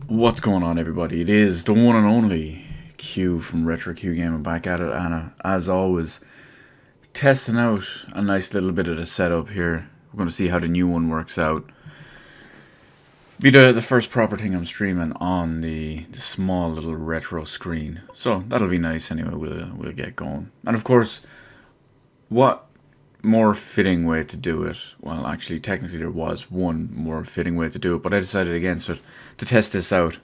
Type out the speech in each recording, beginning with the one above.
What's going on, everybody? It is the one and only Q from Retro Q Gaming back at it, and as always, testing out a nice little bit of the setup here. We're going to see how the new one works out. Be the first proper thing I'm streaming on the small little retro screen, so that'll be nice. Anyway, we'll get going, and of course, what more fitting way to do it? Well, actually, technically there was one more fitting way to do it, but I decided against it to test this out.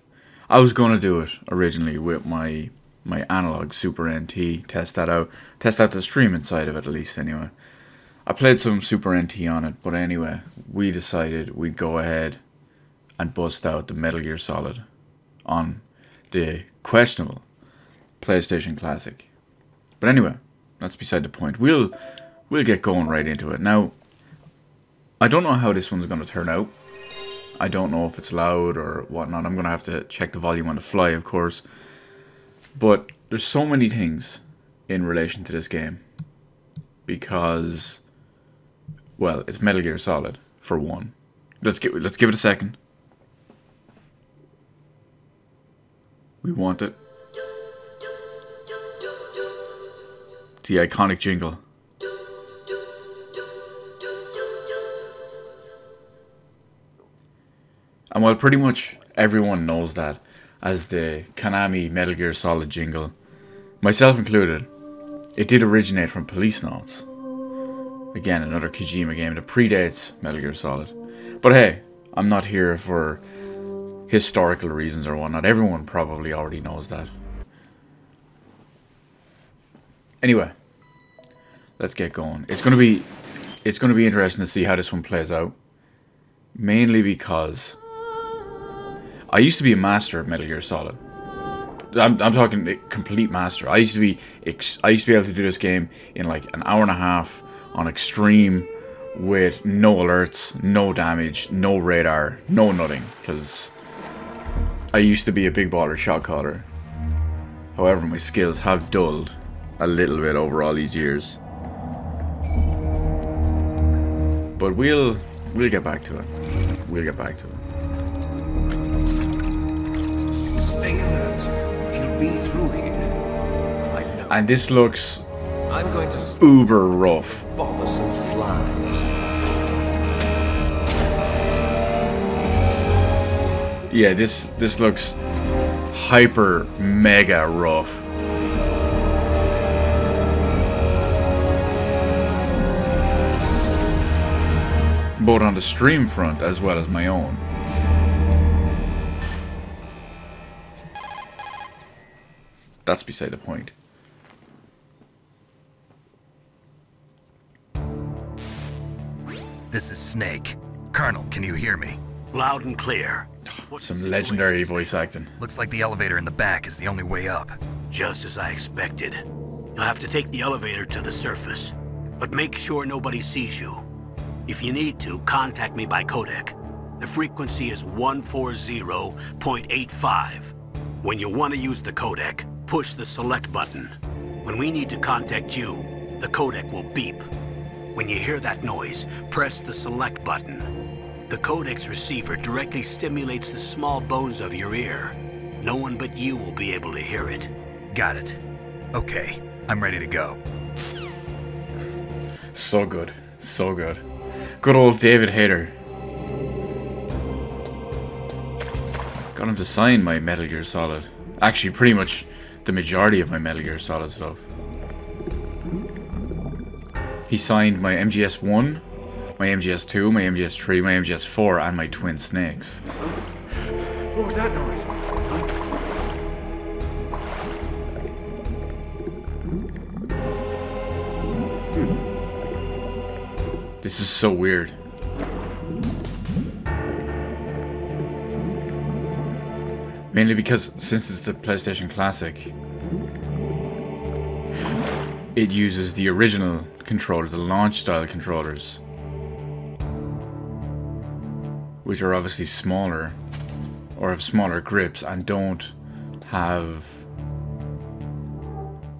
I was going to do it originally with my analog Super NT, test out the streaming side of it at least anyway. I played some Super NT on it, but anyway, we decided we'd go ahead and bust out the Metal Gear Solid on the questionable PlayStation Classic. But anyway, that's beside the point. We'll get going right into it. Now, I don't know how this one's going to turn out. I don't know if it's loud or whatnot. I'm going to have to check the volume on the fly, of course. But there's so many things in relation to this game. Because, well, it's Metal Gear Solid, for one. Let's give it a second. We want it. The iconic jingle. And while pretty much everyone knows that as the Konami Metal Gear Solid jingle, myself included, it did originate from Police Notes. Again, another Kojima game that predates Metal Gear Solid. But hey, I'm not here for historical reasons or whatnot. Everyone probably already knows that. Anyway, let's get going. It's gonna be interesting to see how this one plays out. Mainly because I used to be a master of Metal Gear Solid. I'm talking a complete master. I used to be able to do this game in like an hour and a half on extreme with no alerts, no damage, no radar, no nothing. Because I used to be a big baller shot caller. However, my skills have dulled a little bit over all these years. But we'll get back to it. We'll get back to it. Stay alert. He'll be through here. I know. And this looks I'm going to uber rough. bothersome flies. Yeah, this looks hyper mega rough. Both on the stream front as well as my own. That's beside the point. This is Snake. Colonel, can you hear me? Loud and clear. Some legendary voice acting. Looks like the elevator in the back is the only way up. Just as I expected. You'll have to take the elevator to the surface. But make sure nobody sees you. If you need to, contact me by codec. The frequency is 140.85. When you want to use the codec, push the select button. When we need to contact you, the codec will beep. When you hear that noise, press the select button. The codec's receiver directly stimulates the small bones of your ear. No one but you will be able to hear it. Got it. Okay, I'm ready to go. So good. So good. Good old David Hayter. Got him to sign my Metal Gear Solid. Actually, pretty much the majority of my Metal Gear Solid stuff. He signed my MGS1, my MGS2, my MGS3, my MGS4, and my twin Snakes. What was that noise? This is so weird. Mainly because since it's the PlayStation Classic, it uses the original controller, the launch style controllers, which are obviously smaller or have smaller grips and don't have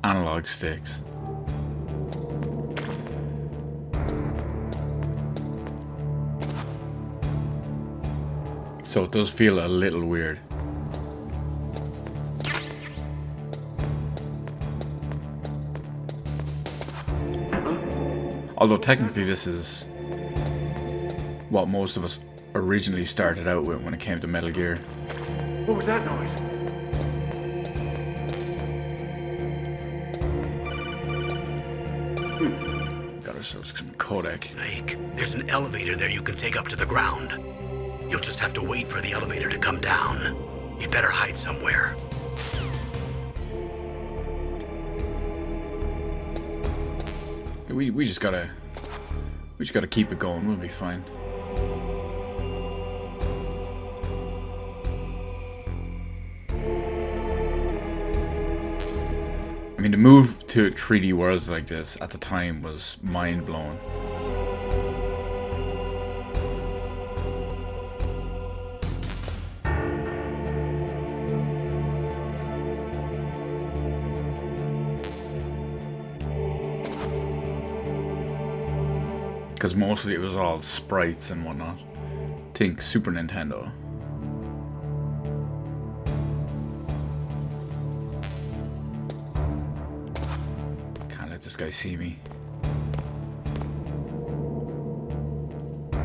analog sticks. So it does feel a little weird. Although technically this is what most of us originally started out with when it came to Metal Gear. What was that noise? Got ourselves some codec. Snake, there's an elevator there you can take up to the ground. You'll just have to wait for the elevator to come down. You'd better hide somewhere. We just gotta keep it going. We'll be fine. I mean, the move to 3D worlds like this at the time was mind-blowing. Because mostly it was all sprites and whatnot. Think Super Nintendo. Can't let this guy see me. I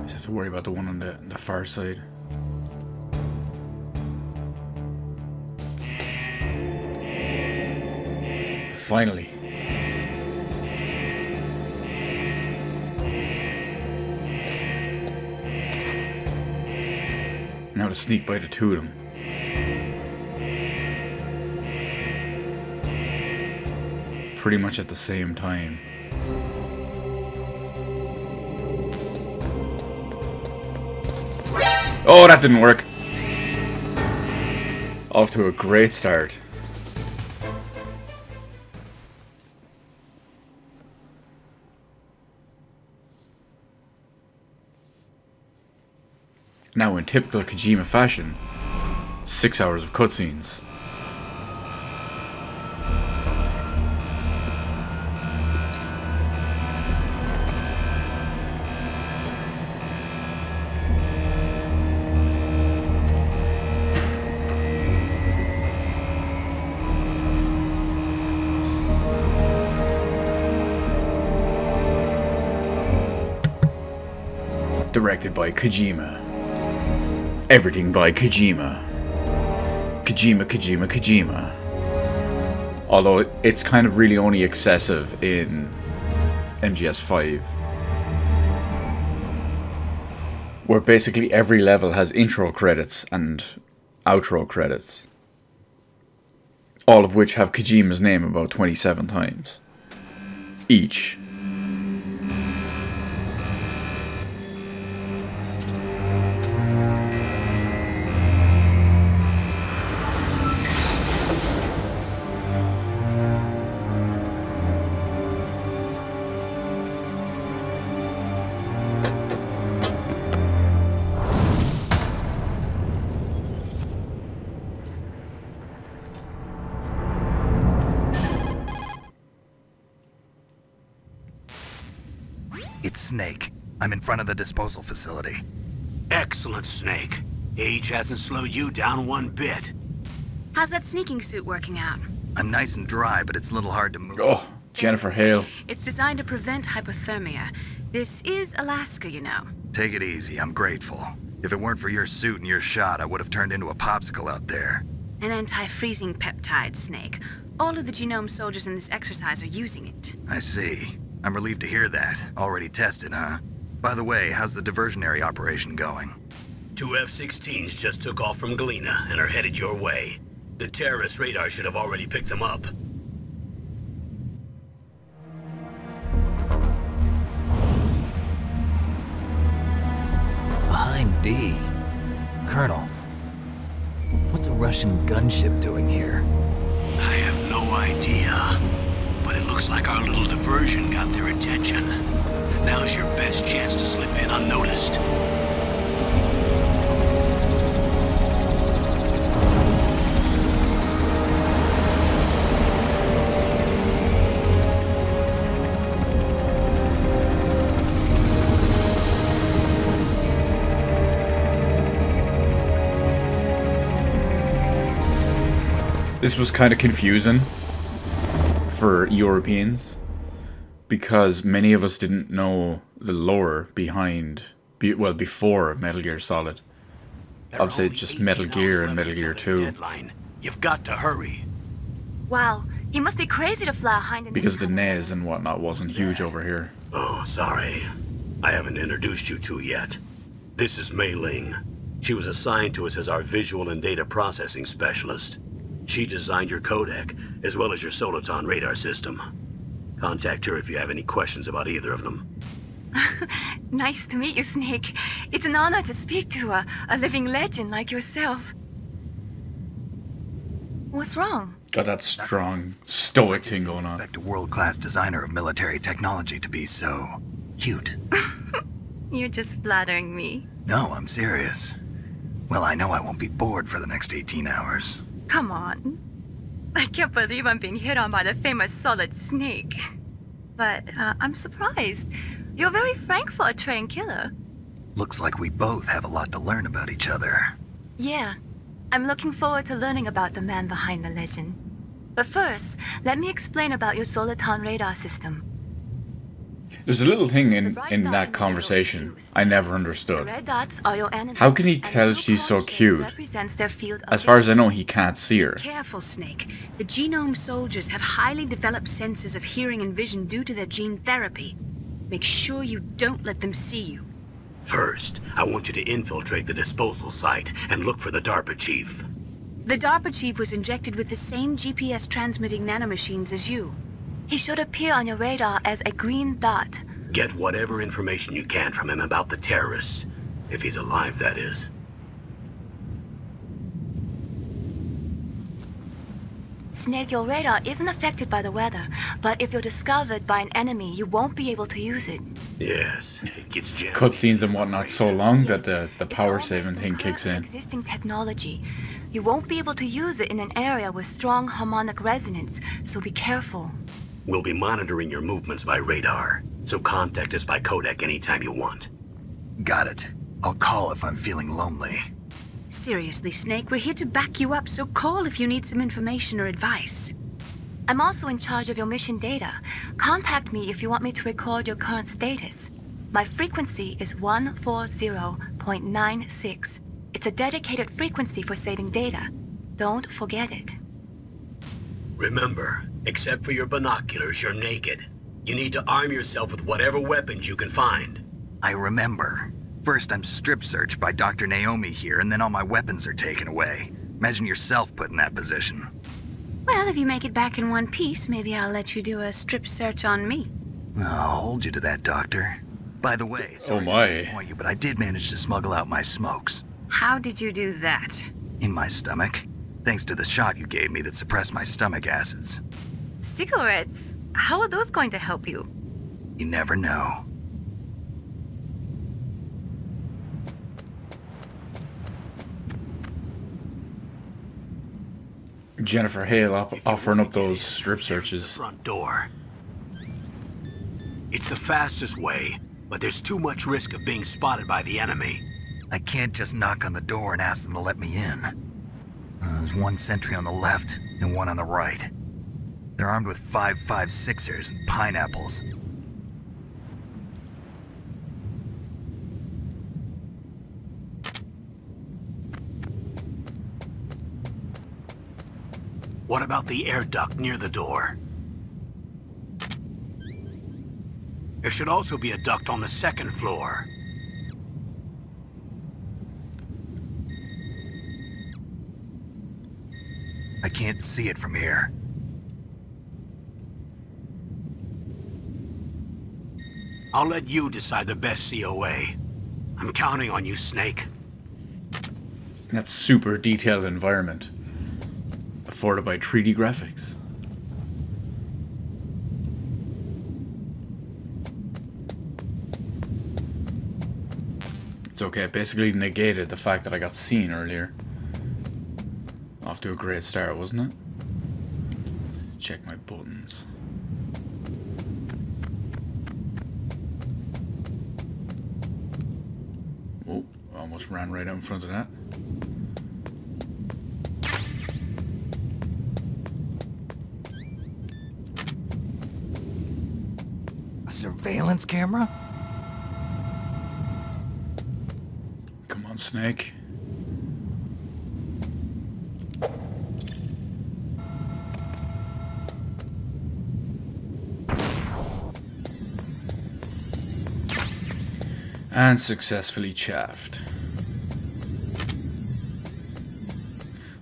just have to worry about the one on the far side. Finally. Now to sneak by the two of them. Pretty much at the same time. Oh, that didn't work. Off to a great start. Now, in typical Kojima fashion, 6 hours of cutscenes. Directed by Kojima. Everything by Kojima. Kojima, Kojima, Kojima. Although it's kind of really only excessive in MGS5. Where basically every level has intro credits and outro credits. All of which have Kojima's name about 27 times. Each. It's Snake. I'm in front of the disposal facility. Excellent, Snake. Age hasn't slowed you down one bit. How's that sneaking suit working out? I'm nice and dry, but it's a little hard to move. Oh, Jennifer Hale. It's designed to prevent hypothermia. This is Alaska, you know. Take it easy, I'm grateful. If it weren't for your suit and your shot, I would have turned into a popsicle out there. An anti-freezing peptide, Snake. All of the genome soldiers in this exercise are using it. I see. I'm relieved to hear that. Already tested, huh? By the way, how's the diversionary operation going? 2 F-16s just took off from Galena and are headed your way. The terrorist radar should have already picked them up. Behind D. Colonel, what's a Russian gunship doing here? I have no idea. But it looks like our little diversion got their attention. Now's your best chance to slip in unnoticed. This was kind of confusing for Europeans because many of us didn't know the lore behind, well, before Metal Gear Solid. Obviously, it's just Metal Gear and Metal Gear 2. Deadline. You've got to hurry. Wow, he must be crazy to fly behind in Because the NES and whatnot wasn't huge over here. Oh, sorry. I haven't introduced you two yet. This is Mei Ling. She was assigned to us as our visual and data processing specialist. She designed your codec, as well as your Soliton radar system. Contact her if you have any questions about either of them. Nice to meet you, Snake. It's an honor to speak to a living legend like yourself. What's wrong? Got that strong, stoic thing going on. Expect a world-class designer of military technology to be so cute. You're just flattering me. No, I'm serious. Well, I know I won't be bored for the next 18 hours. Come on. I can't believe I'm being hit on by the famous Solid Snake. But I'm surprised. You're very frank for a trained killer. Looks like we both have a lot to learn about each other. Yeah. I'm looking forward to learning about the man behind the legend. But first, let me explain about your Soliton radar system. There's a little thing in that conversation I never understood. The red dots are your enemies. How can he and the tell blue she's so cone shape cute? represents their field of As far as I know, he can't see her. Careful, Snake. The genome soldiers have highly developed senses of hearing and vision due to their gene therapy. Make sure you don't let them see you. First, I want you to infiltrate the disposal site and look for the DARPA chief. The DARPA chief was injected with the same GPS transmitting nanomachines as you. He should appear on your radar as a green dot. Get whatever information you can from him about the terrorists. If he's alive, that is. Snake, your radar isn't affected by the weather, but if you're discovered by an enemy, you won't be able to use it. Yes, it gets jammed. Cutscenes and whatnot so long that the It's power all saving based thing on kicks current in. Existing technology. You won't be able to use it in an area with strong harmonic resonance, so be careful. We'll be monitoring your movements by radar, so contact us by codec anytime you want. Got it. I'll call if I'm feeling lonely. Seriously, Snake, we're here to back you up, so call if you need some information or advice. I'm also in charge of your mission data. Contact me if you want me to record your current status. My frequency is 140.96. It's a dedicated frequency for saving data. Don't forget it. Remember, except for your binoculars, you're naked. You need to arm yourself with whatever weapons you can find. I remember. First, I'm strip searched by Dr. Naomi here, and then all my weapons are taken away. Imagine yourself put in that position. Well, if you make it back in one piece, maybe I'll let you do a strip search on me. I'll hold you to that, Doctor. By the way, sorry my. to disappoint you, but I did manage to smuggle out my smokes. How did you do that? In my stomach. Thanks to the shot you gave me that suppressed my stomach acids. Cigarettes? How are those going to help you? You never know. Jennifer Hale offering up those strip The searches. front door. It's the fastest way, but there's too much risk of being spotted by the enemy. I can't just knock on the door and ask them to let me in. There's one sentry on the left and one on the right. They're armed with 5.56ers and pineapples. What about the air duct near the door? There should also be a duct on the second floor. I can't see it from here. I'll let you decide the best COA. I'm counting on you, Snake. That super detailed environment. Afforded by 3D graphics. It's okay, it basically negated the fact that I got seen earlier. Off to a great start, wasn't it? Let's check my buttons. Oh, almost ran right out in front of that. surveillance camera? Come on, Snake. And successfully chaffed.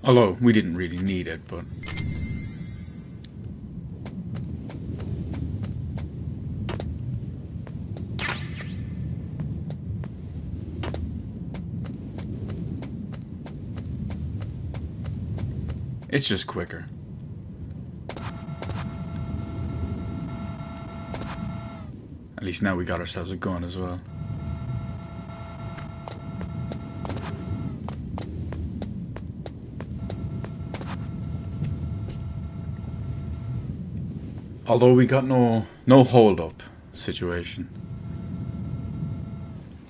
Although, we didn't really need it, but... it's just quicker. At least now we got ourselves a gun as well. Although we got no hold up situation.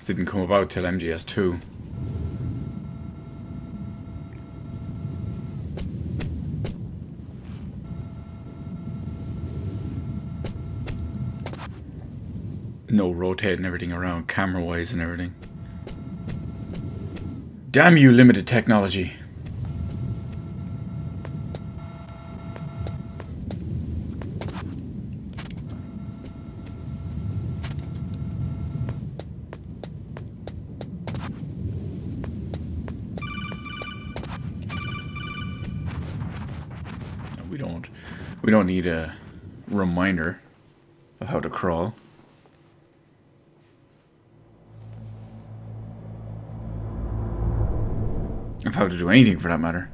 Didn't come about till MGS2. No rotating everything around camera wise and everything. Damn you, limited technology. We don't need a reminder of how to crawl. Of how to do anything for that matter.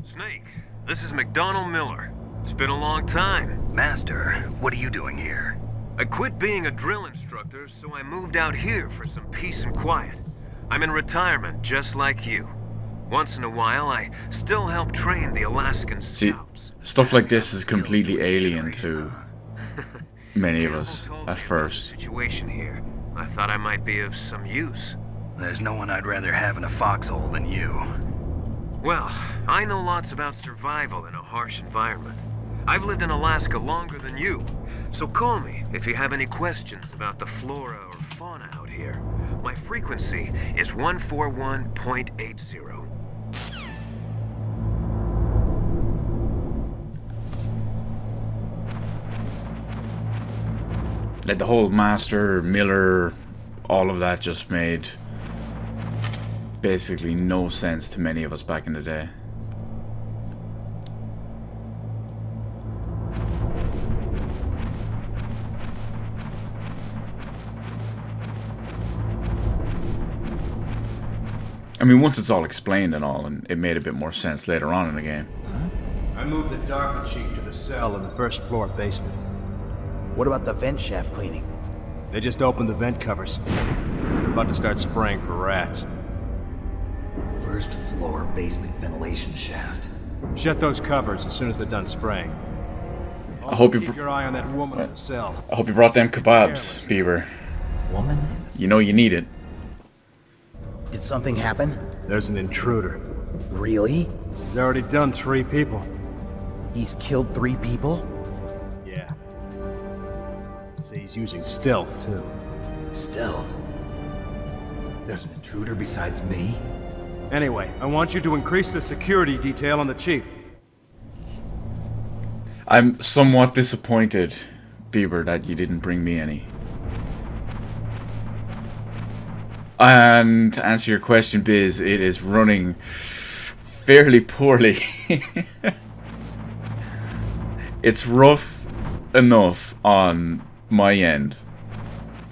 Snake, this is McDonald Miller. It's been a long time. Master, what are you doing here? I quit being a drill instructor, so I moved out here for some peace and quiet. I'm in retirement, just like you. Once in a while, I still help train the Alaskan Scouts. See, stuff like this is completely alien to many of us at first. Situation here. I thought I might be of some use. There's no one I'd rather have in a foxhole than you. Well, I know lots about survival in a harsh environment. I've lived in Alaska longer than you, so call me if you have any questions about the flora or fauna out here. My frequency is 141.80. Like the whole Master, Miller, all of that just made basically no sense to many of us back in the day. I mean, once it's all explained and all, and it made a bit more sense later on in the game. I moved the DARPA chief to the cell in the first floor basement. What about the vent shaft cleaning? They just opened the vent covers. They're about to start spraying for rats. First floor basement ventilation shaft. Shut those covers as soon as they're done spraying. I hope you keep your eye on that woman in the cell. I hope you brought them kebabs, Bieber. Woman in the cell? You know you need it. Did something happen? There's an intruder. Really? He's already done 3 people. He's killed 3 people? Yeah. See, he's using stealth, too. Stealth? There's an intruder besides me? Anyway, I want you to increase the security detail on the chief. I'm somewhat disappointed, Bieber, that you didn't bring me any. And to answer your question, Biz, it is running fairly poorly. It's rough enough on my end.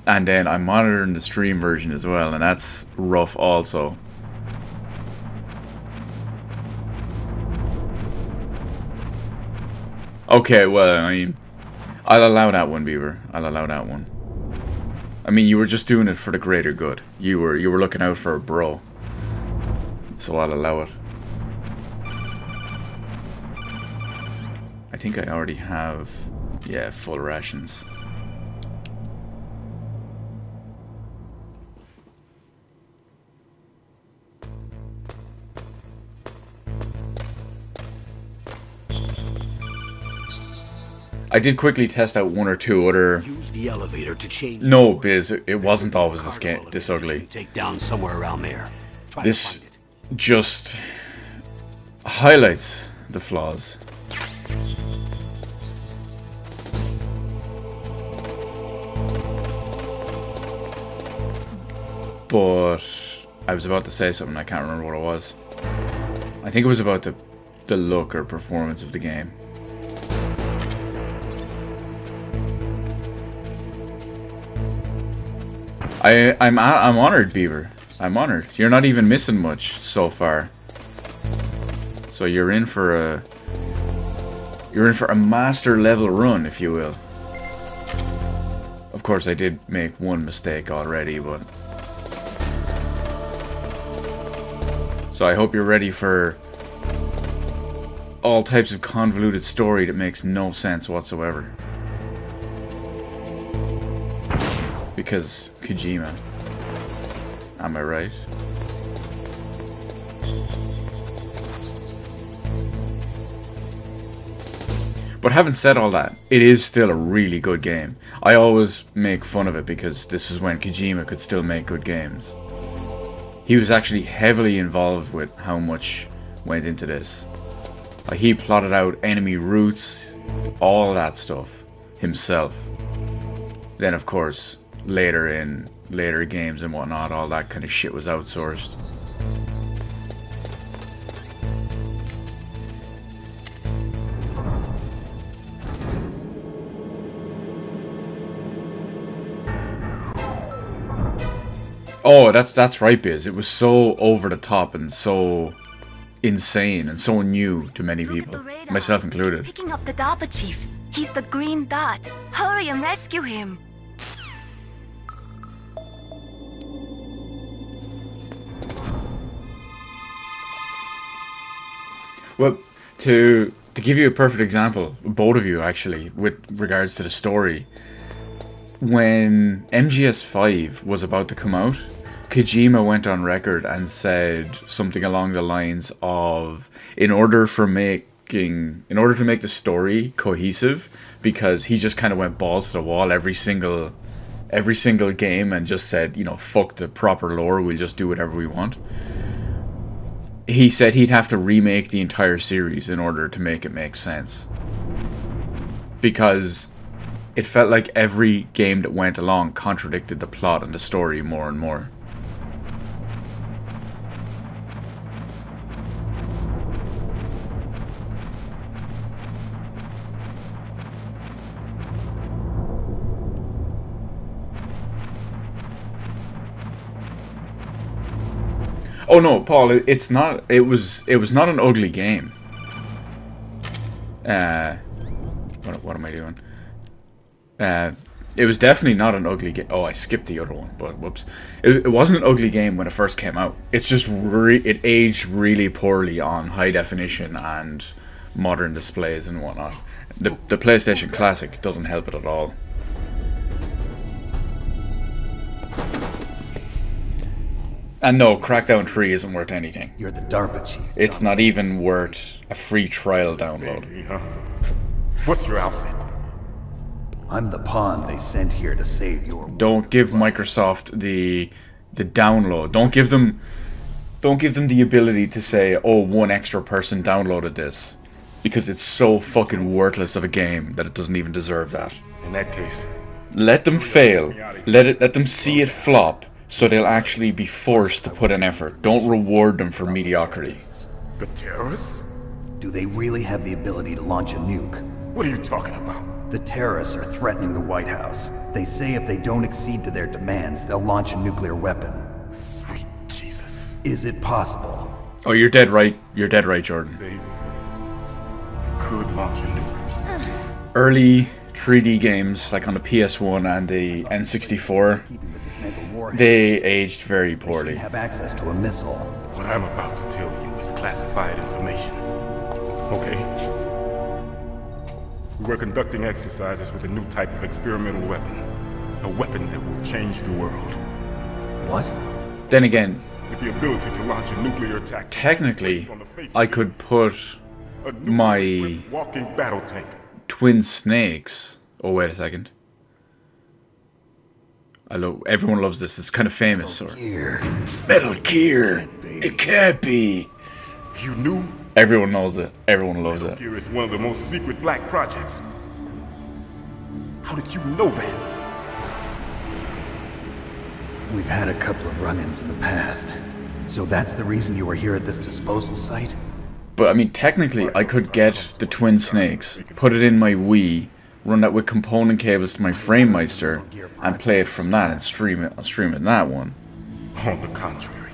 And then I'm monitoring the stream version as well, and that's rough also. Okay, well, I mean, I'll allow that one, Beaver. I'll allow that one. I mean, you were just doing it for the greater good. You were looking out for a bro. So I'll allow it. I think I already have, yeah, full rations. I did quickly test out one or two other. Use the elevator to change. No, Biz, it wasn't always this ugly. Take down somewhere around there. This just highlights the flaws. But I was about to say something, I can't remember what it was. I think it was about the look or performance of the game. I'm honored, Beaver. I'm honored. You're not even missing much so far. So you're in for a master level run, if you will. Of course, I did make one mistake already, but so I hope you're ready for all types of convoluted story that makes no sense whatsoever. Because Kojima. Am I right? But having said all that, it is still a really good game. I always make fun of it because this is when Kojima could still make good games. He was actually heavily involved with how much went into this. Like, he plotted out enemy routes, all that stuff, himself. Then of course, later games and whatnot, all that kind of shit was outsourced. Oh, that's right, Biz. It was so over the top and so insane and so new to many people, myself included. He's picking up the DARPA chief. He's the green dot. Hurry and rescue him. Well, to give you a perfect example, both of you actually, with regards to the story, when MGS5 was about to come out, Kojima went on record and said something along the lines of, in order to make the story cohesive, because he just kind of went balls to the wall every single game and just said, you know, fuck the proper lore, we'll just do whatever we want. He said he'd have to remake the entire series in order to make it make sense. Because it felt like every game that went along contradicted the plot and the story more and more. Oh no, Paul, it's not. It was not an ugly game. What am I doing? It was definitely not an ugly game. Oh, I skipped the other one, but whoops. It wasn't an ugly game when it first came out. It's just it aged really poorly on high definition and modern displays and whatnot. The PlayStation Classic doesn't help it at all. And no, Crackdown 3 isn't worth anything. You're the DARPA chief. It's not even worth a free trial download. What's your outfit? I'm the pawn they sent here to save your... Don't give Microsoft the download. Don't give them the ability to say, oh, one extra person downloaded this. Because it's so fucking worthless of a game that it doesn't even deserve that. In that case... Let them fail. Let them see it flop. So they'll actually be forced to put in effort. Don't reward them for mediocrity. The terrorists? Do they really have the ability to launch a nuke? What are you talking about? The terrorists are threatening the White House. They say if they don't accede to their demands, they'll launch a nuclear weapon. Sweet Jesus. Is it possible? Oh, you're dead right. You're dead right, Jordan. They could launch a nuke. Early 3D games, like on the PS1 and the N64, they aged very poorly. They have access to a missile. What I'm about to tell you is classified information. Okay? We were conducting exercises with a new type of experimental weapon. A weapon that will change the world. What? Then again, with the ability to launch a nuclear attack. Technically, I could put my walking battle tank. twin snakes. Oh, wait a second. Everyone loves this. It's kind of famous. Metal Gear. Metal Gear. It can't be. You knew? Everyone knows it. Everyone loves it. Metal Gear is one of the most secret black projects. How did you know that? We've had a couple of run-ins in the past. So that's the reason you were here at this disposal site? But I mean, technically, I could get the twin snakes, put it in my Wii, run that with component cables to my FrameMeister, and play it from that and stream it in that one. On the contrary.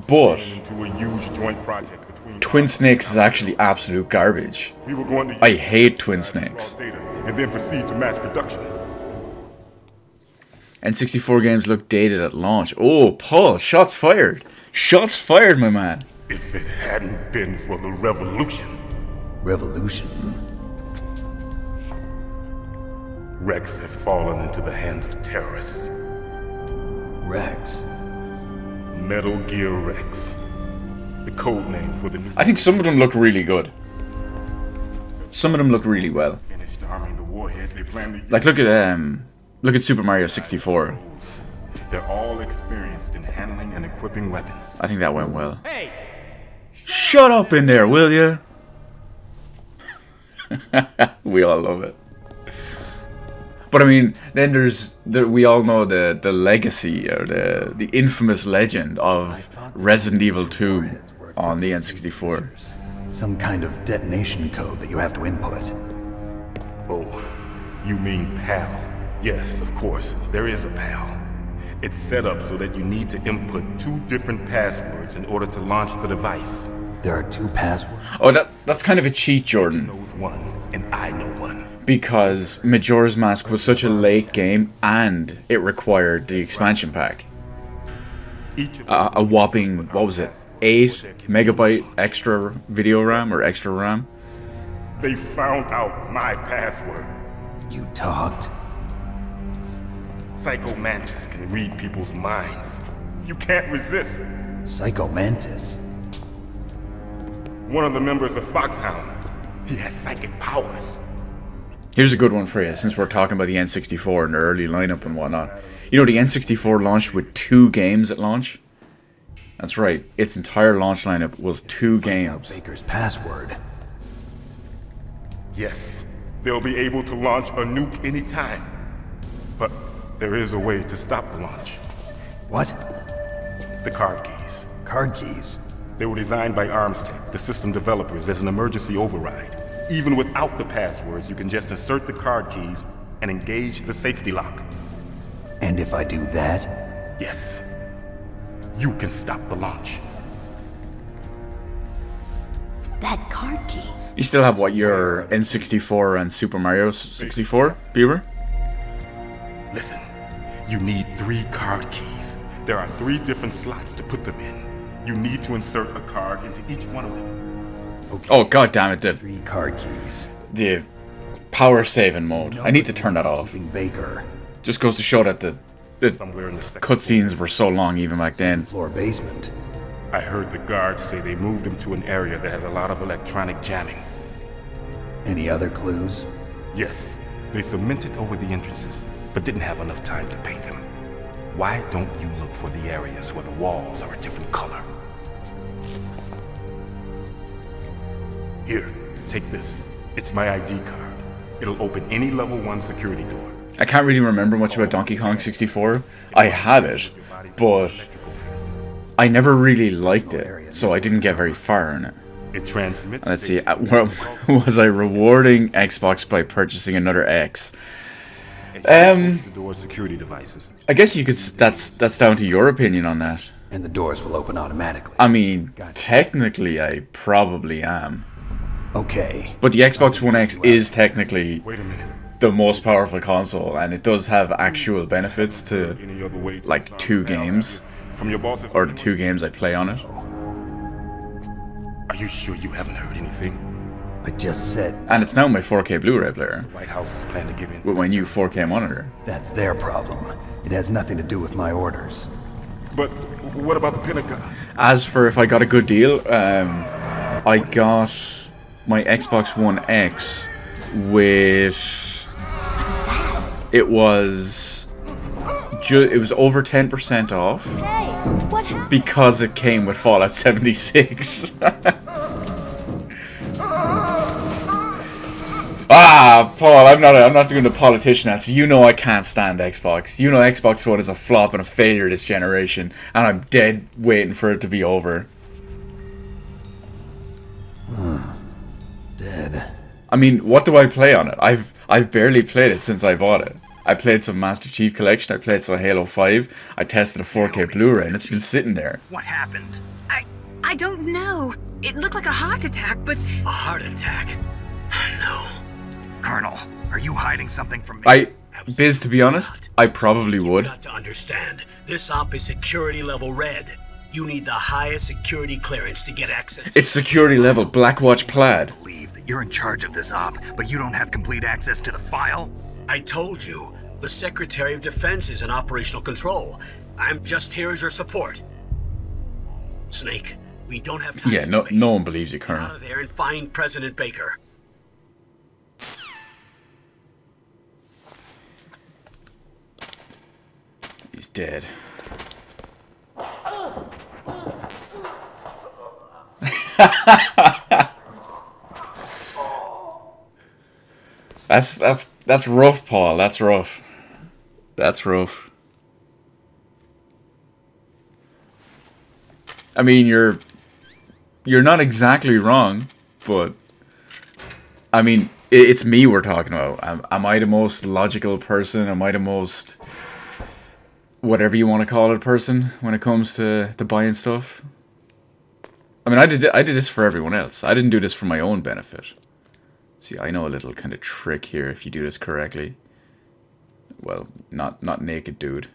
But Into a huge joint project between Twin Snakes is actually absolute garbage. we were going to I hate Twin Snakes. data and then proceed to mass production. N64 games look dated at launch. Oh, Paul, shots fired. Shots fired, my man. If it hadn't been for the revolution, Revolution? Rex has fallen into the hands of terrorists. Rex? Metal Gear Rex. The code name for the new I think some of them look really good. Some of them look really well. finished arming the warhead they plan to use. Like look at Super Mario 64. They're all experienced in handling and equipping weapons. I think that went well. Hey! Shut up in there, will ya? We all love it. But I mean, then we all know the legacy or the infamous legend of Resident Evil 2 on the N64. Some kind of detonation code that you have to input. Oh, you mean PAL? Yes, of course, there is a PAL. It's set up so that you need to input 2 different passwords in order to launch the device. There are 2 passwords? Oh, that's kind of a cheat, Jordan. Knows one, and I know one. Because Majora's Mask was such a late game and it required the expansion pack. A whopping, what was it, 8 megabyte extra video RAM or extra RAM? They found out my password. You talked? Psycho Mantis can read people's minds. You can't resist. Psycho Mantis? One of the members of Foxhound. He has psychic powers. Here's a good one for you, since we're talking about the N64 and the early lineup and whatnot. You know, the N64 launched with 2 games at launch? That's right, its entire launch lineup was 2 games. Baker's password. Yes, they'll be able to launch a nuke anytime. But there is a way to stop the launch. What? The card keys. Card keys? They were designed by ArmsTech, the system developers, as an emergency override. Even without the passwords, you can just insert the card keys and engage the safety lock. And if I do that? Yes. You can stop the launch. That card key. You still have, what, your N64 and Super Mario 64, Beaver? Listen, you need 3 card keys. There are 3 different slots to put them in. You need to insert a card into each one of them. Okay. Oh, god damn it, the 3 card keys. The power saving mode. I need to turn that off. Baker. Just goes to show that the cutscenes were so long even back then. Floor basement. I heard the guards say they moved him to an area that has a lot of electronic jamming. Any other clues? Yes. They cemented over the entrances, but didn't have enough time to paint them. Why don't you look for the areas where the walls are a different color? Here, take this. It's my ID card. It'll open any level 1 security door. I can't really remember much about Donkey Kong 64. I have it, but I never really liked it, so I didn't get very far in it. It transmits. Let's see, was I rewarding Xbox by purchasing another X? Security devices. I guess you could. That's down to your opinion on that. And the doors will open automatically. I mean, technically, I probably am. Okay. But the Xbox One X is technically the most powerful console, and it does have actual benefits to, like, 2 games, or the 2 games I play on it. Are you sure you haven't heard anything? I just said. And it's now my 4K Blu-ray player. White House plan to give in with my new 4K monitor. That's their problem. It has nothing to do with my orders. But what about the Pentagon? As for if I got a good deal, I got my Xbox One X with... It was over 10% off because it came with Fallout 76. Ah, Paul, I'm not doing the politician answer. You know I can't stand Xbox. You know Xbox One is a flop and a failure this generation, and I'm dead waiting for it to be over. Dead. I mean, what do I play on it? I've barely played it since I bought it. I played some Master Chief Collection, I played some Halo 5, I tested a 4K Blu-ray, and it's been sitting there. What happened? I don't know. It looked like a heart attack, but... A heart attack? No. Colonel, are you hiding something from me? Biz, to be honest, I probably would. You've got to understand, this op is security level red. You need the highest security clearance to get access to... It's security level, Blackwatch Plaid. I believe that you're in charge of this op, but you don't have complete access to the file? I told you, the Secretary of Defense is in operational control. I'm just here as your support. Snake, we don't have time. Yeah, no one believes you, Colonel. Get out of there and find President Baker. He's dead. That's rough, Paul. That's rough. That's rough. I mean, you're not exactly wrong, but I mean, it's me we're talking about. Am I the most logical person? Am I the most whatever you want to call it person when it comes to buying stuff? I mean, I did this for everyone else. I didn't do this for my own benefit. See, I know a little kind of trick here if you do this correctly. Well, not naked dude.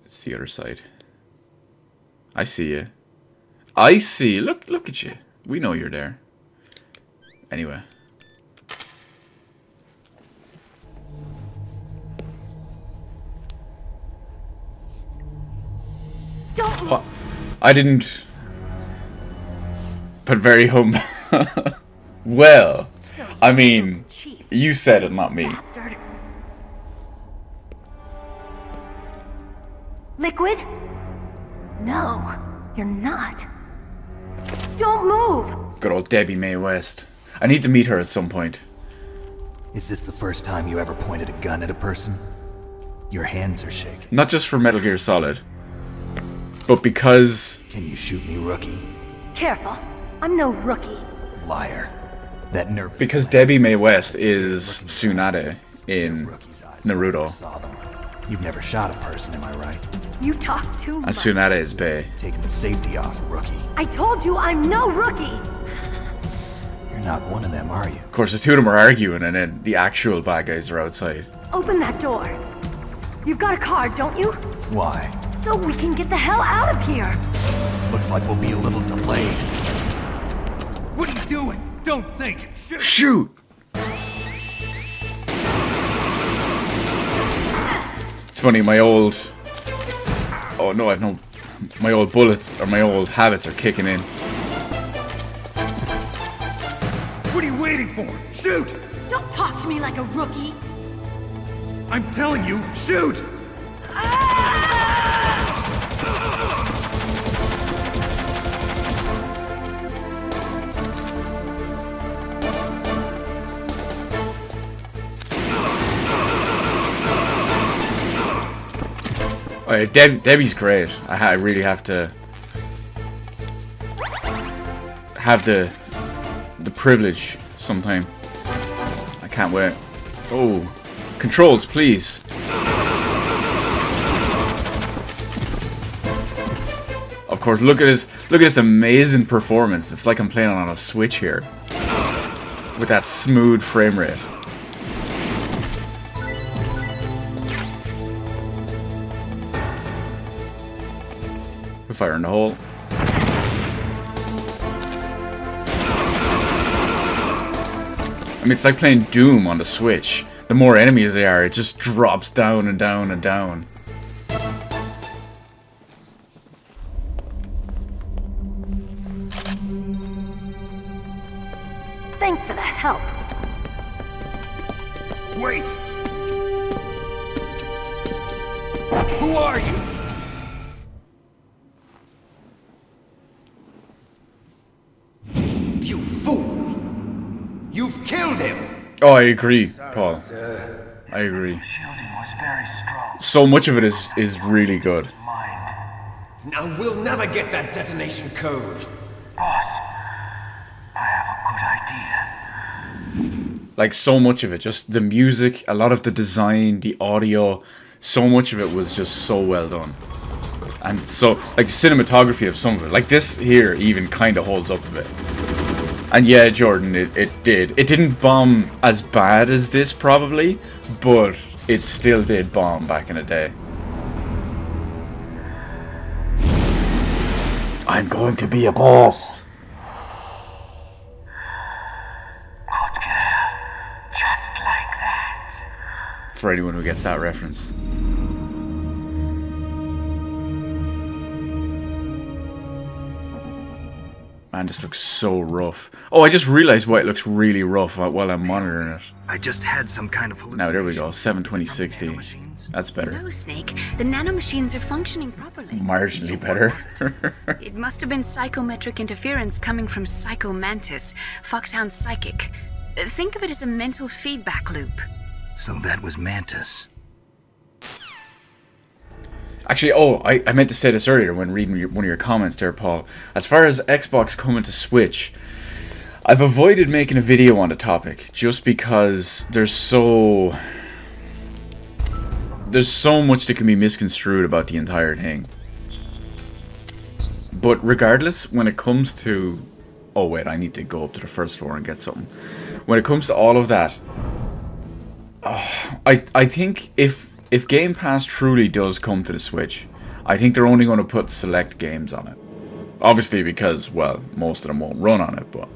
It's the other side. I see you. I see. Look at you. We know you're there. Anyway. Oh, I didn't. But very humble. Well, I mean, you said it, not me. Liquid? No, you're not. Don't move! Good old Debbie Mae West. I need to meet her at some point. Is this the first time you ever pointed a gun at a person? Your hands are shaking. Not just for Metal Gear Solid, but because... Can you shoot me, rookie? Careful, I'm no rookie. Liar. That nerve. Because Debbie Mae West is Tsunade in Naruto. You've never shot a person, am I right? You talk too much. And Tsunade is Bae. Taking the safety off, rookie. I told you I'm no rookie! You're not one of them, are you? Of course, the two of them are arguing, and then the actual bad guys are outside. Open that door. You've got a card, don't you? Why? So we can get the hell out of here. Looks like we'll be a little delayed. What are you doing? Don't think. Shoot! Shoot! It's funny, my old... Oh no, I've no... My old bullets, or my old habits are kicking in. What are you waiting for? Shoot! Don't talk to me like a rookie. I'm telling you, shoot! Alright, Debbie's great. I really have to have the privilege sometime. I can't wait. Oh, controls, please. Of course, look at this amazing performance. It's like I'm playing on a Switch here, with that smooth frame rate. Fire in the hole. I mean, it's like playing Doom on the Switch. The more enemies there are, it just drops down and down and down. Thanks for the help. Wait! Who are you? You fool! You've killed him! Oh, I agree, Paul. I agree. So much of it is really good. Now we'll never get that detonation code. Like, so much of it, just the music, a lot of the design, the audio, so much of it was just so well done. And so, like, the cinematography of some of it, like this here even kind of holds up a bit. And yeah, Jordan, it did. It didn't bomb as bad as this, probably, but it still did bomb back in the day. I'm going to be a boss. Just like that. For anyone who gets that reference. Man, this looks so rough. Oh, I just realized why it looks really rough while I'm monitoring it. I just had some kind of hallucination. Now, there we go. 72060. That's better. No, Snake. The nanomachines are functioning properly. Marginally better. It must have been psychometric interference coming from Psycho Mantis, Foxhound Psychic. Think of it as a mental feedback loop. So that was Mantis. Actually, oh, I meant to say this earlier when reading one of your comments there, Paul. As far as Xbox coming to Switch, I've avoided making a video on the topic just because there's so much that can be misconstrued about the entire thing. But regardless, when it comes to... Oh wait, I need to go up to the first floor and get something. When it comes to all of that, I think if Game Pass truly does come to the Switch, I think they're only going to put select games on it. Obviously because, well, most of them won't run on it, but...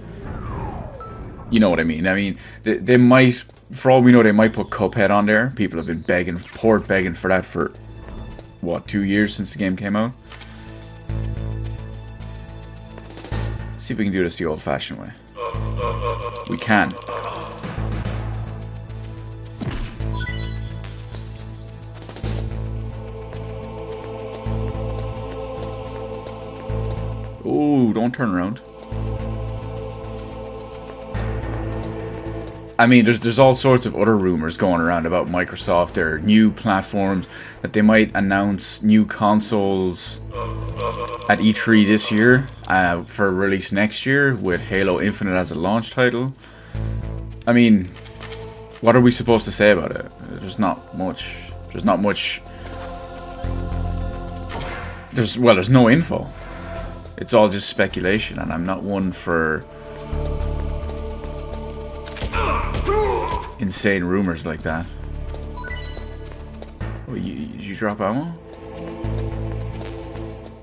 You know what I mean. I mean, they might... For all we know, they might put Cuphead on there. People have been begging for that for, what, 2 years since the game came out? See if we can do this the old-fashioned way. We can. Ooh, don't turn around. I mean, there's all sorts of other rumors going around about Microsoft, their new platforms, that they might announce new consoles at E3 this year for release next year with Halo Infinite as a launch title. I mean, what are we supposed to say about it? There's not much. There's not much. There's no info. It's all just speculation, and I'm not one for insane rumors like that. Oh, did you drop ammo?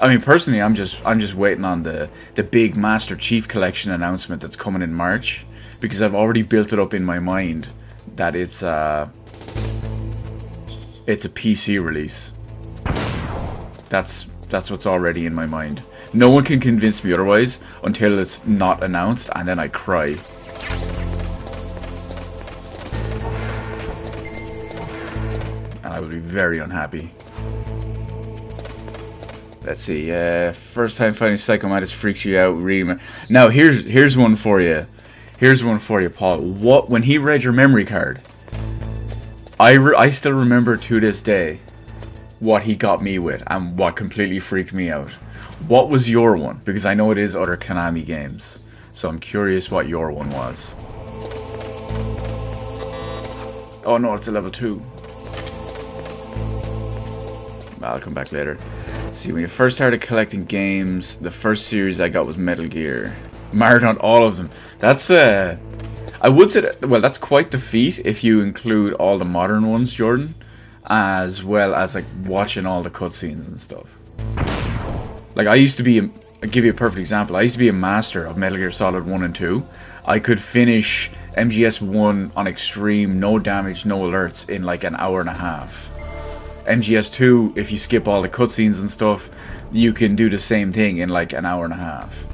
I mean, personally, I'm just waiting on the big Master Chief Collection announcement that's coming in March, because I've already built it up in my mind that it's a PC release. That's what's already in my mind. No one can convince me otherwise until it's not announced, and then I cry. And I will be very unhappy. Let's see. First time fighting Psycho Mantis freaks you out. Really. Now here's one for you. Here's one for you, Paul. When he read your memory card, I still remember to this day what he got me with and what completely freaked me out. What was your one? Because I know it is other Konami games, so I'm curious what your one was. Oh no, it's a level 2. I'll come back later. See, when you first started collecting games, the first series I got was Metal Gear. Marathon all of them. That's I would say that, well, that's quite the feat if you include all the modern ones, Jordan, as well as like watching all the cutscenes and stuff. Like, I used to be, I'll give you a perfect example. I used to be a master of Metal Gear Solid 1 and 2. I could finish MGS 1 on extreme, no damage, no alerts in like an hour and a half. MGS 2, if you skip all the cutscenes and stuff, you can do the same thing in like an hour and a half.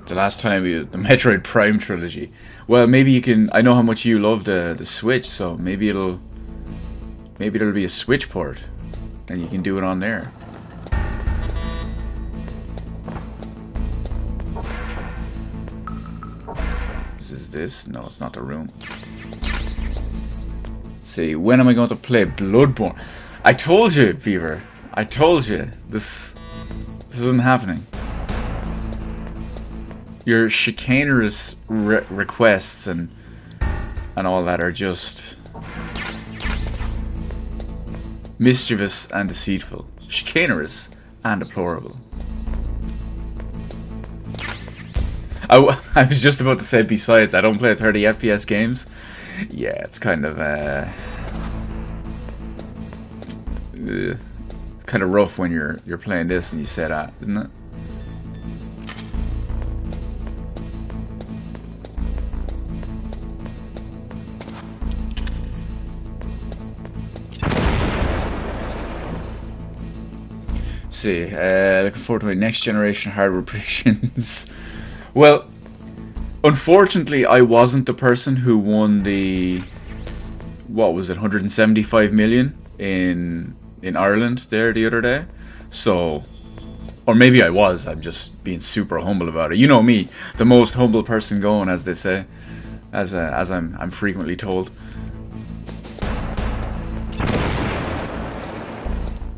The last time the Metroid Prime trilogy. Well, maybe you can. I know how much you love the Switch, so maybe it'll be a Switch port, and you can do it on there. Is this? No, it's not the room. Let's see, when am I going to play Bloodborne? I told you, Beaver. I told you. This isn't happening. Your chicanerous requests and all that are just mischievous and deceitful. Chicanerous and deplorable. I was just about to say, besides, I don't play 30 FPS games. Yeah, it's kind of rough when you're playing this and you say that, isn't it? See, looking forward to my next generation hardware predictions. Well, unfortunately, I wasn't the person who won the, what was it, 175 million in Ireland there the other day. So, or maybe I was. I'm just being super humble about it. You know me, the most humble person going, as they say, as I'm frequently told.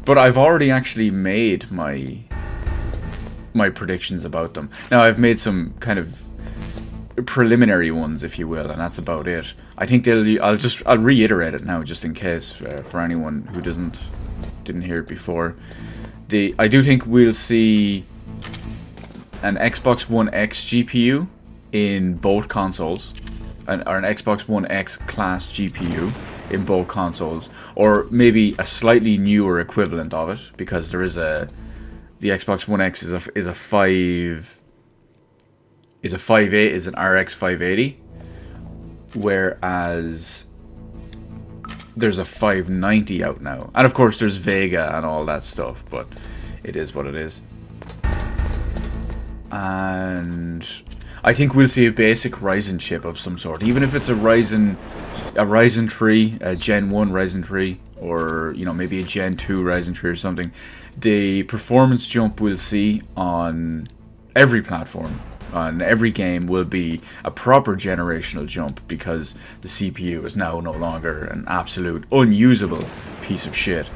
But I've already actually made my predictions about them. Now, I've made some kind of preliminary ones, if you will, and that's about it. I think I'll reiterate it now, just in case, for anyone who didn't hear it before. I do think we'll see an Xbox One X GPU in both consoles, or an Xbox One X class GPU in both consoles, or maybe a slightly newer equivalent of it, because there is the Xbox One X is an RX 580, whereas there's a 590 out now, and of course there's Vega and all that stuff, but it is what it is. And I think we'll see a basic Ryzen chip of some sort, even if it's a Ryzen 3, a Gen 1 Ryzen 3, or maybe a Gen 2 Ryzen 3 or something. The performance jump we'll see on every platform, on every game, will be a proper generational jump, because the CPU is now no longer an absolute unusable piece of shit.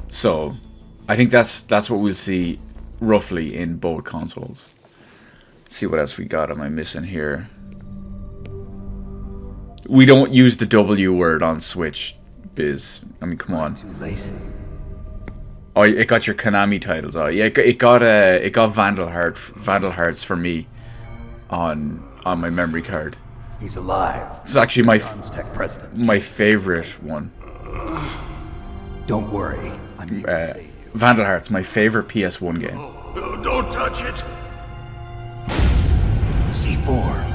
So I think that's what we'll see roughly in both consoles. Let's see what else we got. Am I missing here? We don't use the W word on Switch, Biz. I mean, come on. Too late. Oh, it got your Konami titles. Oh, yeah, it got Vandal Hearts for me on my memory card. He's alive. It's actually my favorite one. Don't worry. I'm here to save you. Vandal Hearts, my favorite PS1 game. No, don't touch it. C4.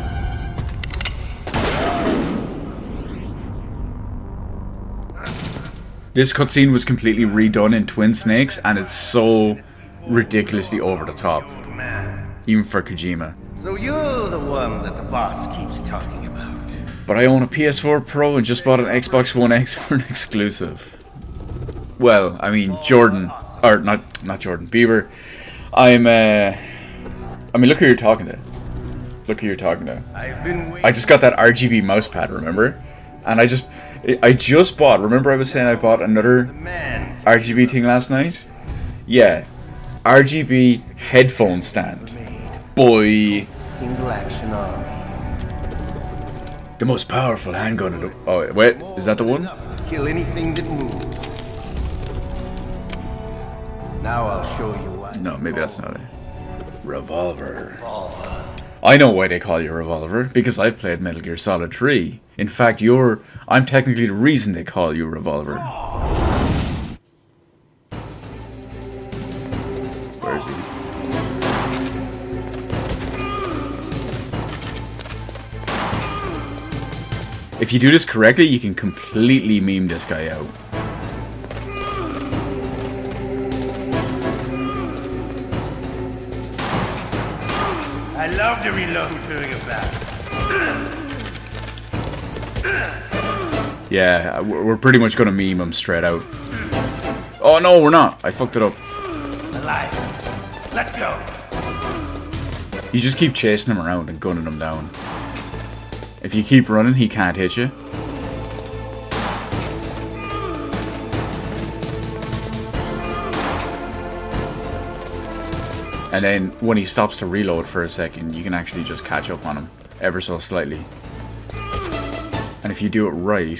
This cutscene was completely redone in Twin Snakes, and it's so ridiculously over the top, even for Kojima. So you're the one that the boss keeps talking about. But I own a PS4 Pro and just bought an Xbox One X for an exclusive. Well, I mean, Jordan, or not Jordan, Beaver. I mean, look who you're talking to. Look who you're talking to. I just got that RGB mousepad, remember? And I just bought, remember I was saying I bought another RGB thing last night? Yeah, RGB headphone stand. Boy. Single action army. The most powerful handgun in the... Oh, wait, is that the one? Kill anything that moves. Now I'll show you why. No, maybe that's not it. Revolver. Revolver. I know why they call you Revolver, because I've played Metal Gear Solid 3. In fact, I'm technically the reason they call you Revolver. Where is he? If you do this correctly, you can completely meme this guy out. love to reload during a battle. Yeah, we're pretty much gonna meme him straight out. Oh no, we're not. I fucked it up. Alive. Let's go. You just keep chasing him around and gunning him down. If you keep running, he can't hit you. And then when he stops to reload for a second, you can actually just catch up on him ever so slightly. And if you do it right,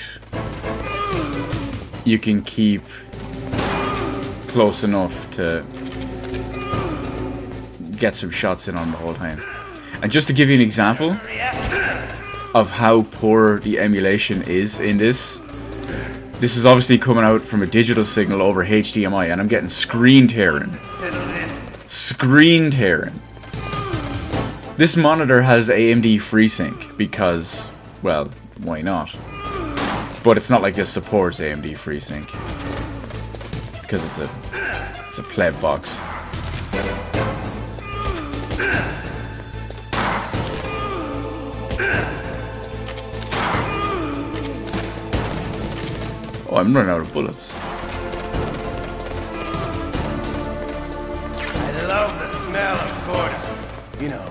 you can keep close enough to get some shots in on the whole time. And just to give you an example of how poor the emulation is in this, this is obviously coming out from a digital signal over HDMI, and I'm getting screen tearing. Screen tearing. This monitor has AMD FreeSync because, well, why not? But it's not like this supports AMD FreeSync because it's a pleb box. Oh, I'm running out of bullets. I love the smell of Gorda. You know,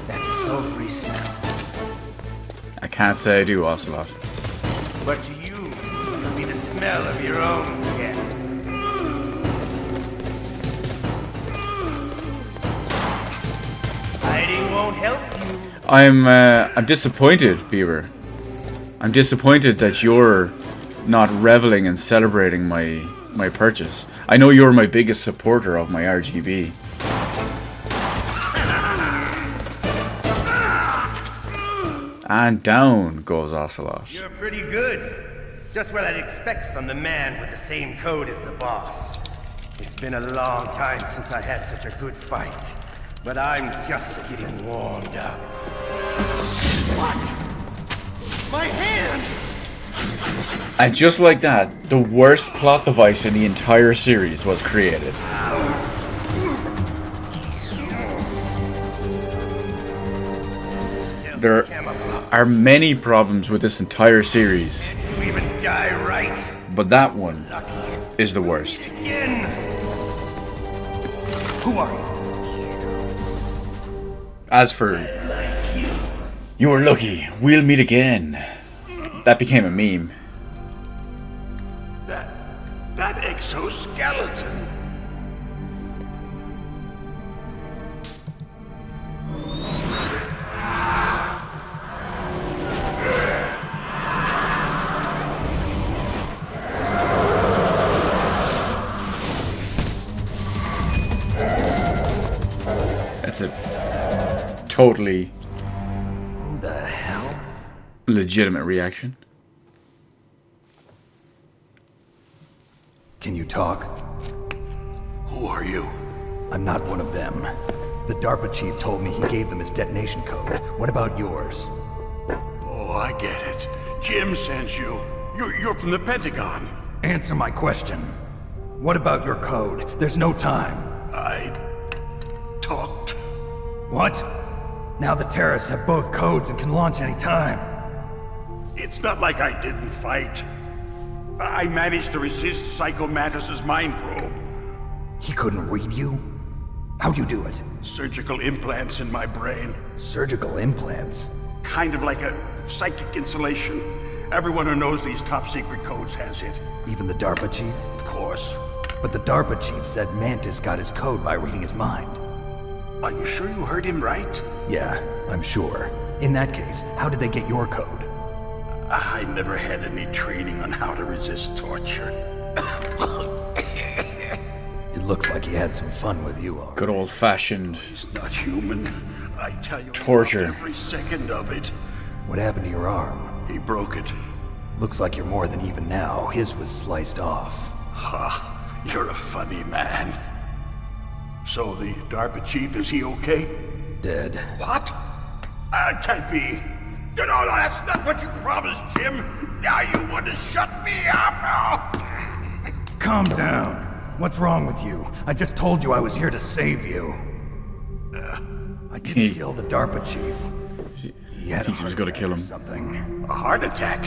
that sulfury smell. I can't say I do, Ocelot. But to you, it'll be the smell of your own death. Hiding won't help you. I'm disappointed, Beaver. I'm disappointed that you're not reveling and celebrating my purchase. I know you're my biggest supporter of my RGB. And down goes Ocelot. You're pretty good. Just what I'd expect from the man with the same code as the boss. It's been a long time since I had such a good fight, but I'm just getting warmed up. What? My hand! And just like that, the worst plot device in the entire series was created. There are many problems with this entire series, You even die right. but that one is the worst. Again. Who are you? As for you're lucky, we'll meet again. That became a meme. That exoskeleton. That's a totally Who the hell? legitimate reaction. Can you talk? Who are you? I'm not one of them. The DARPA chief told me he gave them his detonation code. What about yours? Oh, I get it. Jim sent you. You're from the Pentagon. Answer my question. What about your code? There's no time. I talked. What? Now the terrorists have both codes and can launch any time. It's not like I didn't fight. I managed to resist Psycho Mantis's mind probe. He couldn't read you? How'd you do it? Surgical implants in my brain. Surgical implants? Kind of like a psychic insulation. Everyone who knows these top secret codes has it. Even the DARPA chief? Of course. But the DARPA chief said Mantis got his code by reading his mind. Are you sure you heard him right? Yeah, I'm sure. In that case, how did they get your code? I never had any training on how to resist torture. It looks like he had some fun with you, all right. Good old-fashioned He's not human. I tell you, torture. every second of it. What happened to your arm? He broke it. Looks like you're more than even now. His was sliced off. Ha, you're a funny man. So the DARPA chief, is he okay? Dead. What? Can't be. No, that's not what you promised, Jim. Now you want to shut me up? Calm down. What's wrong with you? I just told you I was here to save you. I He killed the DARPA chief. He had he was going to kill him. Something. A heart attack?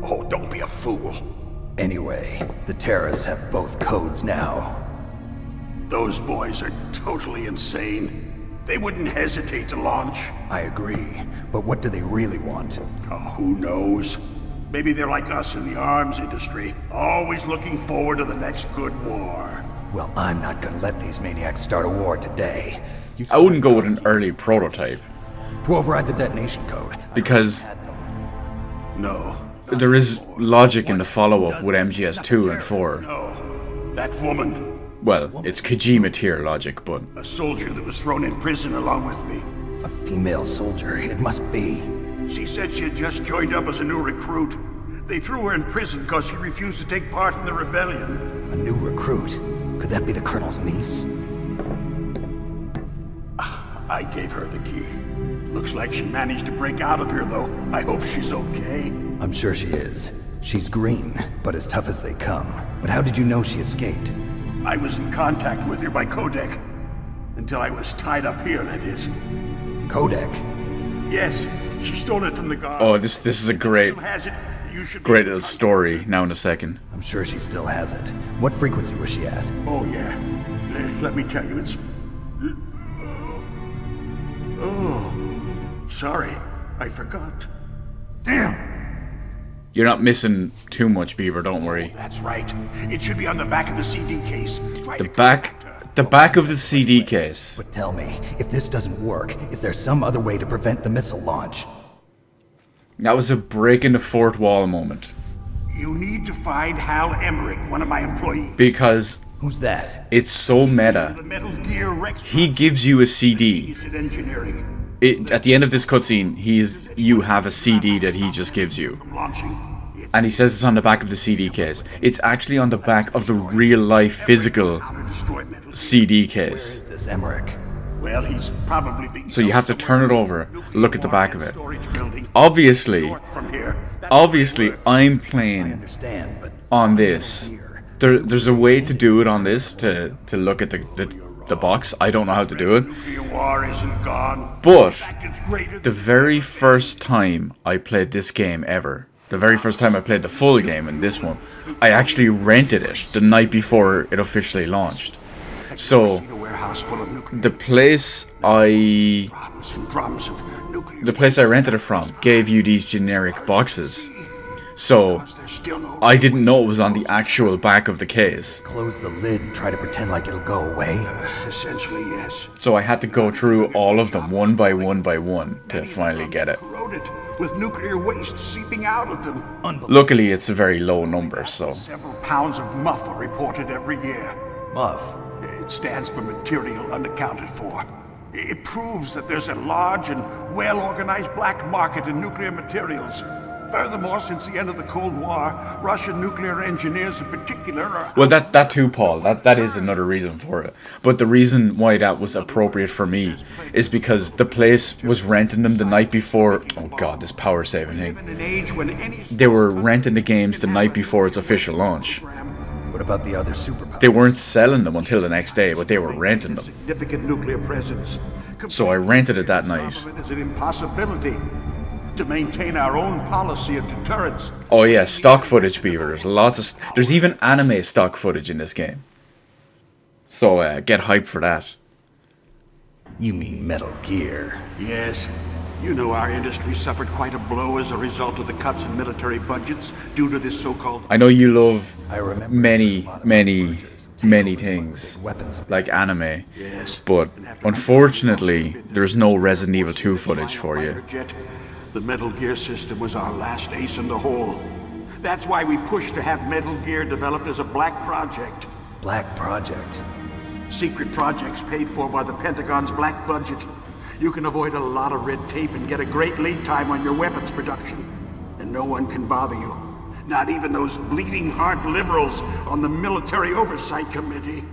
Oh, don't be a fool. Anyway, the terrorists have both codes now. Those boys are totally insane. They wouldn't hesitate to launch. I agree, but what do they really want? Oh, who knows? Maybe they're like us in the arms industry, always looking forward to the next good war. Well, I'm not gonna let these maniacs start a war today. I wouldn't go with an early prototype. To override the detonation code. Because no, there is logic in the follow-up with MGS2 and 4. No, that woman. Well, it's Kojima tier logic, but... A soldier that was thrown in prison along with me. A female soldier, it must be. She said she had just joined up as a new recruit. They threw her in prison because she refused to take part in the rebellion. A new recruit? Could that be the Colonel's niece? I gave her the key. Looks like she managed to break out of here, though. I hope she's okay. I'm sure she is. She's green, but as tough as they come. But how did you know she escaped? I was in contact with her by codec. Until I was tied up here, that is. Codec? Yes, she stole it from the guard. Oh, this is a great little story now in a second. I'm sure she still has it. What frequency was she at? Oh, yeah. Let me tell you, it's... Oh, sorry. I forgot. Damn! You're not missing too much, Beaver, don't worry. Oh, that's right. It should be on the back of the CD case. The back of the CD case. But tell me, if this doesn't work, is there some other way to prevent the missile launch? That was a break in the fourth wall moment. You need to find Hal Emmerich, one of my employees. Because... Who's that? It's so meta. He gives you a CD. At the end of this cutscene, you have a CD that he just gives you. And he says it's on the back of the CD case. It's actually on the back of the real-life physical CD case. Where is this Emmerich? Well, he's probably so you have to turn it over, look at the back of it. Obviously, I'm playing on this. There's a way to do it on this, to look at the box. I don't know how to do it. But the very first time I played this game ever, the very first time I played the full game in this one, I actually rented it the night before it officially launched. So the place I rented it from gave you these generic boxes. So I didn't know it was on the actual back of the case. Close the lid and try to pretend like it'll go away. Essentially, yes. So I had to go through all of them one by one to finally get it. Corroded, with nuclear waste seeping out of them. Luckily, it's a very low number, so. Several pounds of muff are reported every year. Muff? It stands for material unaccounted for. It proves that there's a large and well-organized black market in nuclear materials. Furthermore, since the end of the Cold War, Russian nuclear engineers in particular are... Well, that too, Paul. That is another reason for it. But the reason why that was appropriate for me is because the place was renting them the night before... Oh god, this power saving thing. They were renting the games the night before its official launch. What about the other superpowers? They weren't selling them until the next day, but they were renting them. Significant nuclear presence. So I rented it that night. It's an impossibility to maintain our own policy of deterrence. Oh yeah, stock footage, Beaver. There's even anime stock footage in this game. So get hyped for that. You mean Metal Gear? Yes. You know our industry suffered quite a blow as a result of the cuts in military budgets due to this so-called... I know you love many things, like anime, but unfortunately, there's no Resident Evil 2 footage for you. The Metal Gear system was our last ace in the hole. That's why we pushed to have Metal Gear developed as a black project. Black project? Secret projects paid for by the Pentagon's black budget. You can avoid a lot of red tape and get a great lead time on your weapons production. And no one can bother you. Not even those bleeding heart liberals on the Military Oversight Committee.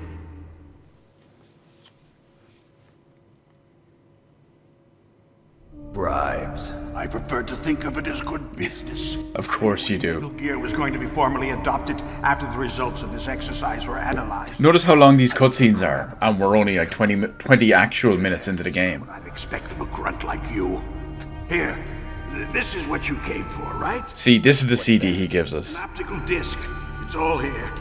Bribes. I prefer prefer to think of it as good business. Of course you Metal do. Gear was going to be formally adopted after the results of this exercise were analyzed. Notice how long these cutscenes are, and we're only like 20 actual minutes into the game. I'd expect from a grunt like you. Here, this is what you came for, right? See, this is the CD he gives us. An optical disc. It's all here.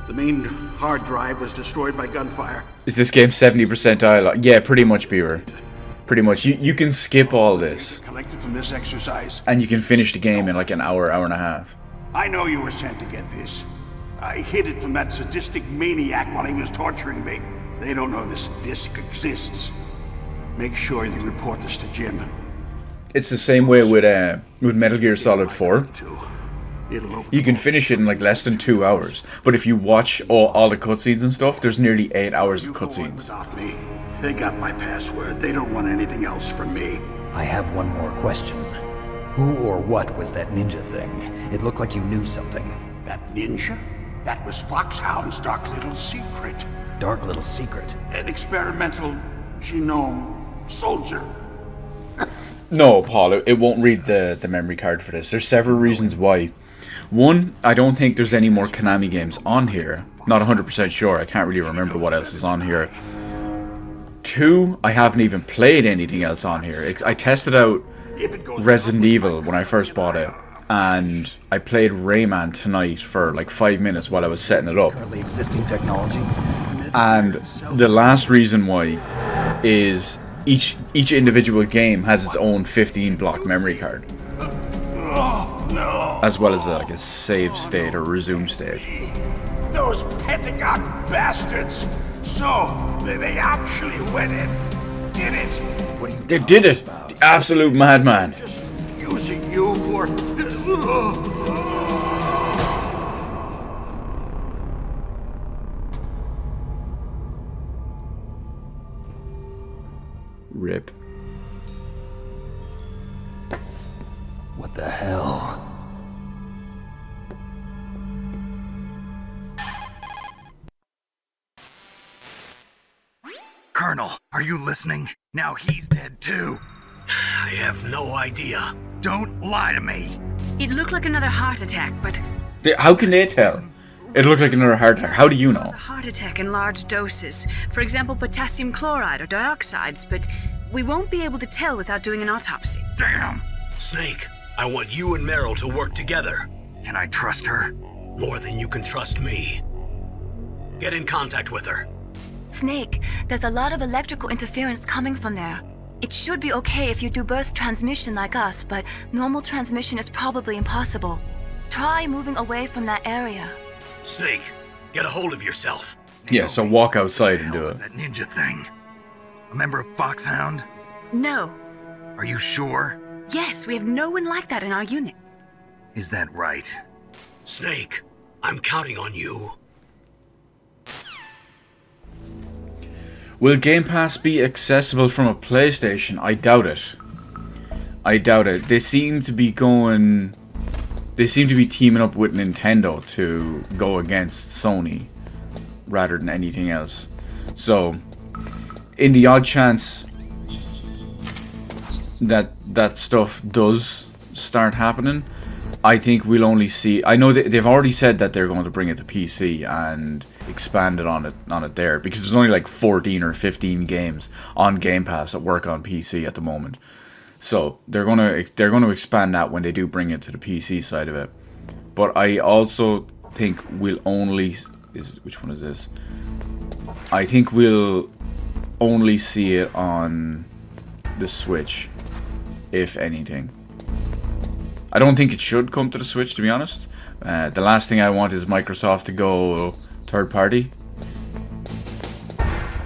The main hard drive was destroyed by gunfire. Is this game 70% dialogue? Yeah, pretty much, Beaver. Pretty much. You can skip all this. Collected from this exercise. And you can finish the game in like an hour, hour and a half. I know you were sent to get this. I hid it from that sadistic maniac while he was torturing me. They don't know this disc exists. Make sure you report this to Jim. It's the same way with Metal Gear Solid 4. You can finish it in like less than 2 hours. But if you watch all the cutscenes and stuff, there's nearly 8 hours of cutscenes. They got my password. They don't want anything else from me. I have one more question. Who or what was that ninja thing? It looked like you knew something. That ninja? That was Foxhound's dark little secret. Dark little secret? An experimental genome soldier. No, Paul, it won't read the memory card for this. There's several reasons why. One, I don't think there's any more Konami games on here. Not 100% sure. I can't really remember what else is on here. Two, I haven't even played anything else on here. I tested out Resident Evil when I first bought it, and I played Rayman tonight for like 5 minutes while I was setting it up. Currently existing technology. And the last reason why is each individual game has its own 15-block memory card, as well as like a save state or resume state. Those Pentagon bastards! So, they actually went in, did it? They did it! The absolute madman! Just using you for... Rip. What the hell? Colonel, are you listening? Now he's dead too. I have no idea. Don't lie to me. It looked like another heart attack, but... How can they tell? It looked like another heart attack. How do you know? It was a heart attack in large doses. For example, potassium chloride or dioxides, but we won't be able to tell without doing an autopsy. Damn! Snake, I want you and Meryl to work together. Can I trust her? More than you can trust me. Get in contact with her. Snake, there's a lot of electrical interference coming from there. It should be okay if you do burst transmission like us, but normal transmission is probably impossible. Try moving away from that area. Snake, get a hold of yourself. Yeah, so walk outside and do it. That ninja thing. A member of Foxhound? No. Are you sure? Yes, we have no one like that in our unit. Is that right? Snake, I'm counting on you. Will Game Pass be accessible from a PlayStation? I doubt it. I doubt it. They seem to be teaming up with Nintendo to go against Sony rather than anything else. So, in the odd chance that that stuff does start happening, I think we'll only see... I know they've already said that they're going to bring it to PC and expand it on it there, because there's only like 14 or 15 games on Game Pass that work on PC at the moment. So they're going to expand that when they do bring it to the PC side of it. But I also think we'll only... which one is this? I think we'll only see it on the Switch, if anything. I don't think it should come to the Switch, to be honest. The last thing I want is Microsoft to go third party.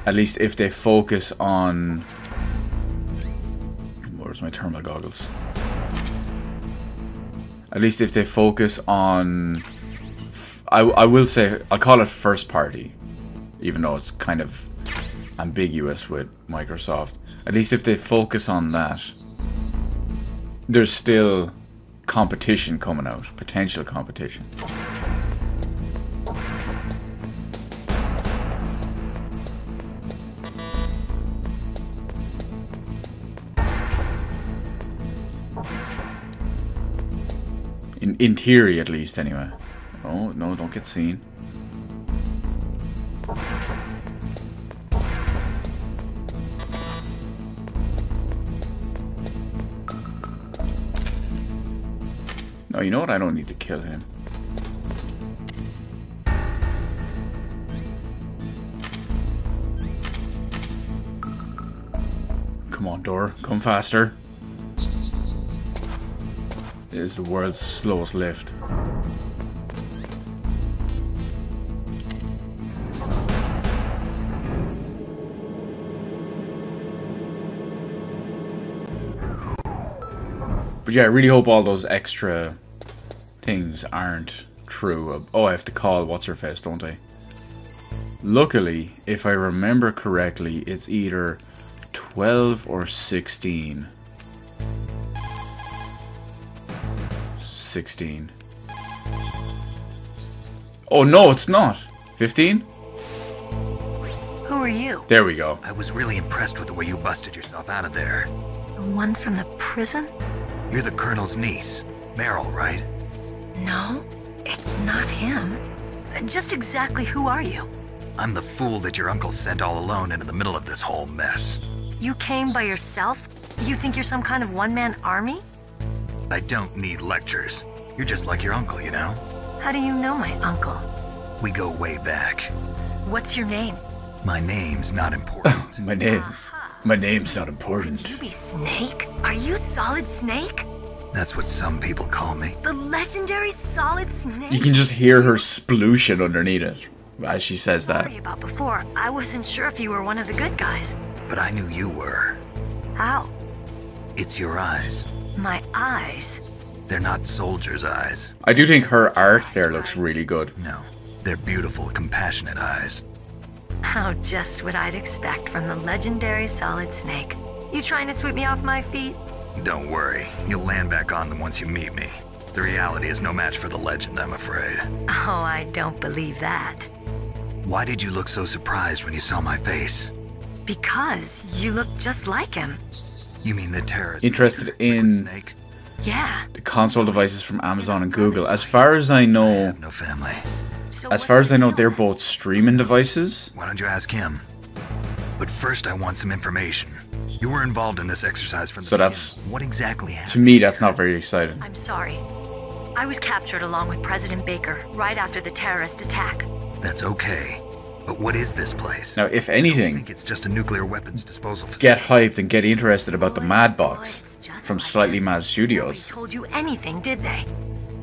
At least if they focus on... Where's my thermal goggles? At least if they focus on... I will say, I'll call it first party, even though it's kind of ambiguous with Microsoft. At least if they focus on that, there's still competition coming out, potential competition. In theory, at least, anyway. Oh, no, don't get seen. No, you know what? I don't need to kill him. Come on, door. Come faster. This is the world's slowest lift. But yeah, I really hope all those extra things aren't true. Oh, I have to call what's-her-face, don't I? Luckily, if I remember correctly, it's either 12 or 16. 16. Oh no, it's not. 15? Who are you? There we go. I was really impressed with the way you busted yourself out of there. The one from the prison? You're the Colonel's niece, Meryl, right? No, it's not him. Just exactly who are you? I'm the fool that your uncle sent all alone into the middle of this whole mess. You came by yourself? You think you're some kind of one-man army? I don't need lectures. You're just like your uncle, you know? How do you know my uncle? We go way back. What's your name? My name's not important. My name's not important. Could you be Snake? Are you Solid Snake? That's what some people call me. The legendary Solid Snake? You can just hear her splooshing underneath it as she says that. Sorry about before. I wasn't sure if you were one of the good guys. But I knew you were. How? It's your eyes. My eyes? They're not soldiers' eyes. I do think her art there looks really good. No, they're beautiful, compassionate eyes. Oh, just what I'd expect from the legendary Solid Snake. You trying to sweep me off my feet? Don't worry, you'll land back on them once you meet me. The reality is no match for the legend, I'm afraid. Oh, I don't believe that. Why did you look so surprised when you saw my face? Because you look just like him. You mean the terrorist? Interested in Snake? Yeah. The console devices from Amazon and Google. As far as I know, I have no family. As far as I know, they're both streaming devices. Why don't you ask him? But first, I want some information. You were involved in this exercise from the beginning. That's what exactly happened? To me, that's not very exciting. I'm sorry. I was captured along with President Baker right after the terrorist attack. That's okay. But what is this place? Now, if anything, I think it's just a nuclear weapons disposal facility. Get hyped and get interested about the Mad Box from Slightly Mad Studios. Nobody told you anything, did they?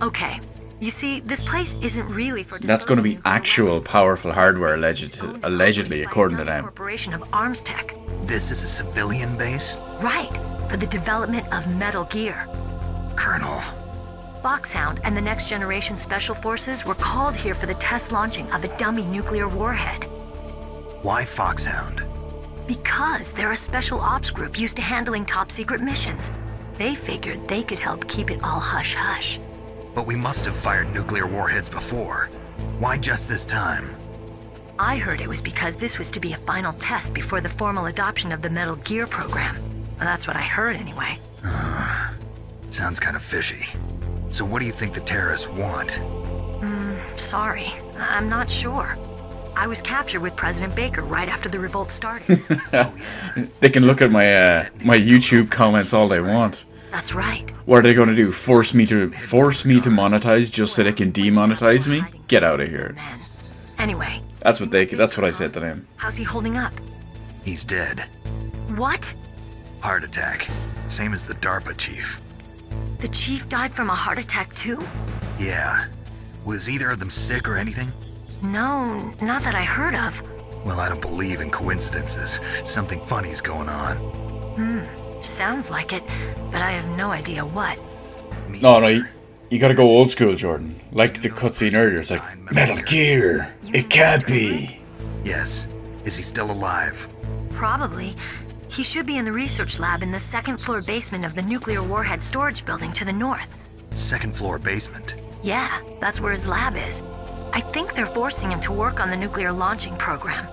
Okay. You see, this place isn't really for. That's going to be actual powerful hardware, allegedly, according to them. Corporation of Arms Tech. This is a civilian base? Right, for the development of Metal Gear. Colonel. Foxhound and the Next Generation Special Forces were called here for the test launching of a dummy nuclear warhead. Why Foxhound? Because they're a special ops group used to handling top-secret missions. They figured they could help keep it all hush-hush. But we must have fired nuclear warheads before. Why just this time? I heard it was because this was to be a final test before the formal adoption of the Metal Gear program. Well, that's what I heard anyway. Sounds kind of fishy. So what do you think the terrorists want? Sorry. I'm not sure. I was captured with President Baker right after the revolt started. They can look at my YouTube comments all they want. That's right. What are they going to do? Force me to monetize just so they can demonetize me? Get out of here. Anyway. That's what I said to them. How's he holding up? He's dead. What? Heart attack. Same as the DARPA chief. The chief died from a heart attack too? Yeah. Was either of them sick or anything? No, not that I heard of. Well, I don't believe in coincidences. Something funny's going on. Sounds like it, but I have no idea what. No, you gotta go old school, Jordan. Like the cutscene earlier, it's like, Metal Gear! It can't be! Yes. Is he still alive? Probably. He should be in the research lab in the second-floor basement of the nuclear warhead storage building to the north. Second-floor basement? Yeah, that's where his lab is. I think they're forcing him to work on the nuclear launching program.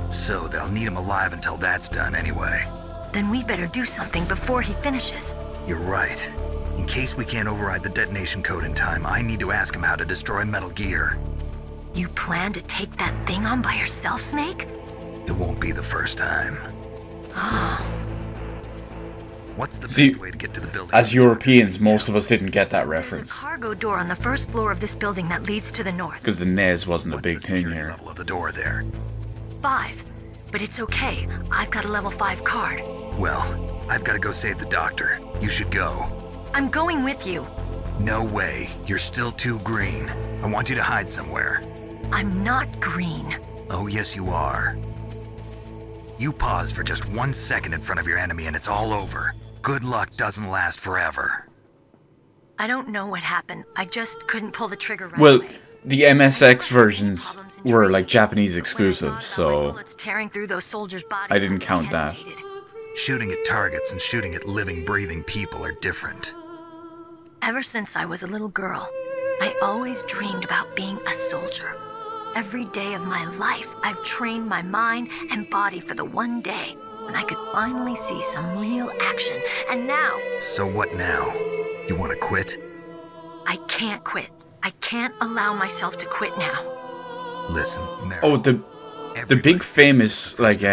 So they'll need him alive until that's done anyway. Then we better do something before he finishes. You're right. In case we can't override the detonation code in time, I need to ask him how to destroy Metal Gear. You plan to take that thing on by yourself, Snake? It won't be the first time. Ah. What's the best way to get to the building? As Europeans, most of us didn't get that There's reference. a cargo door on the first floor of this building that leads to the north. Because the NES wasn't a big thing here. Level of the door there. 5. But it's okay. I've got a level 5 card. Well, I've got to go save the doctor. You should go. I'm going with you. No way. You're still too green. I want you to hide somewhere. I'm not green. Oh, yes, you are. You pause for just 1 second in front of your enemy and it's all over. Good luck doesn't last forever. I don't know what happened. I just couldn't pull the trigger right Well, away. the MSX versions were like Japanese exclusives, so Bullets tearing through those soldiers' bodies. I didn't count that. Shooting at targets and shooting at living, breathing people are different. Ever since I was a little girl, I always dreamed about being a soldier. Every day of my life, I've trained my mind and body for the one day when I could finally see some real action. And now... So what now? You want to quit? I can't quit. I can't allow myself to quit now. Listen, Mary. Oh, the big famous like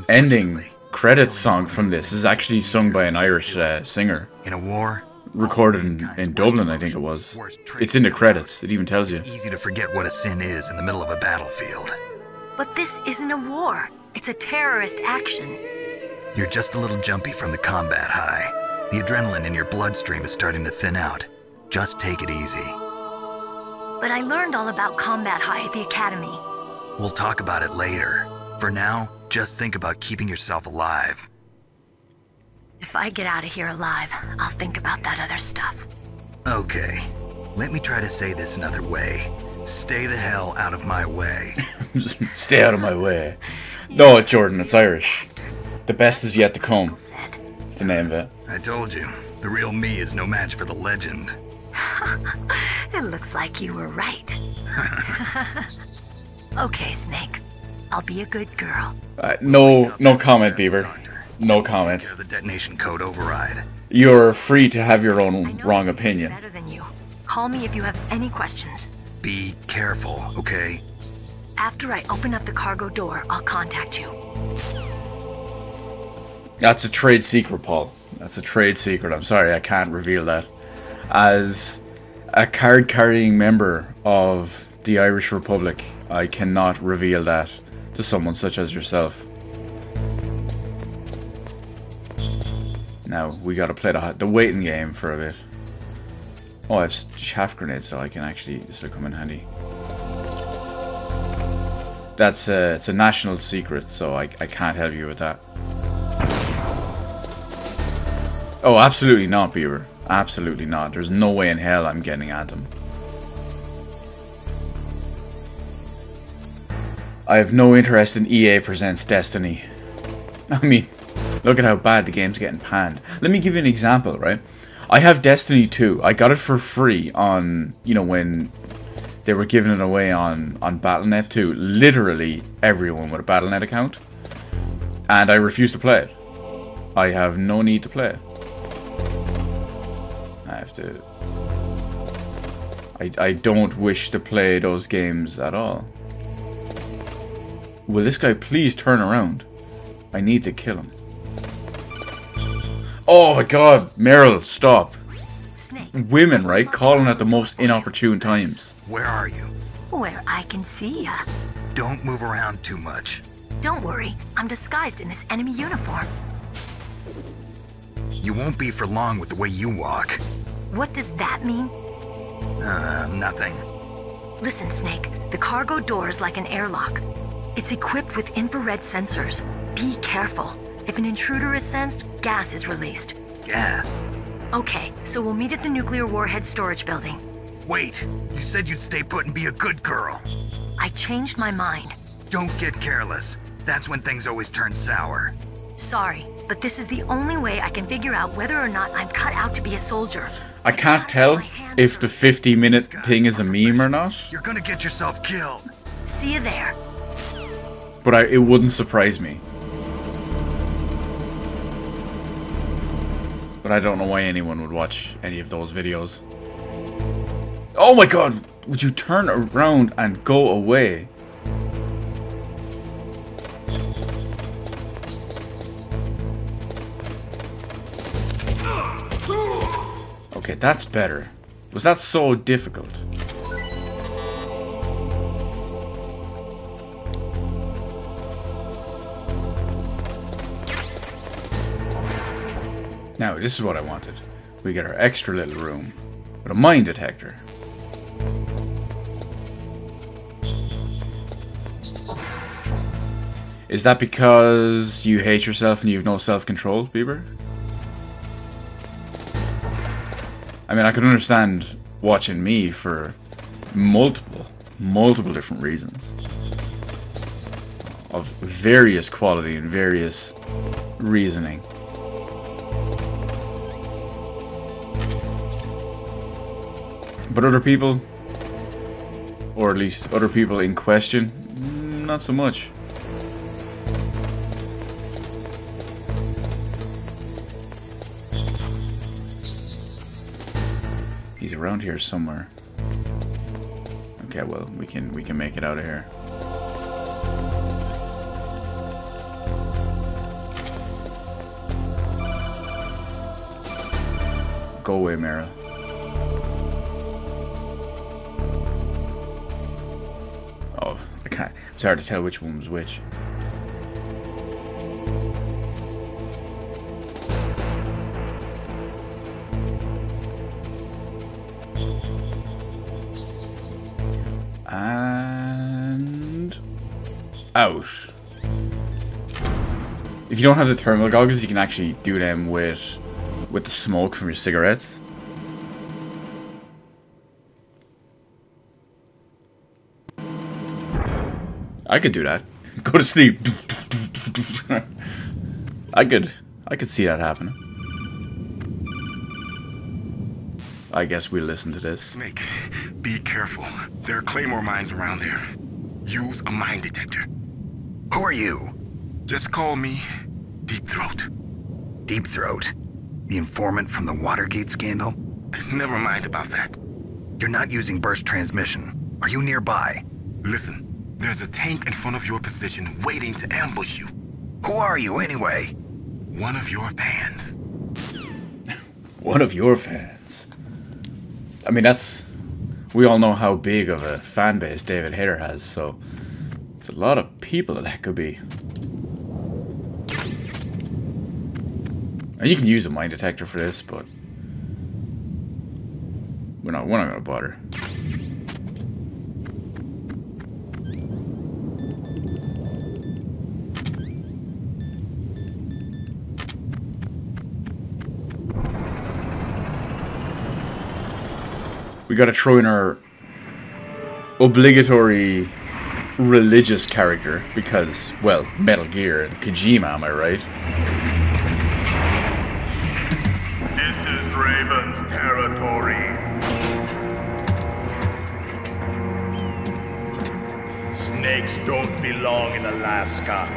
ending credits song from this is actually sung by an Irish singer. In a war, recorded in Dublin, I think it was. It's in the credits. It even tells you. It's easy to forget what a sin is in the middle of a battlefield. But this isn't a war. It's a terrorist action. You're just a little jumpy from the combat high. The adrenaline in your bloodstream is starting to thin out. Just take it easy. But I learned all about combat high at the academy. We'll talk about it later. For now, just think about keeping yourself alive. If I get out of here alive, I'll think about that other stuff. Okay. Let me try to say this another way. Stay the hell out of my way. Stay out of my way. No, Jordan, it's Irish. The best is yet to come. It's the name of it. I told you, the real me is no match for the legend. It looks like you were right. Okay, Snake. I'll be a good girl. No comment, Beaver. No comment. The detonation code override. You're free to have your own wrong opinion. Better than you. Call me if you have any questions. Be careful, okay? After I open up the cargo door, I'll contact you. That's a trade secret, Paul. That's a trade secret. I'm sorry, I can't reveal that. As a card-carrying member of the Irish Republic, I cannot reveal that to someone such as yourself. Now, we gotta play the waiting game for a bit. Oh, I have chaff grenades, so I can actually, this will come in handy. That's it's a national secret, so I can't help you with that. Oh, absolutely not, Beaver. Absolutely not. There's no way in hell I'm getting at them. I have no interest in EA Presents Destiny. I mean, look at how bad the game's getting panned. Let me give you an example, right? I have Destiny 2. I got it for free on, you know, when they were giving it away on Battle.net 2. Literally everyone with a Battle.net account. And I refuse to play it. I have no need to play it. I have to... I don't wish to play those games at all. Will this guy please turn around? I need to kill him. Oh my god, Meryl, stop. Snake. Women, right? Calling at the most inopportune times. Where are you? Where I can see ya. Don't move around too much. Don't worry, I'm disguised in this enemy uniform. You won't be for long with the way you walk. What does that mean? Nothing. Listen, Snake, the cargo door is like an airlock. It's equipped with infrared sensors. Be careful. If an intruder is sensed, gas is released. Gas? Okay, so we'll meet at the nuclear warhead storage building. Wait, you said you'd stay put and be a good girl. I changed my mind. Don't get careless. That's when things always turn sour. Sorry, but this is the only way I can figure out whether or not I'm cut out to be a soldier. I can't tell if the 50-minute thing is a meme or not. You're gonna get yourself killed. See you there. But it wouldn't surprise me. But I don't know why anyone would watch any of those videos. Oh my god! Would you turn around and go away? Okay, that's better. Was that so difficult? Now, this is what I wanted. We get our extra little room with a mine detector. Is that because you hate yourself and you have no self-control, Bieber? I mean, I could understand watching me for multiple different reasons. Of various quality and various reasoning. But other people, or at least other people in question, not so much. He's around here somewhere. Okay, well, we can make it out of here. Go away, Meryl. Oh, I can't. It's hard to tell which one was which. And out. If you don't have the thermal goggles, you can actually do them with the smoke from your cigarettes. I could do that. Go to sleep. I could see that happening. I guess we'll listen to this. Snake, be careful. There are claymore mines around there. Use a mine detector. Who are you? Just call me Deep Throat. Deep Throat? The informant from the Watergate scandal? Never mind about that. You're not using burst transmission. Are you nearby? Listen, there's a tank in front of your position waiting to ambush you. Who are you anyway? One of your fans. One of your fans? I mean, we all know how big of a fan base David Hayter has, so it's a lot of people that could be. And you can use a mine detector for this, but we're not gonna bother. We gotta throw in our obligatory religious character because, well, Metal Gear and Kojima, am I right? This is Raven's territory. Snakes don't belong in Alaska.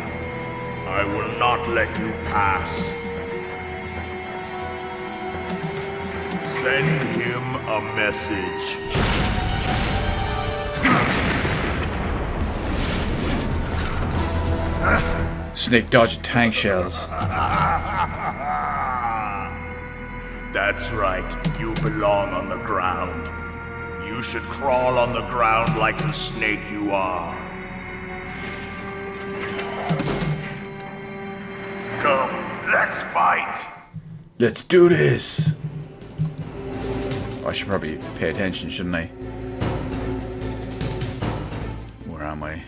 I will not let you pass. Send him a message. Snake dodged tank shells. That's right. You belong on the ground. You should crawl on the ground like the snake you are. Come, let's fight. Let's do this. I should probably pay attention, shouldn't I? Where am I?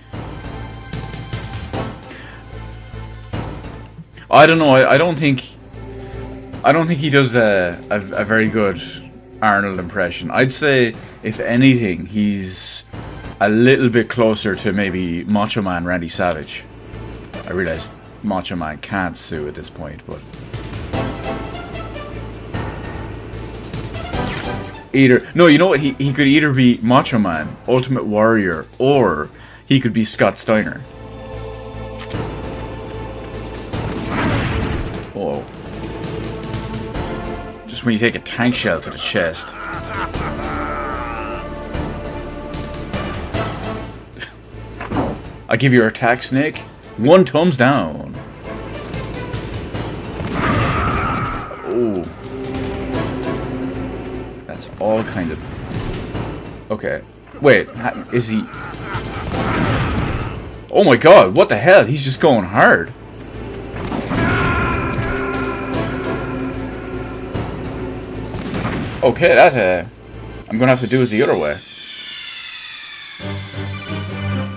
I don't know. I don't think he does a very good Arnold impression. I'd say, if anything, he's a little bit closer to maybe Macho Man Randy Savage. I realize Macho Man can't sue at this point, but no, you know what? He could either be Macho Man, Ultimate Warrior, or he could be Scott Steiner. Oh. Just when you take a tank shell to the chest. I give your attack, Snake. 1 thumbs down. Oh. That's all kind of... Okay. Wait, is he... Oh my god, what the hell? He's just going hard. Okay, that, I'm gonna have to do it the other way.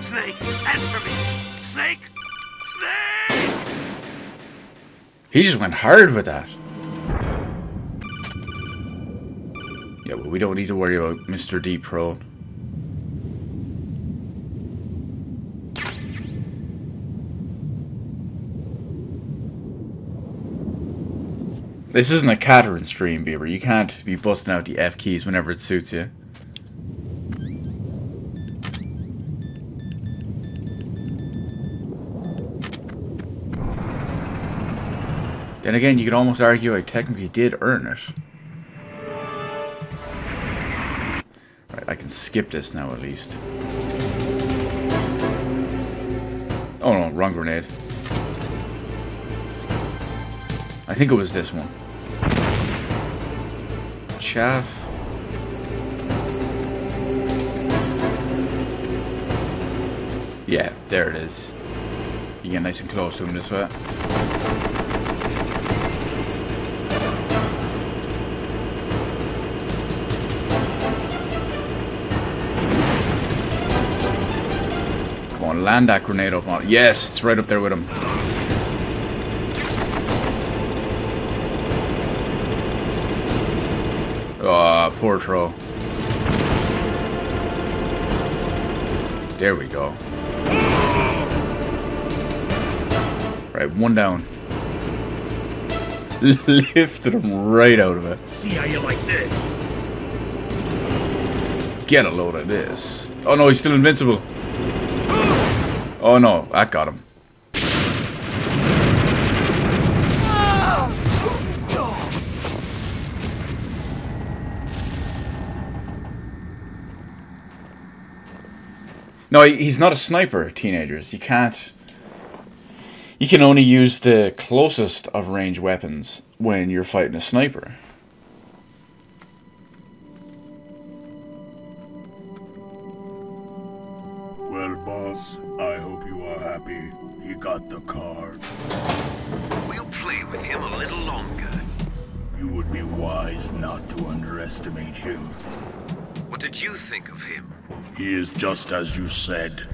Snake, answer me! Snake! Snake! He just went hard with that. Yeah, well, we don't need to worry about Mr. Deep Throat. This isn't a Catherine stream, Beaver. You can't be busting out the F keys whenever it suits you. Then again, you could almost argue I technically did earn it. Right, I can skip this now at least. Oh no, wrong grenade. I think it was this one. Chaff. Yeah, there it is. You get nice and close to him this way. Come on, land that grenade up on it. Yes, it's right up there with him. Oh, poor Tro. There we go. Right, 1 down. Lifted him right out of it. See how you like this? Get a load of this. Oh no, he's still invincible. Oh no, that got him. No, he's not a sniper, teenagers. You can't... You can only use the closest of range weapons when you're fighting a sniper. Well, boss, I hope you are happy. He got the card. We'll play with him a little longer. You would be wise not to underestimate him. What did you think of him? He is just as you said.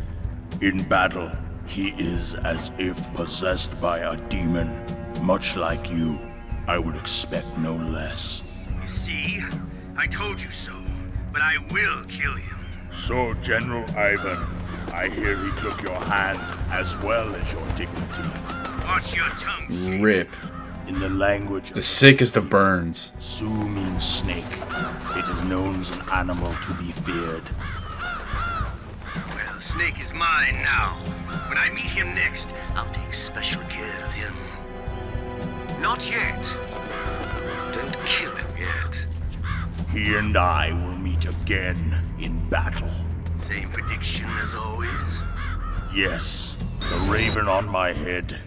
In battle, he is as if possessed by a demon. Much like you, I would expect no less. You see? I told you so. But I will kill him. So, General Ivan, I hear he took your hand as well as your dignity. Watch your tongue. Rip. In the language the sickest of burns. Su means snake. It is known as an animal to be feared. Well, Snake is mine now. When I meet him next, I'll take special care of him. Not yet. Don't kill him yet. He and I will meet again in battle. Same prediction as always? Yes. The raven on my head.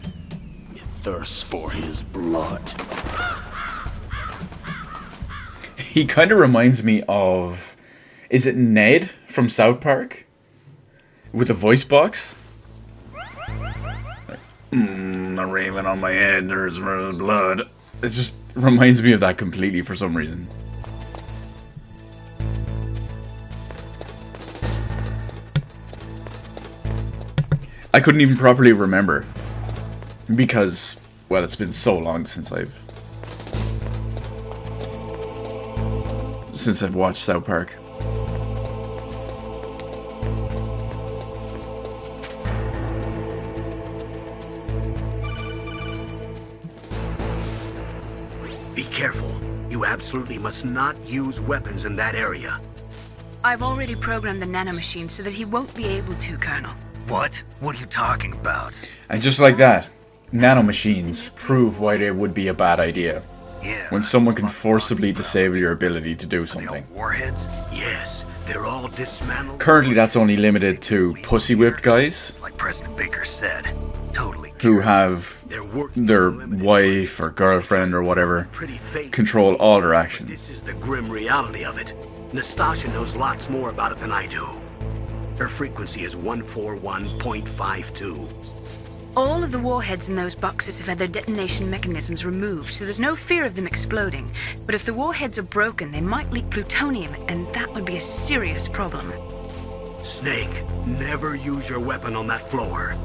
It thirsts for his blood. He kind of reminds me of... Is it Ned from South Park? With the voice box? The raven on my head, there's blood. It just reminds me of that completely for some reason. I couldn't even properly remember. Because, well, it's been so long since I've watched South Park. Be careful. You absolutely must not use weapons in that area. I've already programmed the nanomachine so that he won't be able to, Colonel. What? What are you talking about? And just like that, nanomachines prove why they would be a bad idea. Yeah. When someone can forcibly disable your ability to do something. Warheads? Yes, they're all dismantled. Currently that's only limited to pussy whipped guys. Like President Baker said. Totally. Who have their wife or girlfriend or whatever control all their actions. This is the grim reality of it. Nastasha knows lots more about it than I do. Her frequency is 141.52. All of the warheads in those boxes have had their detonation mechanisms removed, so there's no fear of them exploding. But if the warheads are broken, they might leak plutonium, and that would be a serious problem. Snake, never use your weapon on that floor.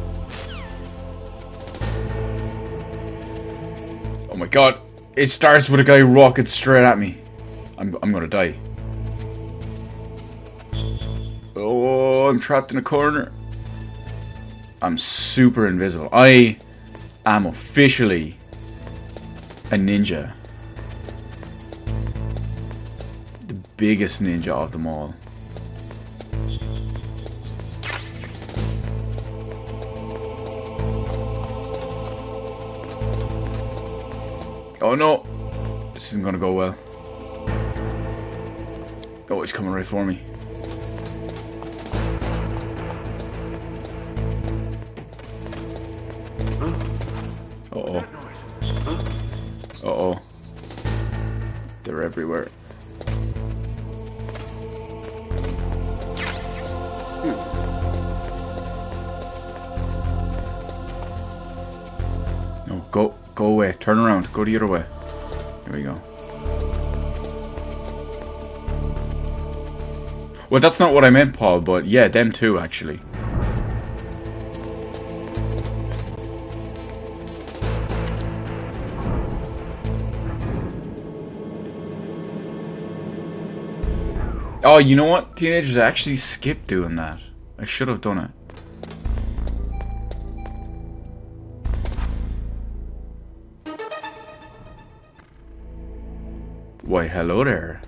Oh my god, it starts with a guy rocking straight at me. I'm gonna die. Oh, I'm trapped in a corner. I'm super invisible. I am officially a ninja. The biggest ninja of them all. Oh no! This isn't gonna go well. Oh, he's coming right for me. Uh-oh. Uh-oh. They're everywhere. No, go away. Turn around. Go the other way. Here we go. Well, that's not what I meant, Paul, but yeah, them too, actually. Oh, you know what? Teenagers, I actually skipped doing that. I should have done it. Why, hello there,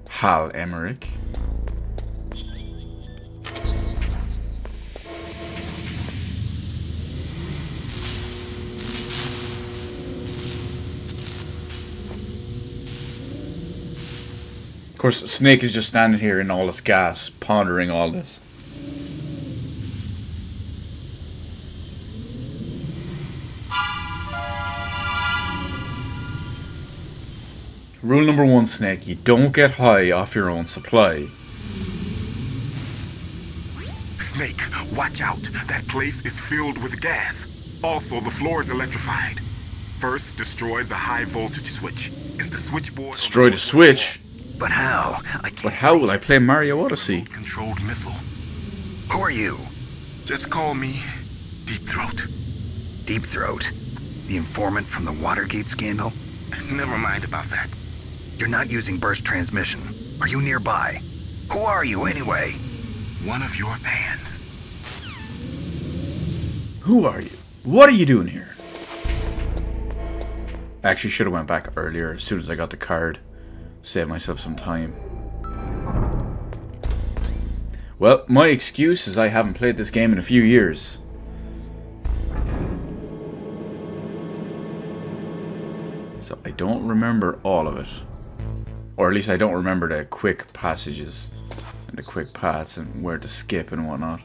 Hal Emmerich. Of course, Snake is just standing here in all this gas, pondering all this. Rule number 1, Snake, you don't get high off your own supply. Snake, watch out. That place is filled with gas. Also, the floor is electrified. First, destroy the high voltage switch. It's the switchboard. Destroy the switch? But how? But how will I play Mario Odyssey? Controlled missile. Who are you? Just call me Deep Throat. Deep Throat? The informant from the Watergate scandal? Never mind about that. You're not using burst transmission. Are you nearby? Who are you, anyway? One of your fans. Who are you? What are you doing here? I actually should have went back earlier as soon as I got the card. Save myself some time. Well, my excuse is I haven't played this game in a few years. So I don't remember all of it. Or at least I don't remember the quick passages and the quick paths and where to skip and whatnot.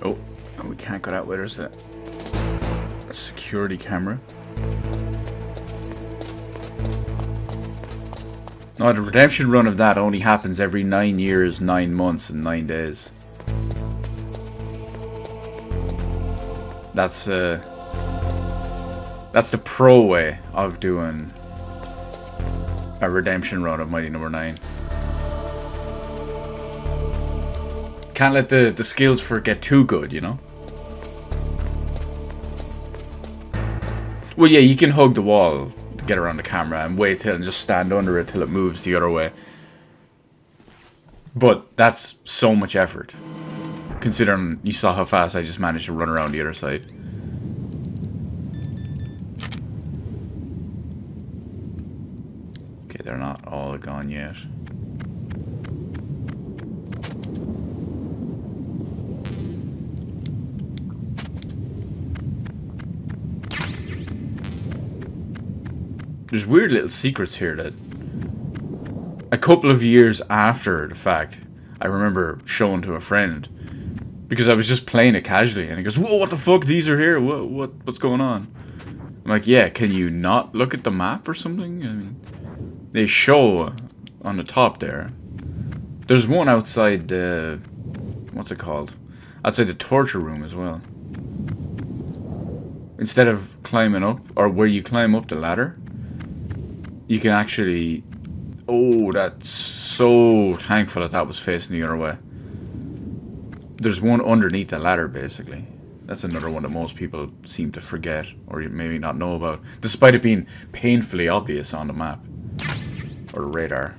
Oh, we can't go that way. There's a security camera. No, the redemption run of that only happens every 9 years, 9 months, and 9 days. That's the pro way of doing a redemption run of Mighty Number 9. Can't let the skills for it get too good, you know? Well, yeah, you can hug the wall to get around the camera and wait till and just stand under it till it moves the other way. But that's so much effort, considering you saw how fast I just managed to run around the other side. Okay, they're not all gone yet. There's weird little secrets here that a couple of years after the fact I remember showing to a friend, because I was just playing it casually and he goes, "Whoa, what the fuck, these are here, what's going on?" I'm like, yeah, can you not look at the map or something? I mean, they show on the top there. There's one outside the, what's it called? Outside the torture room as well. Instead of climbing up, or where you climb up the ladder, you can actually... Oh, that's so thankful that was facing the other way. There's one underneath the ladder, basically. That's another one that most people seem to forget, or maybe not know about, despite it being painfully obvious on the map. Or radar.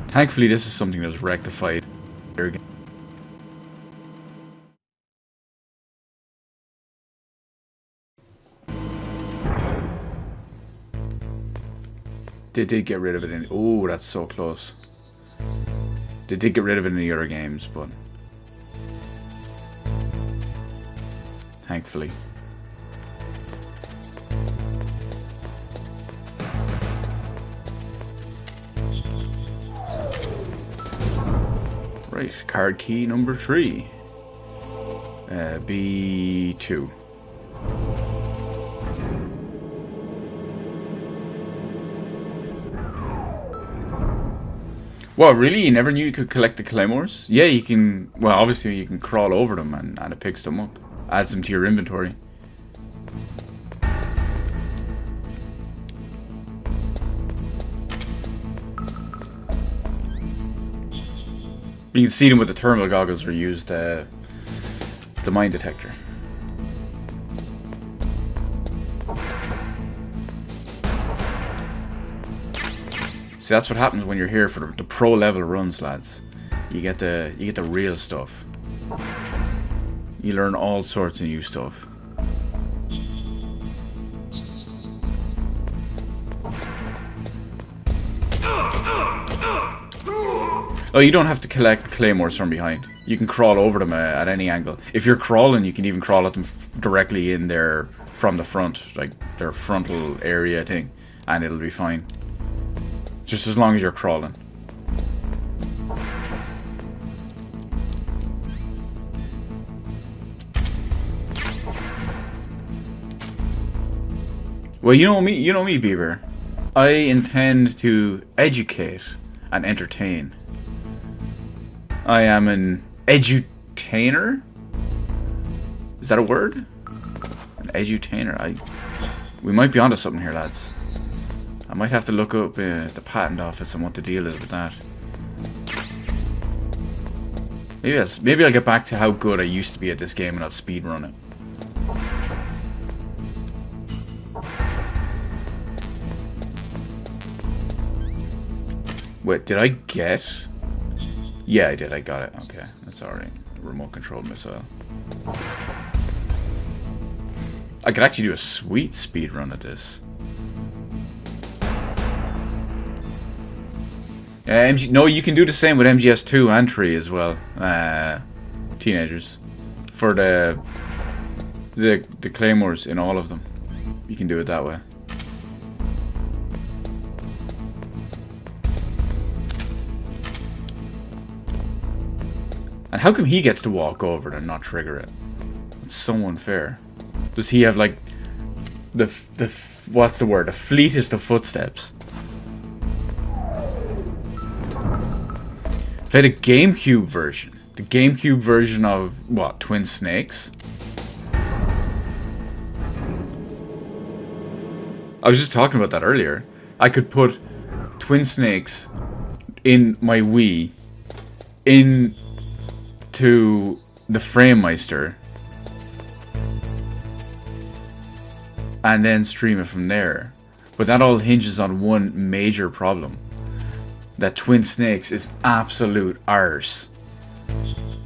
Thankfully, this is something that's rectified. They did get rid of it in... Oh, that's so close. They did get rid of it in the other games, but... Thankfully. Right, card key number 3. B2. Well, really? You never knew you could collect the claymores? Yeah, you can... Well, obviously you can crawl over them and it picks them up. Adds them to your inventory. You can see them with the thermal goggles or use the mine detector. See, that's what happens when you're here for the pro level runs, lads. You get the real stuff. You learn all sorts of new stuff. Oh, you don't have to collect claymores from behind. You can crawl over them at any angle. If you're crawling, you can even crawl at them directly in there from the front, like their frontal area thing, and it'll be fine. Just as long as you're crawling. Well, you know me, Beaver. I intend to educate and entertain. I am an edutainer? Is that a word? An edutainer. We might be onto something here, lads. I might have to look up the patent office and what the deal is with that. Maybe I'll get back to how good I used to be at this game and I'll speedrun it. Wait, did I get... Yeah, I did. I got it. Okay, that's alright. Remote controlled missile. I could actually do a sweet speed run at this. No, you can do the same with MGS2 and 3 as well. Teenagers. For the claymores in all of them. You can do it that way. And how come he gets to walk over it and not trigger it? It's so unfair. Does he have like what's the word? The fleetest of footsteps. Play the GameCube version. The GameCube version of what? Twin Snakes? I was just talking about that earlier. I could put Twin Snakes in my Wii into the FrameMeister and then stream it from there. But that all hinges on one major problem. that Twin Snakes is absolute arse.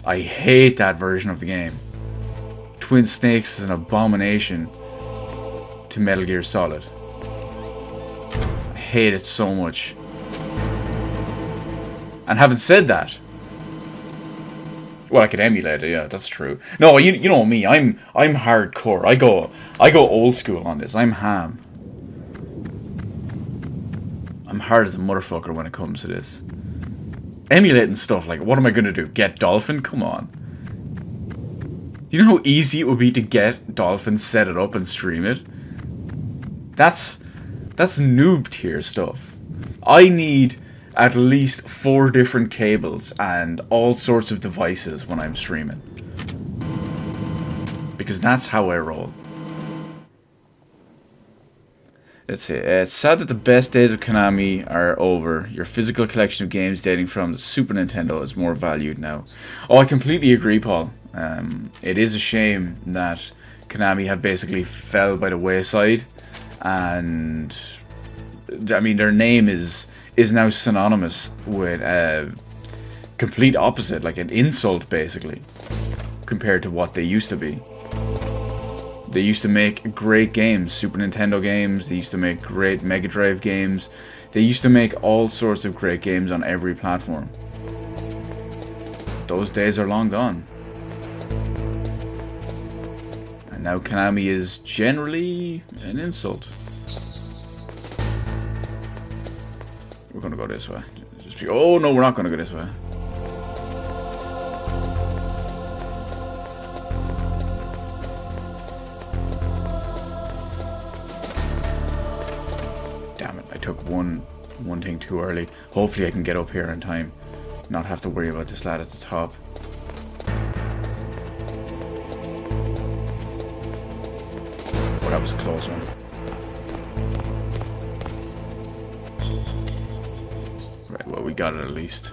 I hate that version of the game. Twin Snakes is an abomination to Metal Gear Solid. I hate it so much. And having said that, well, I can emulate it. Yeah, that's true. No, you know me. I'm hardcore. I go old school on this. I'm ham. I'm hard as a motherfucker when it comes to this. Emulating stuff, like, what am I gonna do? Get Dolphin? Come on. You know how easy it would be to get Dolphin, set it up, and stream it? That's noob tier stuff. I need at least 4 different cables and all sorts of devices when I'm streaming. Because that's how I roll. Let's see. It's sad that the best days of Konami are over. Your physical collection of games dating from the Super Nintendo is more valued now. Oh, I completely agree, Paul. It is a shame that Konami have basically fell by the wayside. And I mean, their name is now synonymous with complete opposite, like an insult basically, compared to what they used to be. They used to make great games, Super Nintendo games, they used to make great Mega Drive games, they used to make all sorts of great games on every platform. Those days are long gone. And now Konami is generally an insult. We're gonna go this way. Oh no, we're not gonna go this way. Damn it, I took one thing too early. Hopefully I can get up here in time. Not have to worry about this lad at the top. Oh, that was a close one. Right, well, we got it at least.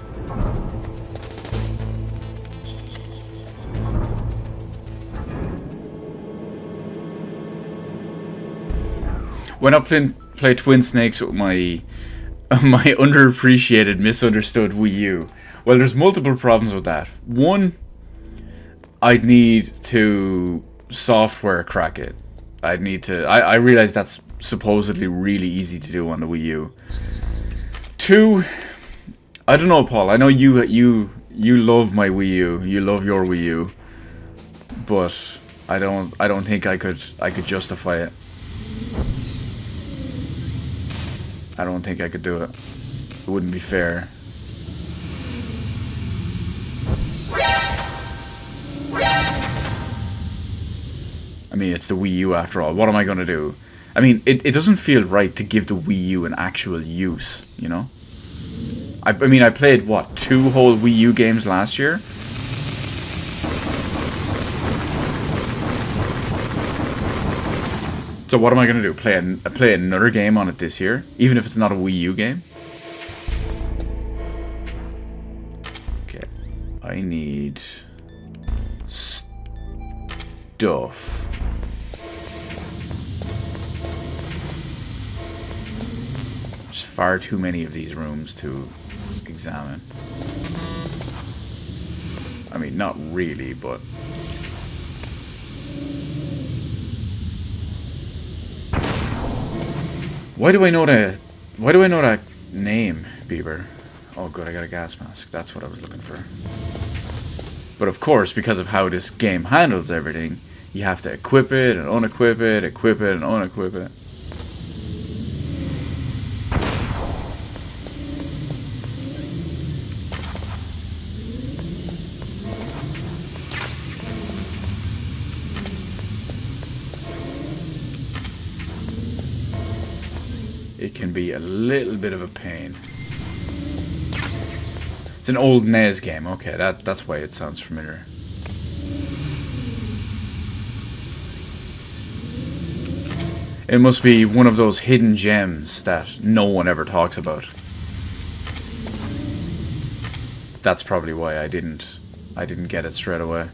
When I play Twin Snakes with my underappreciated, misunderstood Wii U, well, there's multiple problems with that. One, I'd need to software crack it. I'd need to. I realize that's supposedly really easy to do on the Wii U. Two, I don't know, Paul. I know you love my Wii U. You love your Wii U, but I don't think I could justify it. I don't think I could do it. It wouldn't be fair. I mean, it's the Wii U after all. What am I going to do? I mean, it doesn't feel right to give the Wii U an actual use, you know? I mean, I played, what, 2 whole Wii U games last year? So what am I going to do? Play another game on it this year? Even if it's not a Wii U game? Okay. I need stuff. There's far too many of these rooms to examine. I mean, not really, but... Why do I know that name, Bieber? Oh good, I got a gas mask. That's what I was looking for. But of course, because of how this game handles everything, you have to equip it and unequip it, equip it and unequip it. It can be a little bit of a pain. It's an old NES game. Okay, that's why it sounds familiar. It must be one of those hidden gems that no one ever talks about. That's probably why I didn't get it straight away.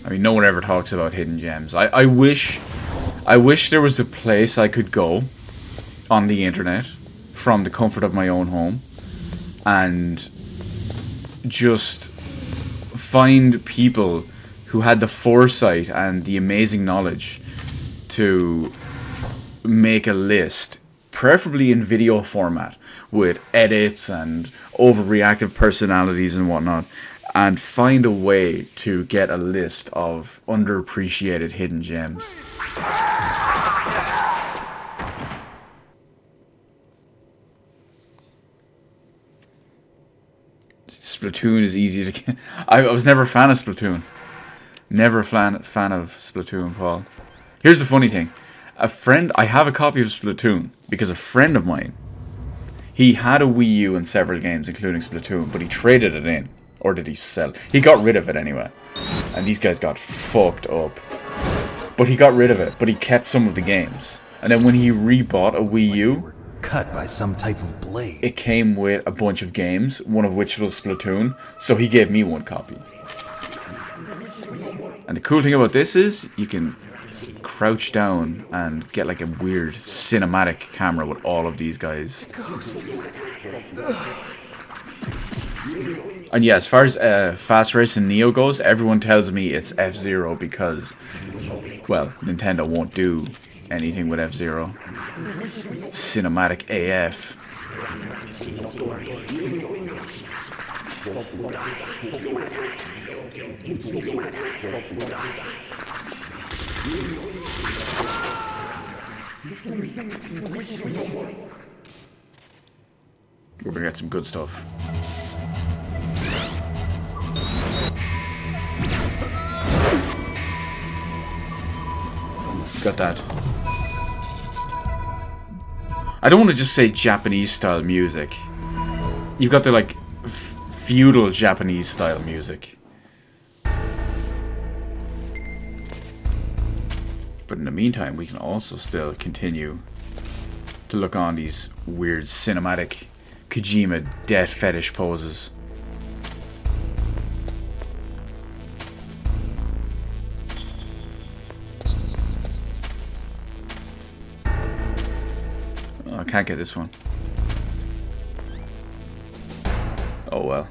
I mean, no one ever talks about hidden gems. I wish there was a place I could go on the internet from the comfort of my own home and just find people who had the foresight and the amazing knowledge to make a list, preferably in video format, with edits and overreactive personalities and whatnot, and find a way to get a list of underappreciated hidden gems. Splatoon is easy to get. I was never a fan of Splatoon. Never a fan of Splatoon, Paul. Here's the funny thing. I have a copy of Splatoon because a friend of mine, he had a Wii U and several games, including Splatoon, but he traded it in. Or did he sell? He got rid of it anyway. And these guys got fucked up. But he got rid of it, but he kept some of the games. And then when he rebought a Wii U, cut by some type of blade. It came with a bunch of games, one of which was Splatoon, so he gave me one copy. And the cool thing about this is, you can crouch down and get like a weird cinematic camera with all of these guys. And yeah, as far as Fast Racing Neo goes, everyone tells me it's F-Zero because, well, Nintendo won't do anything with F-Zero. Cinematic AF. We're gonna get some good stuff. Got that. I don't want to just say Japanese style music. You've got the like feudal Japanese style music. But in the meantime, we can also still continue to look on these weird cinematic Kojima death fetish poses. Oh, I can't get this one. Oh well.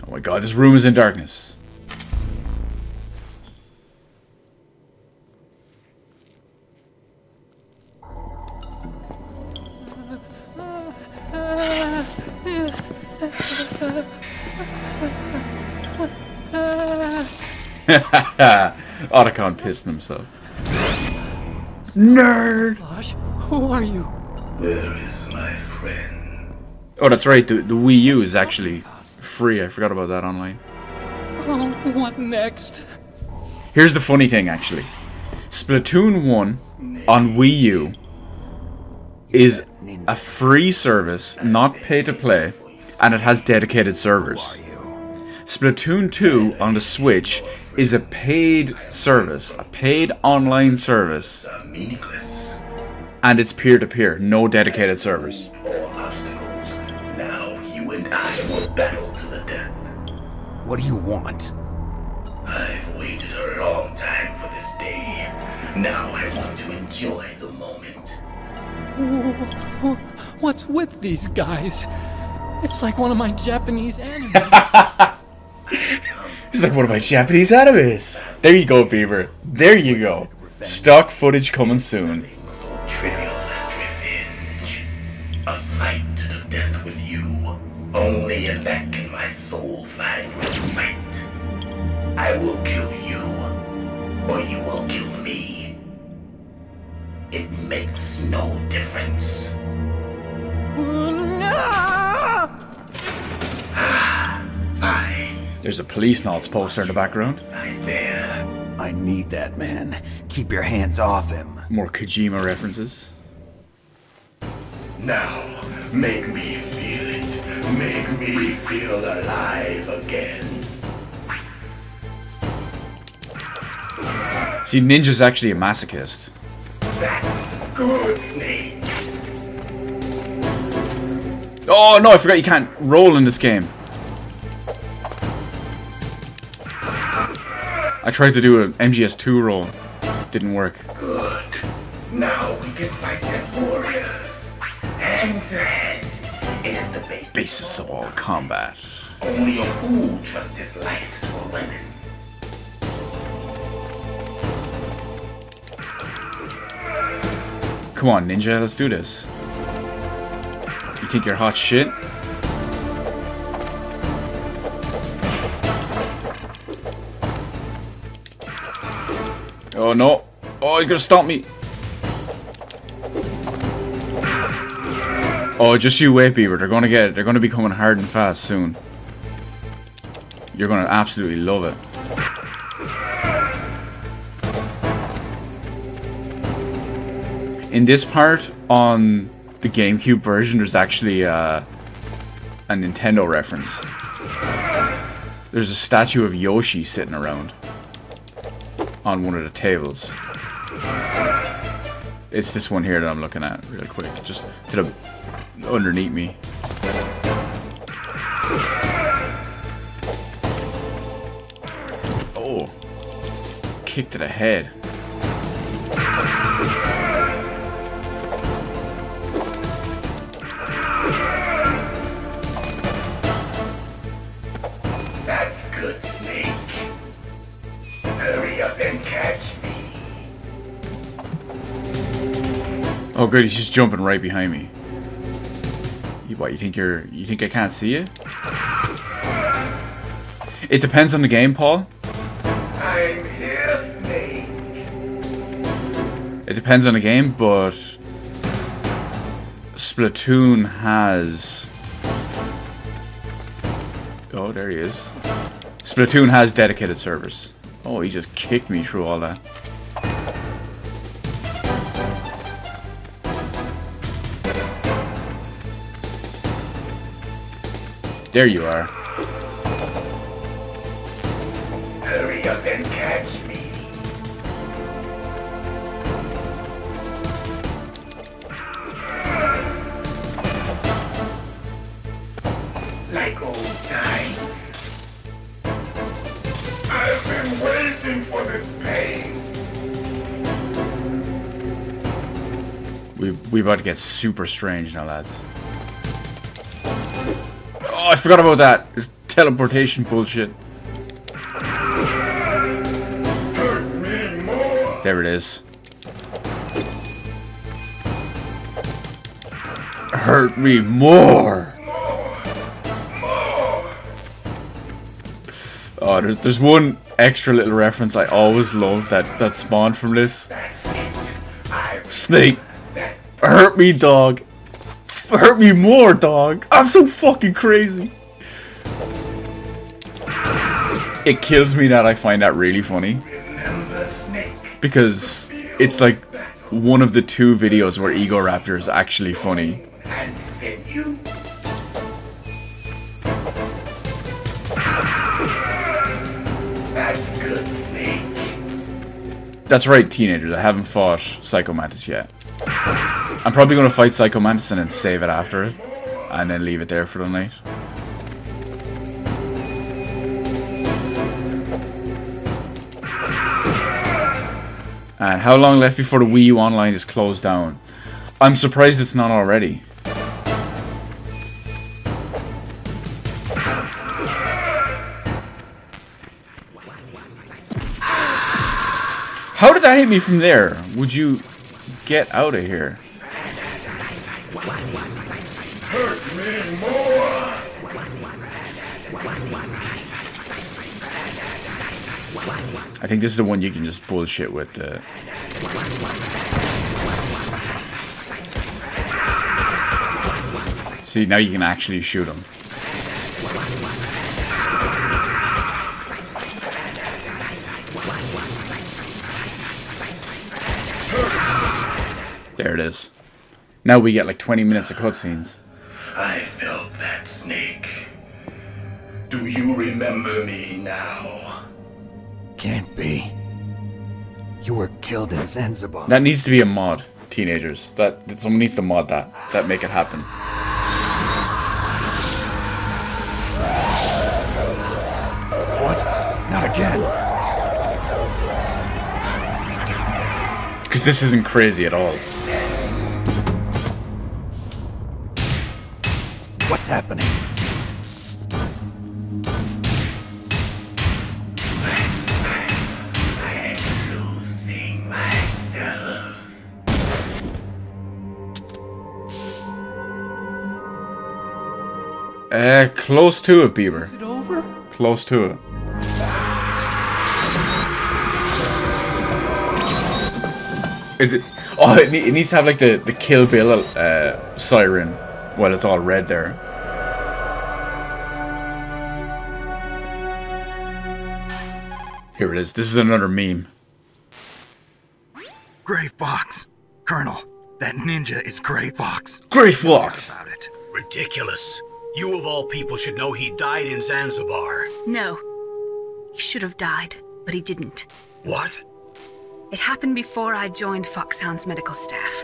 Oh my god, this room is in darkness. Otacon pissed himself. Nerd! Josh, who are you? Where is my friend? Oh, that's right. The Wii U is actually free. I forgot about that online. Oh, what next? Here's the funny thing, actually. Splatoon 1 on Wii U is a free service, not pay to play, and it has dedicated servers. Splatoon 2 on the Switch is a paid service, a paid online service, and it's peer-to-peer, no dedicated servers. All obstacles. Now you and I will battle to the death. What do you want? I've waited a long time for this day. Now I want to enjoy the moment. What's with these guys? It's like one of my Japanese animes. It's like one of my Japanese animes. There you go, Beaver. There you go. Stock footage coming soon. So trivial as revenge. A fight to the death with you. Only in that can my soul find respite. I will kill you, or you will kill me. It makes no difference. Fine. There's a Police Knots poster in the background. I need that man. Keep your hands off him. More Kojima references. Now, make me feel it. Make me feel alive again. See, Ninja's actually a masochist. That's good, Snake. Oh no, I forgot you can't roll in this game. I tried to do an MGS2 roll. Didn't work. Good. Now we can fight as warriors. Hand to hand. It is the basis of all combat. Only a fool trusts his life to a weapon. Come on, ninja, let's do this. You think you're hot shit? Oh no. Oh, he's gonna stomp me. Oh, just you wait, Beaver. They're gonna be coming hard and fast soon. You're gonna absolutely love it. In this part on the GameCube version, there's actually a Nintendo reference. There's a statue of Yoshi sitting around on one of the tables. It's this one here that I'm looking at really quick, just to the underneath me. Oh, kick to the head. That's good, Snake. Hurry up and catch me. Oh good, he's just jumping right behind me. What, you think I can't see you? It depends on the game, Paul. I'm here, Snake. It depends on the game, but Splatoon has... Oh, there he is. Splatoon has dedicated servers. Oh, he just kicked me through all that. There you are. Hurry up and catch me. Like old times. I've been waiting for this pain. We about to get super strange now, lads. Oh, I forgot about that. This teleportation bullshit. There it is. Hurt me more. Oh, there's one extra little reference I always love that spawned from this. Snake, hurt me, dog. Hurt me more, dog. I'm so fucking crazy. It kills me that I find that really funny. Because it's like one of the two videos where Ego Raptor is actually funny. That's good, Snake. That's right, teenagers. I haven't fought Psycho Mantis yet. I'm probably going to fight Psycho Mantis and then save it after it. And then leave it there for the night. And how long left before the Wii U Online is closed down? I'm surprised it's not already. How did that hit me from there? Would you get out of here? Hurt me more. I think this is the one you can just bullshit with. See, now you can actually shoot him. There it is. Now we get like 20 minutes of cutscenes. I felt that, Snake. Do you remember me now? Can't be. You were killed in Zanzibar. That needs to be a mod, teenagers. That someone needs to mod that make it happen. What? Not again. Because this isn't crazy at all. What's happening? I'm losing myself. Close to it, Bieber. Is it over? Close to it. Is it? Oh, it needs to have like the Kill Bill siren while it's all red there. Here it is. This is another meme. Gray Fox. Colonel, that ninja is Gray Fox. Gray Fox! About it. Ridiculous. You of all people should know he died in Zanzibar. No. He should have died, but he didn't. What? It happened before I joined Foxhound's medical staff.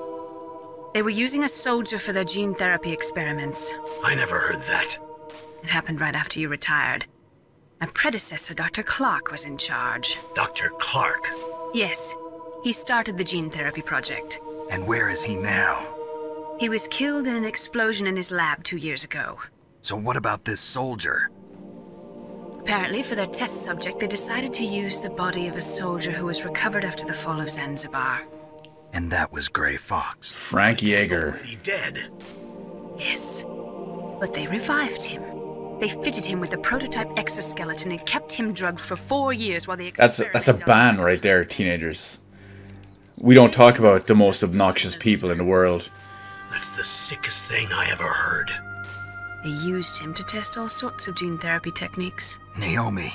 They were using a soldier for their gene therapy experiments. I never heard that. It happened right after you retired. My predecessor, Dr. Clark, was in charge. Dr. Clark? Yes. He started the gene therapy project. And where is he now? He was killed in an explosion in his lab 2 years ago. So what about this soldier? Apparently, for their test subject, they decided to use the body of a soldier who was recovered after the fall of Zanzibar. And that was Gray Fox. Frank Yeager. He's already dead. Yes. But they revived him. They fitted him with a prototype exoskeleton and kept him drugged for 4 years while they That's a ban right there, teenagers. We don't talk about the most obnoxious people in the world. That's the sickest thing I ever heard. They used him to test all sorts of gene therapy techniques. Naomi,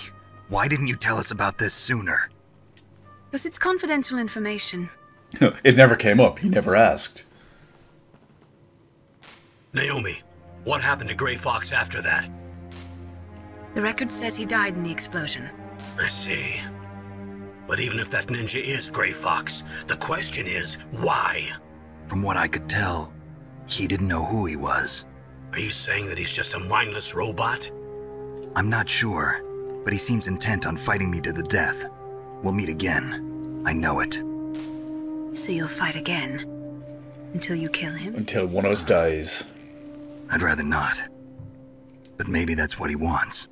why didn't you tell us about this sooner? Because it's confidential information. It never came up. He never asked. Naomi, what happened to Gray Fox after that? The record says he died in the explosion. I see. But even if that ninja is Gray Fox, the question is, why? From what I could tell, he didn't know who he was. Are you saying that he's just a mindless robot? I'm not sure, but he seems intent on fighting me to the death. We'll meet again. I know it. So you'll fight again? Until you kill him? Until one of us dies. I'd rather not. But maybe that's what he wants.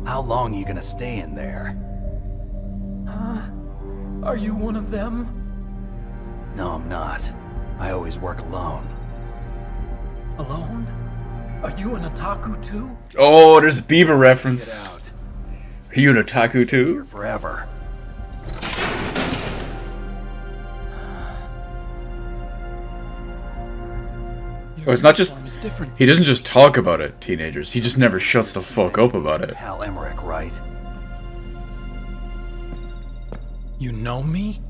How long are you gonna stay in there? Huh? Are you one of them? No, I'm not. I always work alone. Alone? Are you an otaku too? Oh, there's a Bieber reference. Are you an otaku too? Forever. Oh, it's not just... He doesn't just talk about it, teenagers. He just never shuts the fuck up about it. Hal Emmerich, right? You know me?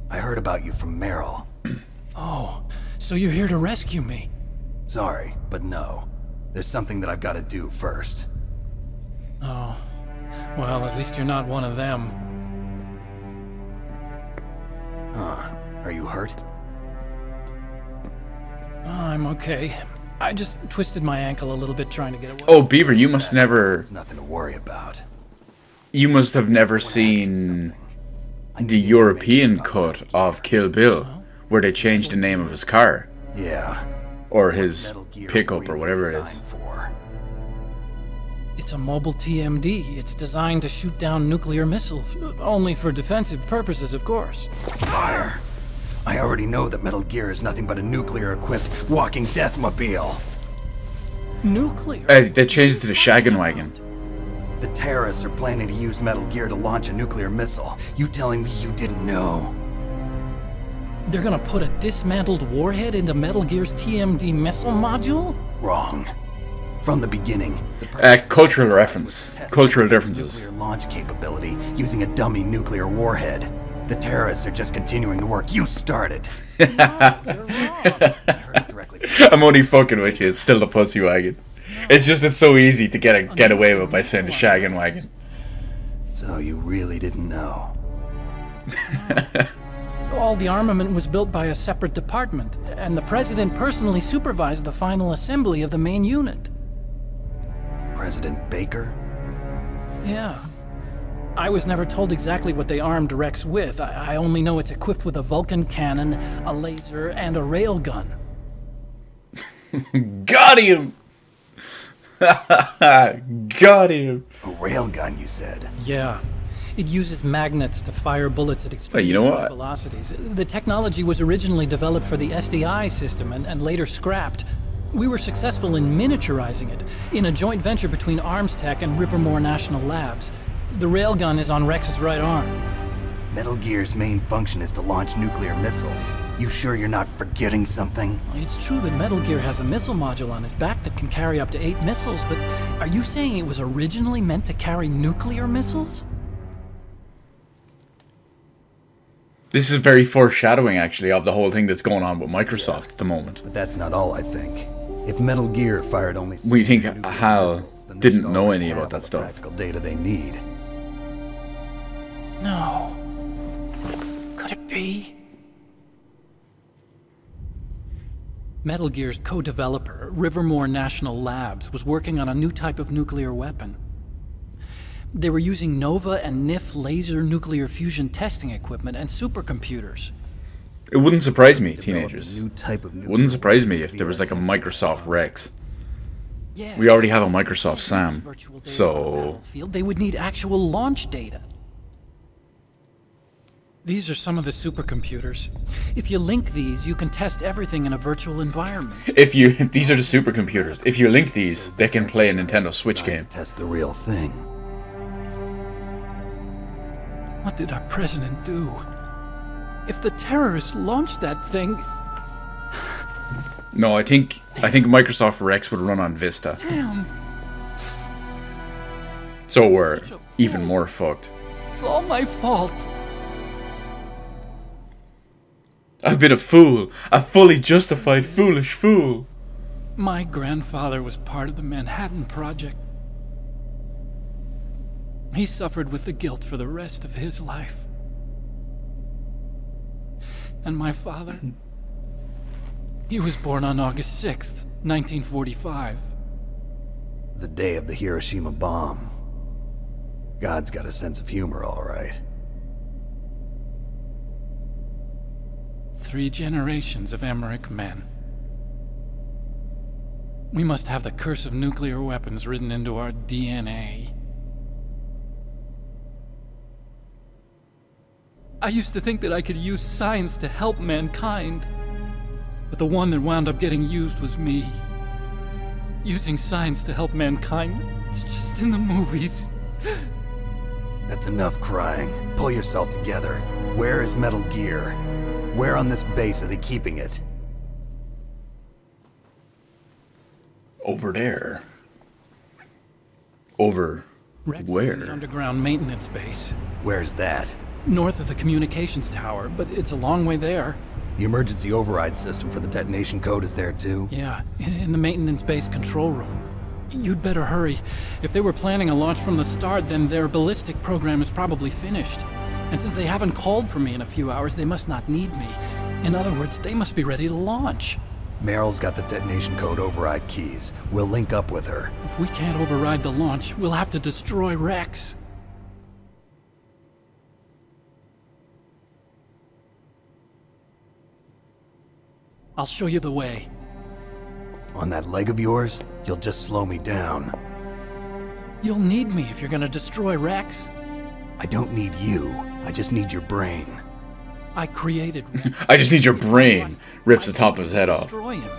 I heard about you from Meryl. Oh, so you're here to rescue me? Sorry, but no. There's something that I've got to do first. Oh. Well, at least you're not one of them. Huh. Are you hurt? I'm okay. I just twisted my ankle a little bit trying to get away. Oh, Bieber, you must never... There's nothing to worry about. You must have never seen the European cut of Kill Bill, where they changed the name of his car. Yeah. Or his pickup, or whatever it is. It's a mobile TMD. It's designed to shoot down nuclear missiles. Only for defensive purposes, of course. Fire! I already know that Metal Gear is nothing but a nuclear-equipped walking deathmobile. Nuclear? They changed it to the Shaggin' Wagon. The terrorists are planning to use Metal Gear to launch a nuclear missile. You telling me you didn't know? They're gonna put a dismantled warhead into Metal Gear's TMD missile module? Wrong. From the beginning. Cultural reference. Cultural differences. Nuclear launch capability using a dummy nuclear warhead. The terrorists are just continuing the work you started. I'm only fucking with you. It's still the pussy wagon. It's just it's so easy to get away with by saying the shaggin' wagon. So you really didn't know? All the armament was built by a separate department, and the president personally supervised the final assembly of the main unit. President Baker? Yeah. I was never told exactly what they armed Rex with. I only know it's equipped with a Vulcan cannon, a laser, and a railgun. Got him! Got him! A railgun, you said? Yeah. It uses magnets to fire bullets at extremely high velocities. The technology was originally developed for the SDI system and later scrapped. We were successful in miniaturizing it in a joint venture between Arms Tech and Rivermore National Labs. The railgun is on Rex's right arm. Metal Gear's main function is to launch nuclear missiles. You sure you're not forgetting something? It's true that Metal Gear has a missile module on his back that can carry up to 8 missiles, but are you saying it was originally meant to carry nuclear missiles? This is very foreshadowing, actually, of the whole thing that's going on with Microsoft at the moment. But that's not all, I think. If Metal Gear fired only... We think Hal didn't know any about that stuff. Practical data they need. No. Could it be? Metal Gear's co-developer, Rivermore National Labs, was working on a new type of nuclear weapon. They were using Nova and NIF laser nuclear fusion testing equipment and supercomputers. It wouldn't surprise me, teenagers. It wouldn't surprise me if there was like a Microsoft Rex. We already have a Microsoft Sam, so... They would need actual launch data. These are some of the supercomputers. If you link these, you can test everything in a virtual environment. These are the supercomputers. If you link these, they can play a Nintendo Switch game. Test the real thing. What did our president do? If the terrorists launched that thing... No, I think Microsoft Rex would run on Vista. Damn. So we're even more fucked. It's all my fault. I've been a fool. A fully justified foolish fool. My grandfather was part of the Manhattan Project. He suffered with the guilt for the rest of his life. And my father, he was born on August 6th, 1945. The day of the Hiroshima bomb. God's got a sense of humor, all right. 3 generations of Emmerich men. We must have the curse of nuclear weapons written into our DNA. I used to think that I could use science to help mankind, but the one that wound up getting used was me. Using science to help mankind, it's just in the movies. That's enough crying. Pull yourself together. Where is Metal Gear? Where on this base are they keeping it? Over there. Over Rex where? is in the underground maintenance base. Where's that? North of the communications tower, but it's a long way there. The emergency override system for the detonation code is there too? Yeah, in the maintenance base control room. You'd better hurry. If they were planning a launch from the start, then their ballistic program is probably finished. And since they haven't called for me in a few hours, they must not need me. In other words, they must be ready to launch. Meryl's got the detonation code override keys. We'll link up with her. If we can't override the launch, we'll have to destroy Rex. I'll show you the way. On that leg of yours, you'll just slow me down. You'll need me if you're gonna destroy Rex. I don't need you. I just need your brain. I created Rex. I just need your brain. Rips the top of his head off. Destroy him.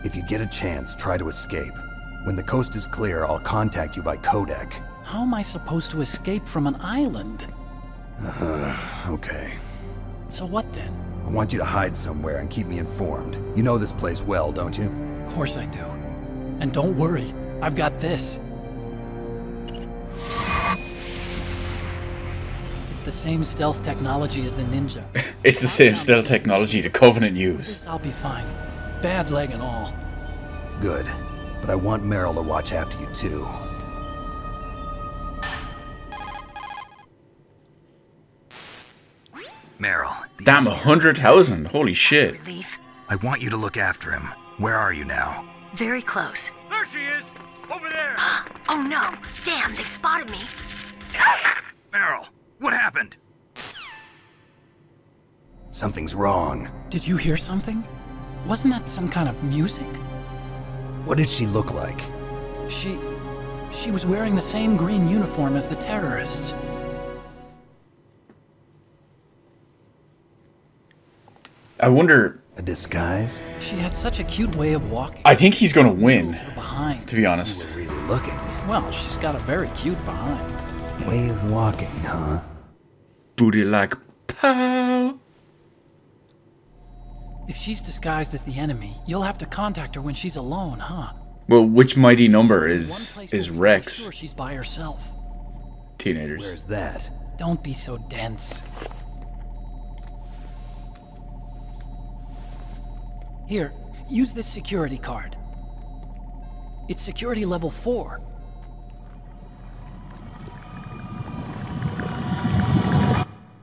If you get a chance, try to escape. When the coast is clear, I'll contact you by codec. How am I supposed to escape from an island? Okay. So what then? I want you to hide somewhere and keep me informed. You know this place well, don't you? Of course I do. And don't worry, I've got this. It's the same stealth technology as the Ninja. It's the same stealth technology the Covenant use. I'll be fine. Bad leg and all. Good. But I want Meryl to watch after you too. Meryl. Damn, 100,000. Holy shit. I want you to look after him. Where are you now? Very close. There she Oh no! Damn, they've spotted me. Meryl, what happened? Something's wrong. Did you hear something? Wasn't that some kind of music? What did she look like? She was wearing the same green uniform as the terrorists. I wonder... A disguise? She had such a cute way of walking. I think he's gonna win, behind. to be honest. You were really looking. Well, she's got a very cute behind. Way of walking, huh? Booty like pow. If she's disguised as the enemy, you'll have to contact her when she's alone, huh? Well, which mighty number is Rex? Sure, she's by herself. Teenagers. Where's that? Don't be so dense. Here, use this security card. It's security level 4.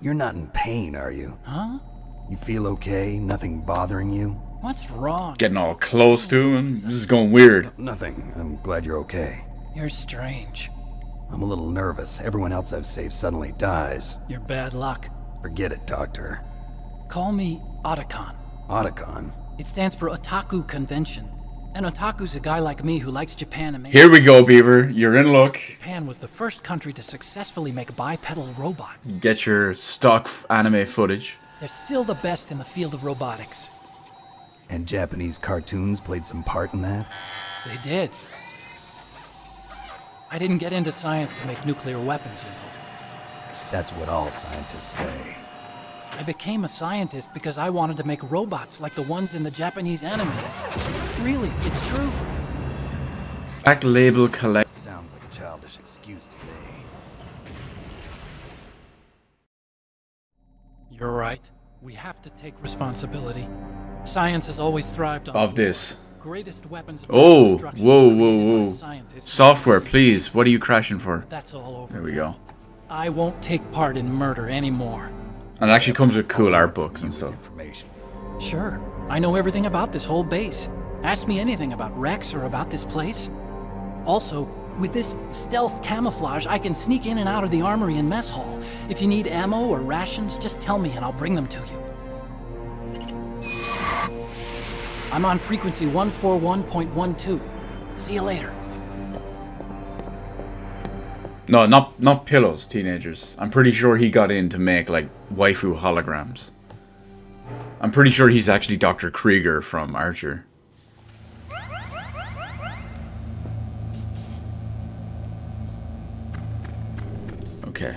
You're not in pain, are you? Huh? You feel okay? Nothing bothering you? What's wrong? Getting all close to him. This is going weird. Nothing. I'm glad you're okay. You're strange. I'm a little nervous. Everyone else I've saved suddenly dies. You're bad luck. Forget it, Doctor. Call me Otacon. Otacon? It stands for Otaku Convention. An otaku's a guy like me who likes Japan and... Here we go, Beaver. You're in luck. Japan was the first country to successfully make bipedal robots. Get your stock anime footage. They're still the best in the field of robotics. And Japanese cartoons played some part in that? They did. I didn't get into science to make nuclear weapons, you know. That's what all scientists say. I became a scientist because I wanted to make robots like the ones in the Japanese animes. Really, it's true. Back label collect. Sounds like a childish excuse to me. You're right. We have to take responsibility. Science has always thrived on of this. Greatest weapons of oh, destruction whoa. Software, please. What are you crashing for? That's all over. There we go. I won't take part in murder anymore. And it actually comes with cool art books and stuff. Sure. I know everything about this whole base. Ask me anything about Rex or about this place. Also, with this stealth camouflage, I can sneak in and out of the armory and mess hall. If you need ammo or rations, just tell me and I'll bring them to you. I'm on frequency 141.12. See you later. No, not pillows, teenagers. I'm pretty sure he got in to make, like, waifu holograms. I'm pretty sure he's actually Dr. Krieger from Archer. Okay.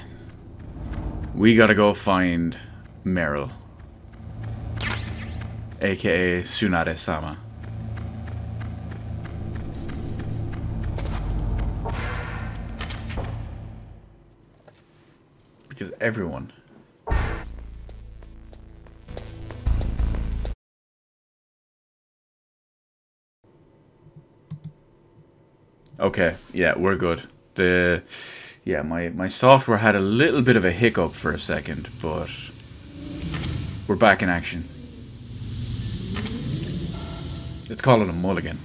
We gotta go find Meryl. AKA Tsunade-sama. Because everyone... Okay, yeah, we're good. Yeah, my software had a little bit of a hiccup for a second, but we're back in action. Let's call it a mulligan.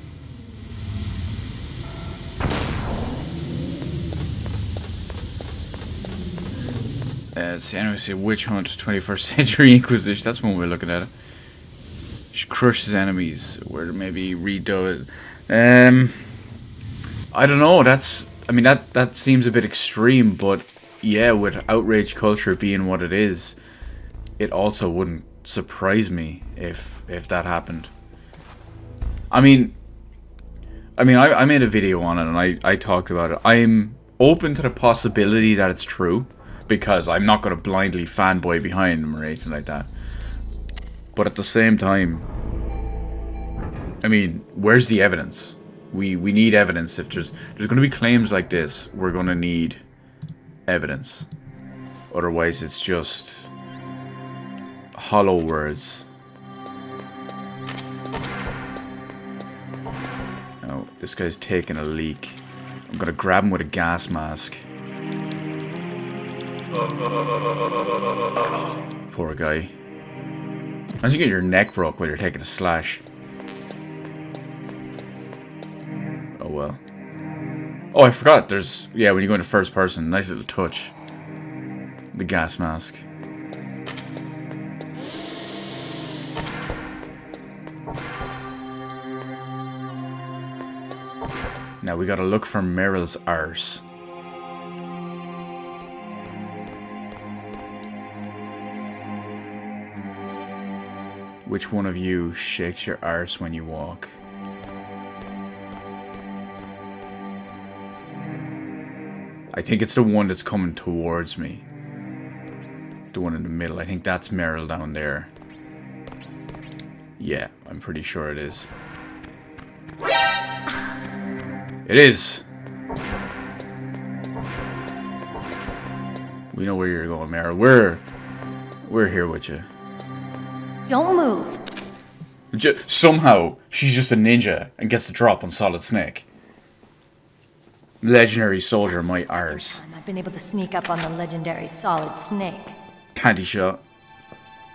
It's anyway, Witch Hunt, 21st Century Inquisition. That's one way of looking at it. She crushes enemies, or maybe redo it. I don't know. I mean, that seems a bit extreme, but yeah, with outrage culture being what it is, it also wouldn't surprise me if that happened. I mean, I made a video on it and I talked about it. I'm open to the possibility that it's true, because I'm not going to blindly fanboy behind them or anything like that. But at the same time, I mean, where's the evidence? We need evidence. If there's going to be claims like this, we're going to need evidence. Otherwise, it's just hollow words. Oh, this guy's taking a leak. I'm going to grab him with a gas mask. Poor guy. Imagine you get your neck broke while you're taking a slash. Oh well. Oh, I forgot. There's... Yeah, when you go into first person. Nice little touch. The gas mask. Now we gotta look for Meryl's arse. Which one of you shakes your arse when you walk? I think it's the one that's coming towards me. The one in the middle. I think that's Meryl down there. Yeah, I'm pretty sure it is. It is! We know where you're going, Meryl. We're here with you. Don't move. Somehow, she's just a ninja and gets the drop on Solid Snake. Legendary soldier, my arse. I've been able to sneak up on the legendary Solid Snake. Panty shot.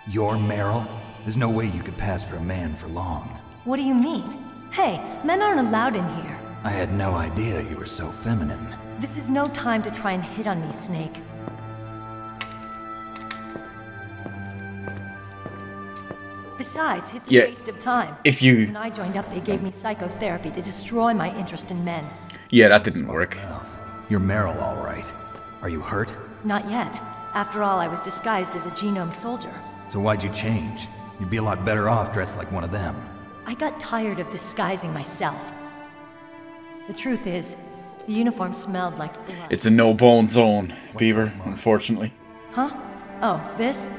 You're Meryl? There's no way you could pass for a man for long. What do you mean? Hey, men aren't allowed in here. I had no idea you were so feminine. This is no time to try and hit on me, Snake. Besides, it's a waste of time. When I joined up, they gave me psychotherapy to destroy my interest in men. Yeah, that didn't work. You're Meryl, all right. Are you hurt? Not yet. After all, I was disguised as a genome soldier. So why'd you change? You'd be a lot better off dressed like one of them. I got tired of disguising myself. The truth is, the uniform smelled like blood. It's a no-bone zone, Beaver, unfortunately. Huh? Oh, this?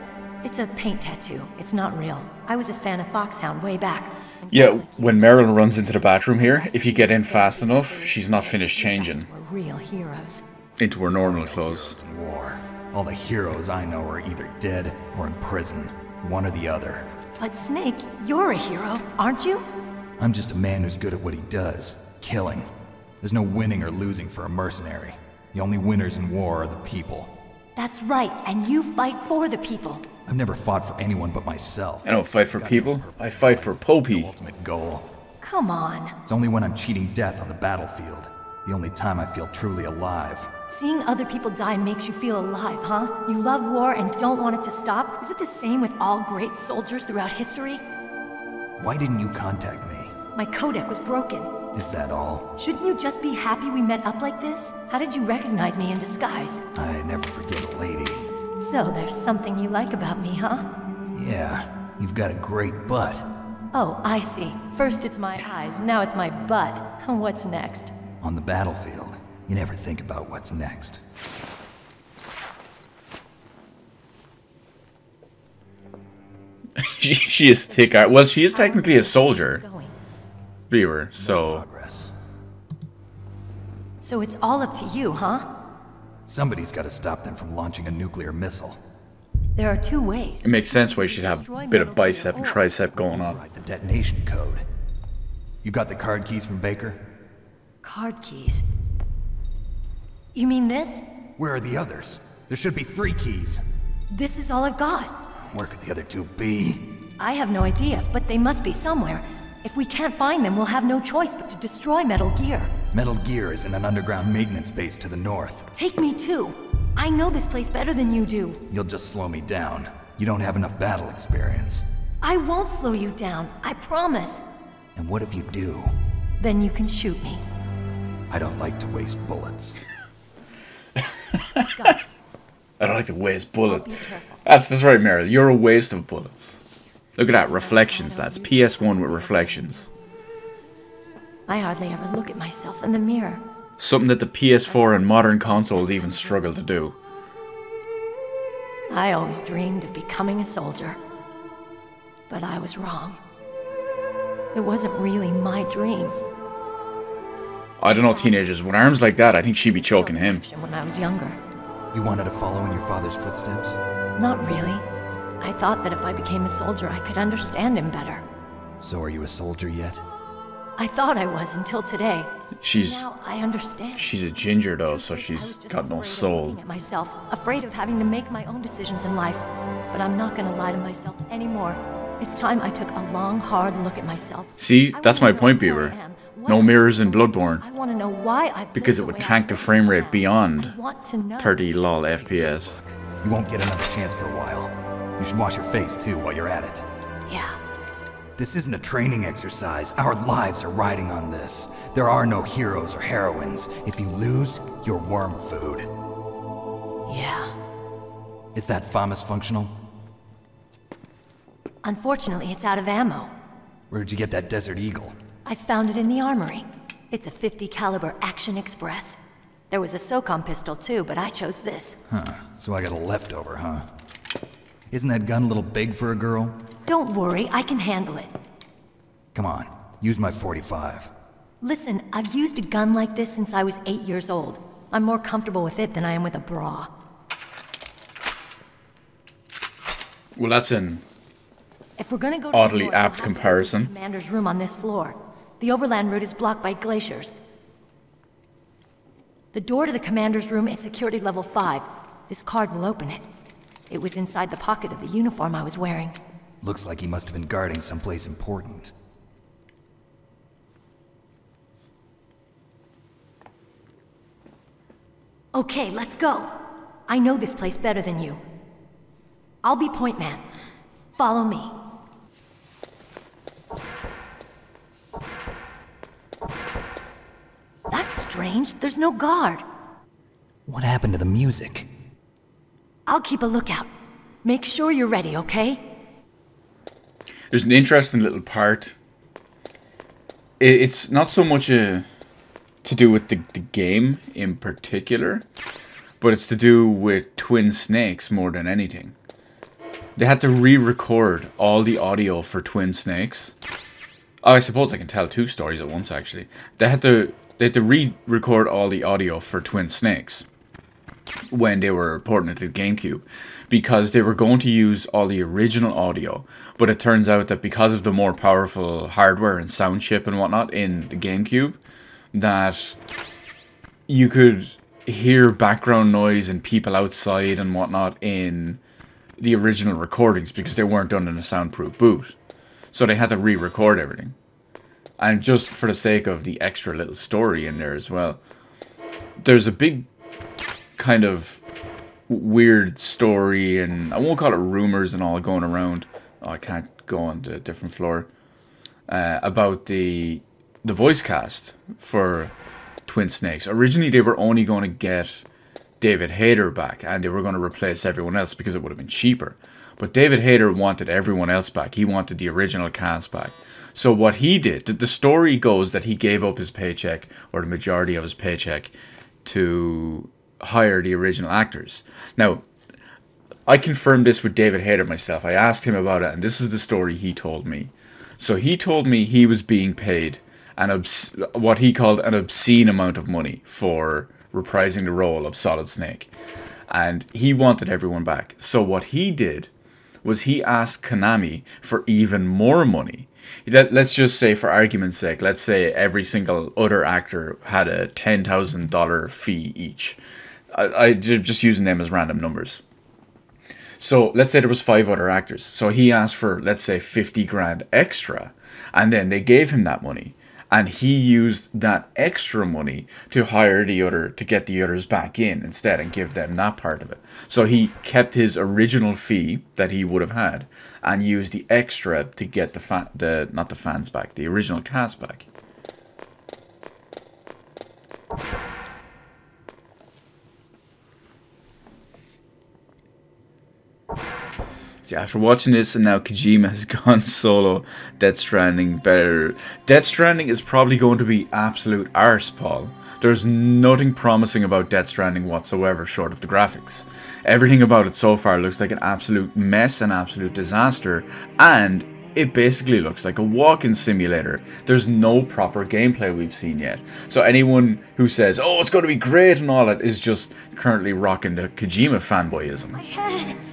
It's a paint tattoo. It's not real. I was a fan of Foxhound way back. Yeah, when Meryl runs into the bathroom here, if you get in fast enough, she's not finished changing. We're real heroes. Into her normal clothes. War. All the heroes I know are either dead or in prison. One or the other. But Snake, you're a hero, aren't you? I'm just a man who's good at what he does. Killing. There's no winning or losing for a mercenary. The only winners in war are the people. That's right, and you fight for the people. I've never fought for anyone but myself. I don't fight for people. I fight for Popey. Ultimate goal. Come on. It's only when I'm cheating death on the battlefield. The only time I feel truly alive. Seeing other people die makes you feel alive, huh? You love war and don't want it to stop? Is it the same with all great soldiers throughout history? Why didn't you contact me? My codec was broken. Is that all? Shouldn't you just be happy we met up like this? How did you recognize me in disguise? I never forget a lady. So there's something you like about me, huh? Yeah, you've got a great butt. Oh, I see. First it's my eyes, now it's my butt. What's next? On the battlefield, you never think about what's next. She is thick. Well, she is technically a soldier. Beaver, so... So it's all up to you, huh? Somebody's got to stop them from launching a nuclear missile. There are two ways. It makes sense why she'd have a bit of bicep and tricep going on. Write the detonation code. You got the card keys from Baker? Card keys? You mean this? Where are the others? There should be 3 keys. This is all I've got. Where could the other 2 be? I have no idea, but they must be somewhere. If we can't find them, we'll have no choice but to destroy Metal Gear. Metal Gear is in an underground maintenance base to the north. Take me too. I know this place better than you do. You'll just slow me down. You don't have enough battle experience. I won't slow you down, I promise. And what if you do? Then you can shoot me. I don't like to waste bullets. I don't like to waste bullets. That's right, Meryl. You're a waste of bullets. Look at that, reflections. That's PS1 with reflections. I hardly ever look at myself in the mirror. Something that the PS4 and modern consoles even struggle to do. I always dreamed of becoming a soldier. But I was wrong. It wasn't really my dream. I don't know, teenagers. With arms like that, I think she'd be choking him. When I was younger. You wanted to follow in your father's footsteps? Not really. I thought that if I became a soldier, I could understand him better. So are you a soldier yet? I thought I was until today. Now I understand. She's a ginger though, so she's got no soul. Looking at myself, afraid of having to make my own decisions in life. But I'm not gonna lie to myself anymore. It's time I took a long, hard look at myself. See, that's my point, Beaver. No mirrors in Bloodborne. I want to know why I because it would tank the frame rate beyond want to know. 30 lol FPS. You won't get another chance for a while. You should wash your face too while you're at it. Yeah. This isn't a training exercise. Our lives are riding on this. There are no heroes or heroines. If you lose, you're worm food. Yeah. Is that FAMAS functional? Unfortunately, it's out of ammo. Where'd you get that Desert Eagle? I found it in the armory. It's a .50 caliber Action Express. There was a SOCOM pistol too, but I chose this. Huh, so I got a leftover, huh? Isn't that gun a little big for a girl? Don't worry, I can handle it. Come on, use my .45. Listen, I've used a gun like this since I was 8 years old. I'm more comfortable with it than I am with a bra. Well, that's an If we're gonna go to oddly the north, apt we'll have to go to comparison. the commander's room on this floor. The overland route is blocked by glaciers. The door to the commander's room is security level 5. This card will open it. It was inside the pocket of the uniform I was wearing. Looks like he must have been guarding someplace important. Okay, let's go. I know this place better than you. I'll be point man. Follow me. That's strange. There's no guard. What happened to the music? I'll keep a lookout. Make sure you're ready, okay? There's an interesting little part. It's not so much to do with the game in particular, but it's to do with Twin Snakes more than anything. They had to re-record all the audio for Twin Snakes. Oh, I suppose I can tell two stories at once, actually. They had to re-record all the audio for Twin Snakes when they were porting it to the GameCube, because they were going to use all the original audio, but it turns out that because of the more powerful hardware and sound chip and whatnot in the GameCube, that you could hear background noise and people outside and whatnot in the original recordings because they weren't done in a soundproof booth. So they had to re-record everything. And just for the sake of the extra little story in there as well, there's a big kind of weird story, and I won't call it rumors and all going around. Oh, I can't go on to a different floor. About the voice cast for Twin Snakes. Originally, they were only going to get David Hayter back, and they were going to replace everyone else because it would have been cheaper. But David Hayter wanted everyone else back. He wanted the original cast back. So what he did, the story goes that he gave up his paycheck, or the majority of his paycheck, to hire the original actors. Now, I confirmed this with David Hayter myself. I asked him about it, and this is the story he told me. So he told me he was being paid what he called an obscene amount of money for reprising the role of Solid Snake. And he wanted everyone back. So what he did was he asked Konami for even more money. Let's just say, for argument's sake, let's say every single other actor had a $10,000 fee each. I just using them as random numbers. So let's say there was 5 other actors. So he asked for, let's say, 50 grand extra. And then they gave him that money. And he used that extra money to get the others back in instead and give them that part of it. So he kept his original fee that he would have had and used the extra to get not the fans back, the original cast back. After watching this, and now Kojima has gone solo, Death Stranding better. Death Stranding is probably going to be absolute arse, Paul. There's nothing promising about Death Stranding whatsoever short of the graphics. Everything about it so far looks like an absolute mess, an absolute disaster, and it basically looks like a walking simulator. There's no proper gameplay we've seen yet. So anyone who says, oh, it's going to be great and all that, is just currently rocking the Kojima fanboyism.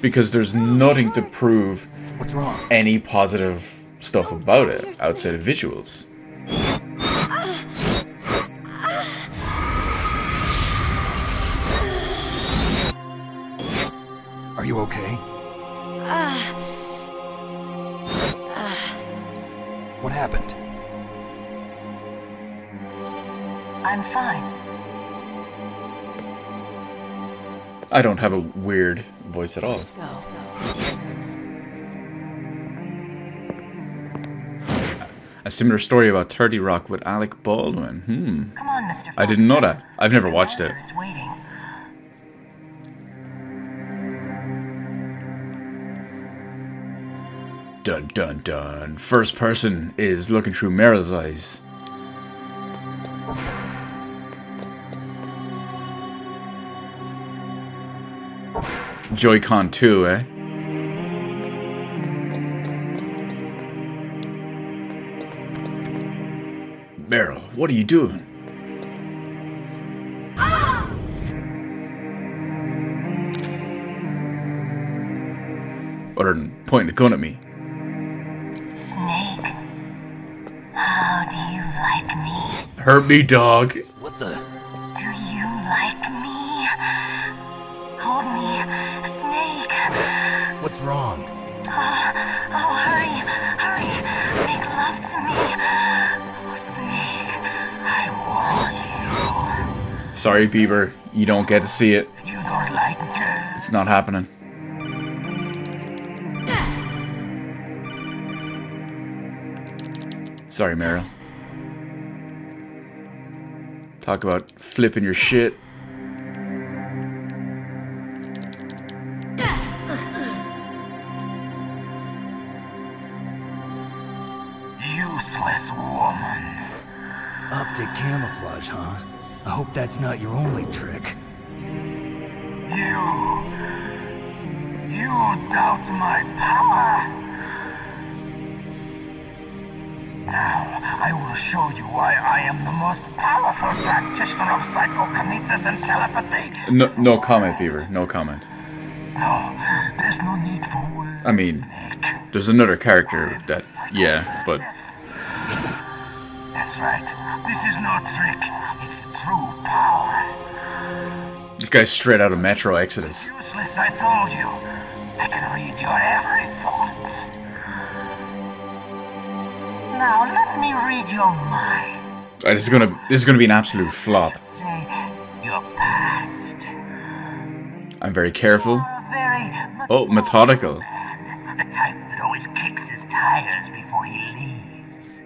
Because there's nothing to prove what's wrong, any positive stuff about it outside of visuals. Are you okay? What happened? I'm fine. I don't have a weird voice at all. Let's go. A similar story about 30 Rock with Alec Baldwin. Come on, Mr. I didn't know that. I've never watched it. Is waiting. Dun dun dun. First person is looking through Meryl's eyes. Joy-Con 2, eh? Meryl, what are you doing? Other than pointing a gun at me. Snake, how do you like me? Hurt me, dog. What the? Do you like me? Hold me, Snake. What's wrong? Oh, hurry, make love to me. Oh, Snake, I want you. Sorry, Beaver. You don't get to see it. You don't like girls. It's not happening. Sorry, Meryl. Talk about flipping your shit. Useless woman. Optic camouflage, huh? I hope that's not your only trick. You doubt my power? Now, I will show you why I am the most powerful practitioner of psychokinesis and telepathy. No comment, Beaver. No comment. No, there's no need for words. I mean, there's another character that, yeah, but... That's right. This is no trick. It's true power. This guy's straight out of Metro Exodus. Useless, I told you. I can read your every thought. Now let me read your mind. This is gonna be an absolute flop. Say your past. I'm very careful. Very Methodical. the type that always kicks his tires before he leaves.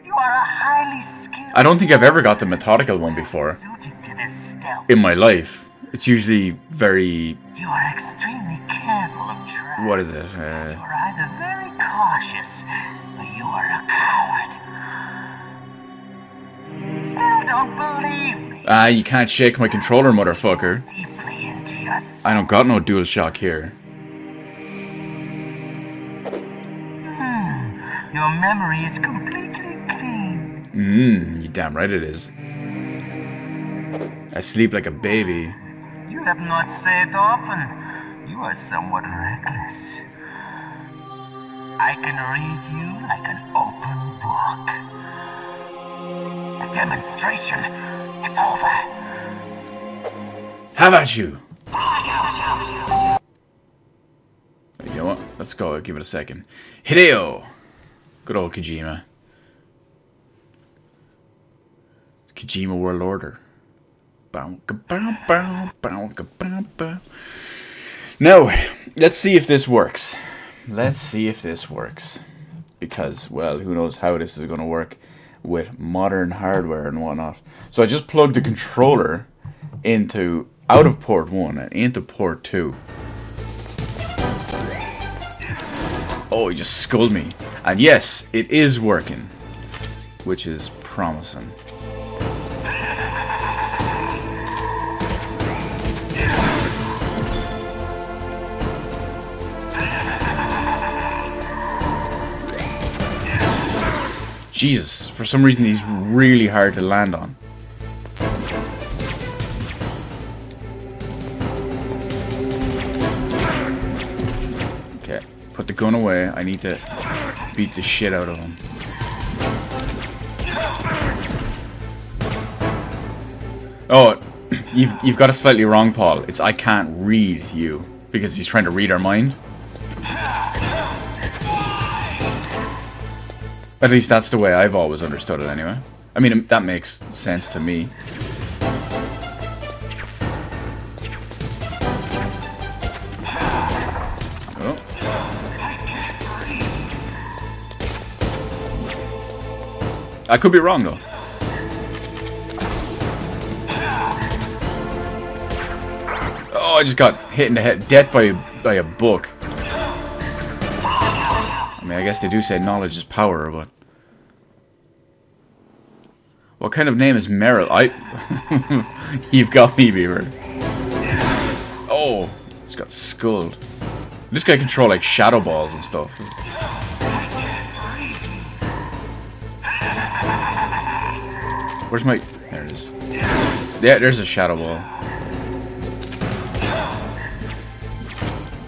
You are a highly skilled. I don't think I've ever got the methodical one before. Suited to this stealth. In my life. It's usually very... You are extremely careful of traps. What is it? You are either very cautious or you are a coward. Still don't believe me. You can't shake my controller, motherfucker. Deeply into your soul. I don't got no DualShock here. Your memory is completely clean. You damn right it is. I sleep like a baby. You have not said often. You are somewhat reckless. I can read you like an open book. The demonstration is over. How about you? You know what? Let's go. I'll give it a second. Hideo! Good old Kojima. Kojima World Order. Now, let's see if this works. Because, well, who knows how this is going to work with modern hardware and whatnot. So I just plugged the controller out of port 1 and into port 2. Oh, he just skulled me. And yes, it is working. Which is promising. Jesus, for some reason he's really hard to land on. Okay, put the gun away. I need to beat the shit out of him. Oh, you've got it slightly wrong, Paul. It's I can't read you, because he's trying to read our mind. At least that's the way I've always understood it anyway. I mean, that makes sense to me. Oh. I could be wrong, though. Oh, I just got hit in the head. Death by a book. I mean, I guess they do say knowledge is power, but... What kind of name is Meryl? You've got me, Beaver. Oh, he's got skulled. This guy control like shadow balls and stuff. Where's my... There it is. Yeah, there's a shadow ball.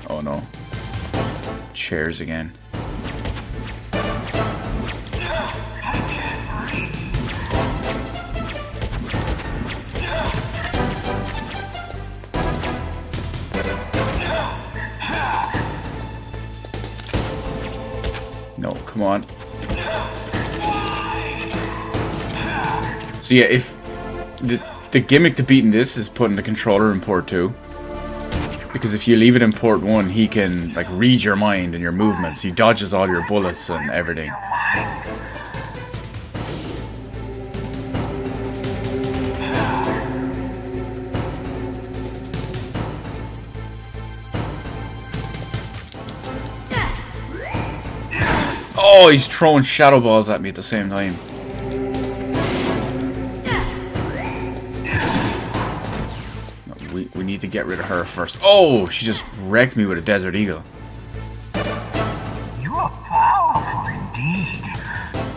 Oh no. Chairs again. No, come on. So yeah, if the gimmick to beating this is putting the controller in port 2. Because if you leave it in port 1, he can like read your mind and your movements. He dodges all your bullets and everything. Oh, he's throwing shadow balls at me at the same time. No, we need to get rid of her first. Oh, she just wrecked me with a Desert Eagle. You are powerful indeed,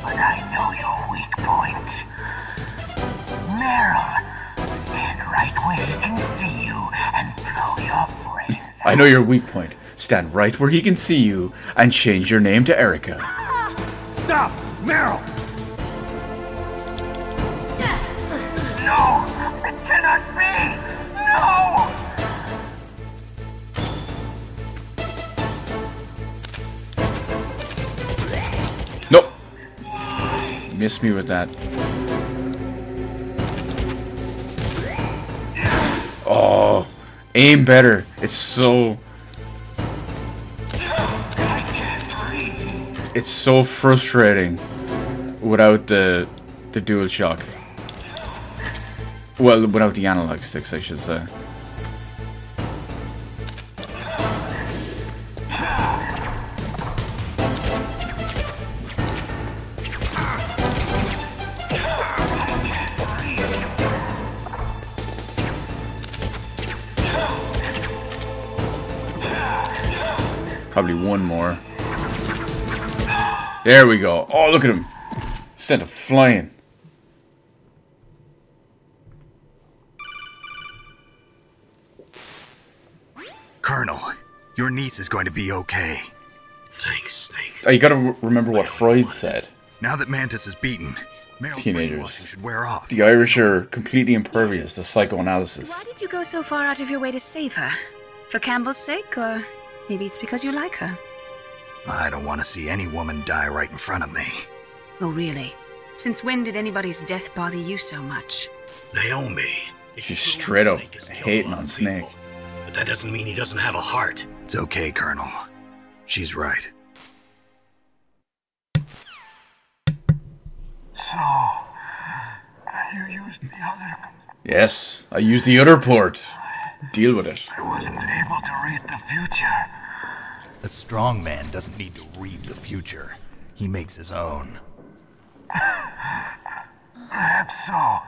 but I know your weak point. Meryl, stand right where he can see you and blow your brains. I know your weak point. Stand right where he can see you and change your name to Erica. Stop! Meryl! No! It cannot be! No! Nope. Missed me with that. Oh, aim better. It's so frustrating without the dual shock. Well, without the analog sticks, I should say. Probably one more. There we go. Oh, look at him. Sent him flying. Colonel, your niece is going to be okay. Thanks, Snake. Oh, you gotta remember what Freud said. Now that Mantis is beaten, teenagers. should wear off. The Irish are completely impervious to psychoanalysis. Why did you go so far out of your way to save her? For Campbell's sake, or maybe it's because you like her? I don't want to see any woman die right in front of me. Oh, really? Since when did anybody's death bother you so much? Naomi. She's straight up hating on Snake. But that doesn't mean he doesn't have a heart. It's okay, Colonel. She's right. So, you used the other... Yes, I used the other port. Deal with it. I wasn't able to read the future. A strong man doesn't need to read the future. He makes his own. Perhaps so,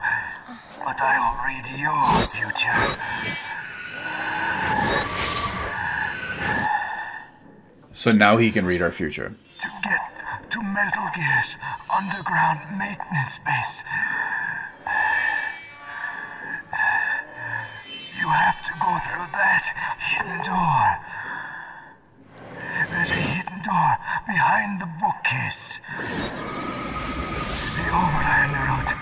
but I'll read your future. So now he can read our future. To get to Metal Gear's underground maintenance base, you have to go through that hidden door. There's a hidden door behind the bookcase. The overland route.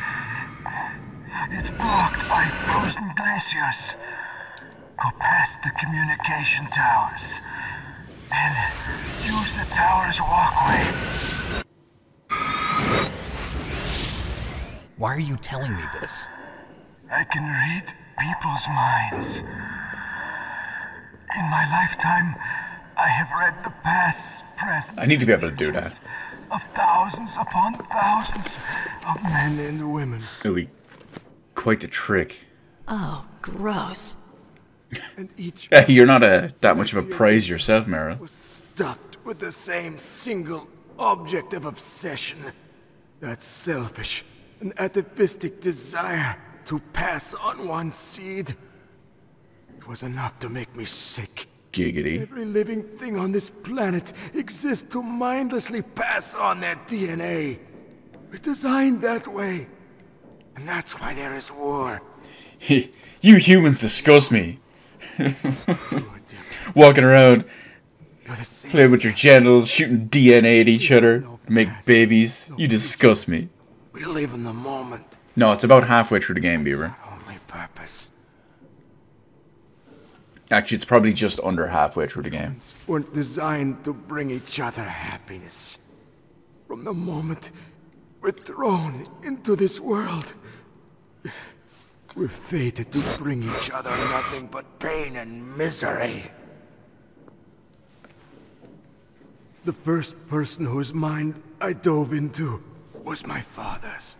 It's blocked by frozen glaciers. Go past the communication towers. And use the tower's walkway. Why are you telling me this? I can read people's minds. In my lifetime, I have read the past, present, I need to be able to do that. of thousands upon thousands of men and women. It'll be quite the trick. Oh, gross. And each You're not that much of a prize yourself, Meryl. was stuffed with the same single object of obsession. That selfish and atavistic desire to pass on one seed. It was enough to make me sick. Giggity. Every living thing on this planet exists to mindlessly pass on their DNA. We're designed that way. And that's why there is war. You humans disgust me. Walking around, playing with your genitals, shooting DNA at each other, make babies. You disgust me. We live in the moment. No, it's about halfway through the game, Beaver. Only purpose. Actually, it's probably just under halfway through the game. Weren't designed to bring each other happiness. From the moment we're thrown into this world, we're fated to bring each other nothing but pain and misery. The first person whose mind I dove into was my father's.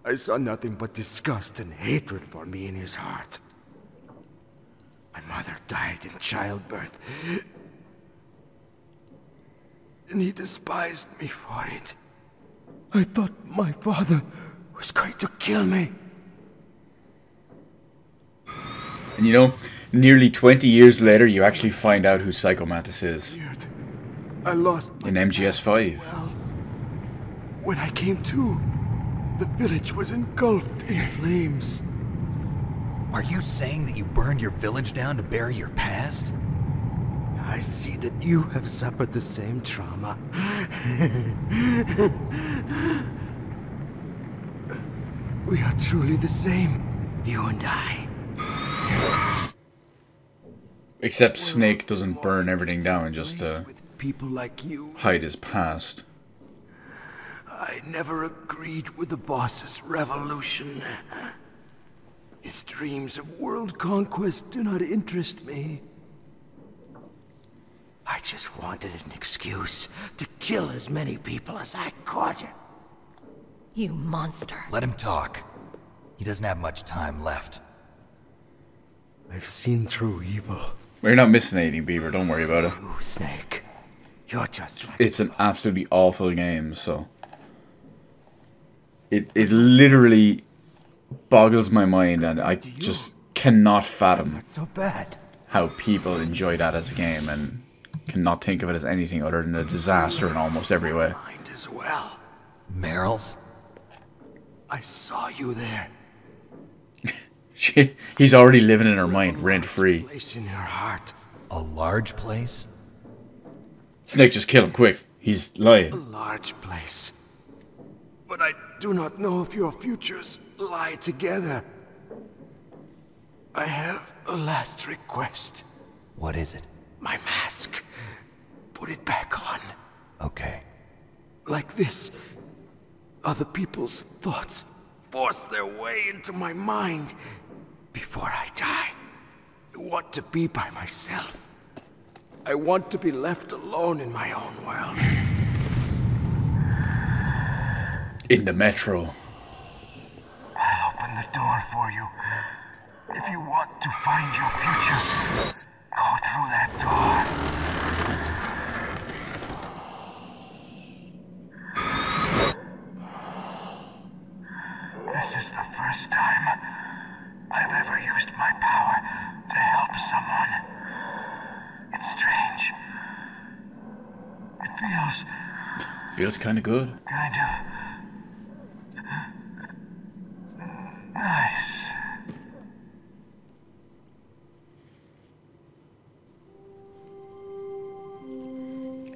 I saw nothing but disgust and hatred for me in his heart. My mother died in childbirth, and he despised me for it. I thought my father was going to kill me. And you know, nearly 20 years later, you actually find out who Psycho Mantis is. I lost in MGS5. Well, when I came to, the village was engulfed in flames. Are you saying that you burned your village down to bury your past? I see that you have suffered the same trauma. We are truly the same, you and I. Except Snake doesn't burn everything down just to people like you. Hide his past. I never agreed with the boss's revolution. His dreams of world conquest do not interest me. I just wanted an excuse to kill as many people as I could. You monster. Let him talk. He doesn't have much time left. I've seen through evil. Well, you're not missing anything, Beaver. Don't worry about it. Ooh, Snake. You're just like it's an absolutely awful game, so... It literally boggles my mind, and I just cannot fathom not so bad. How people enjoy that as a game and cannot think of it as anything other than a disaster in almost every way. Mind as well. Meryl's? I saw you there. He's already living in her mind, rent-free. Place in her heart. A large place? Snake, just kill him, quick. He's lying. A large place. But I do not know if your futures lie together. I have a last request. What is it? My mask. Put it back on. Okay. Like this, other people's thoughts force their way into my mind. Before I die, I want to be by myself. I want to be left alone in my own world. In the metro. I'll open the door for you. If you want to find your future, go through that door. This is the first time I've ever used my power to help someone. It's strange. It feels kind of good. Kind of nice.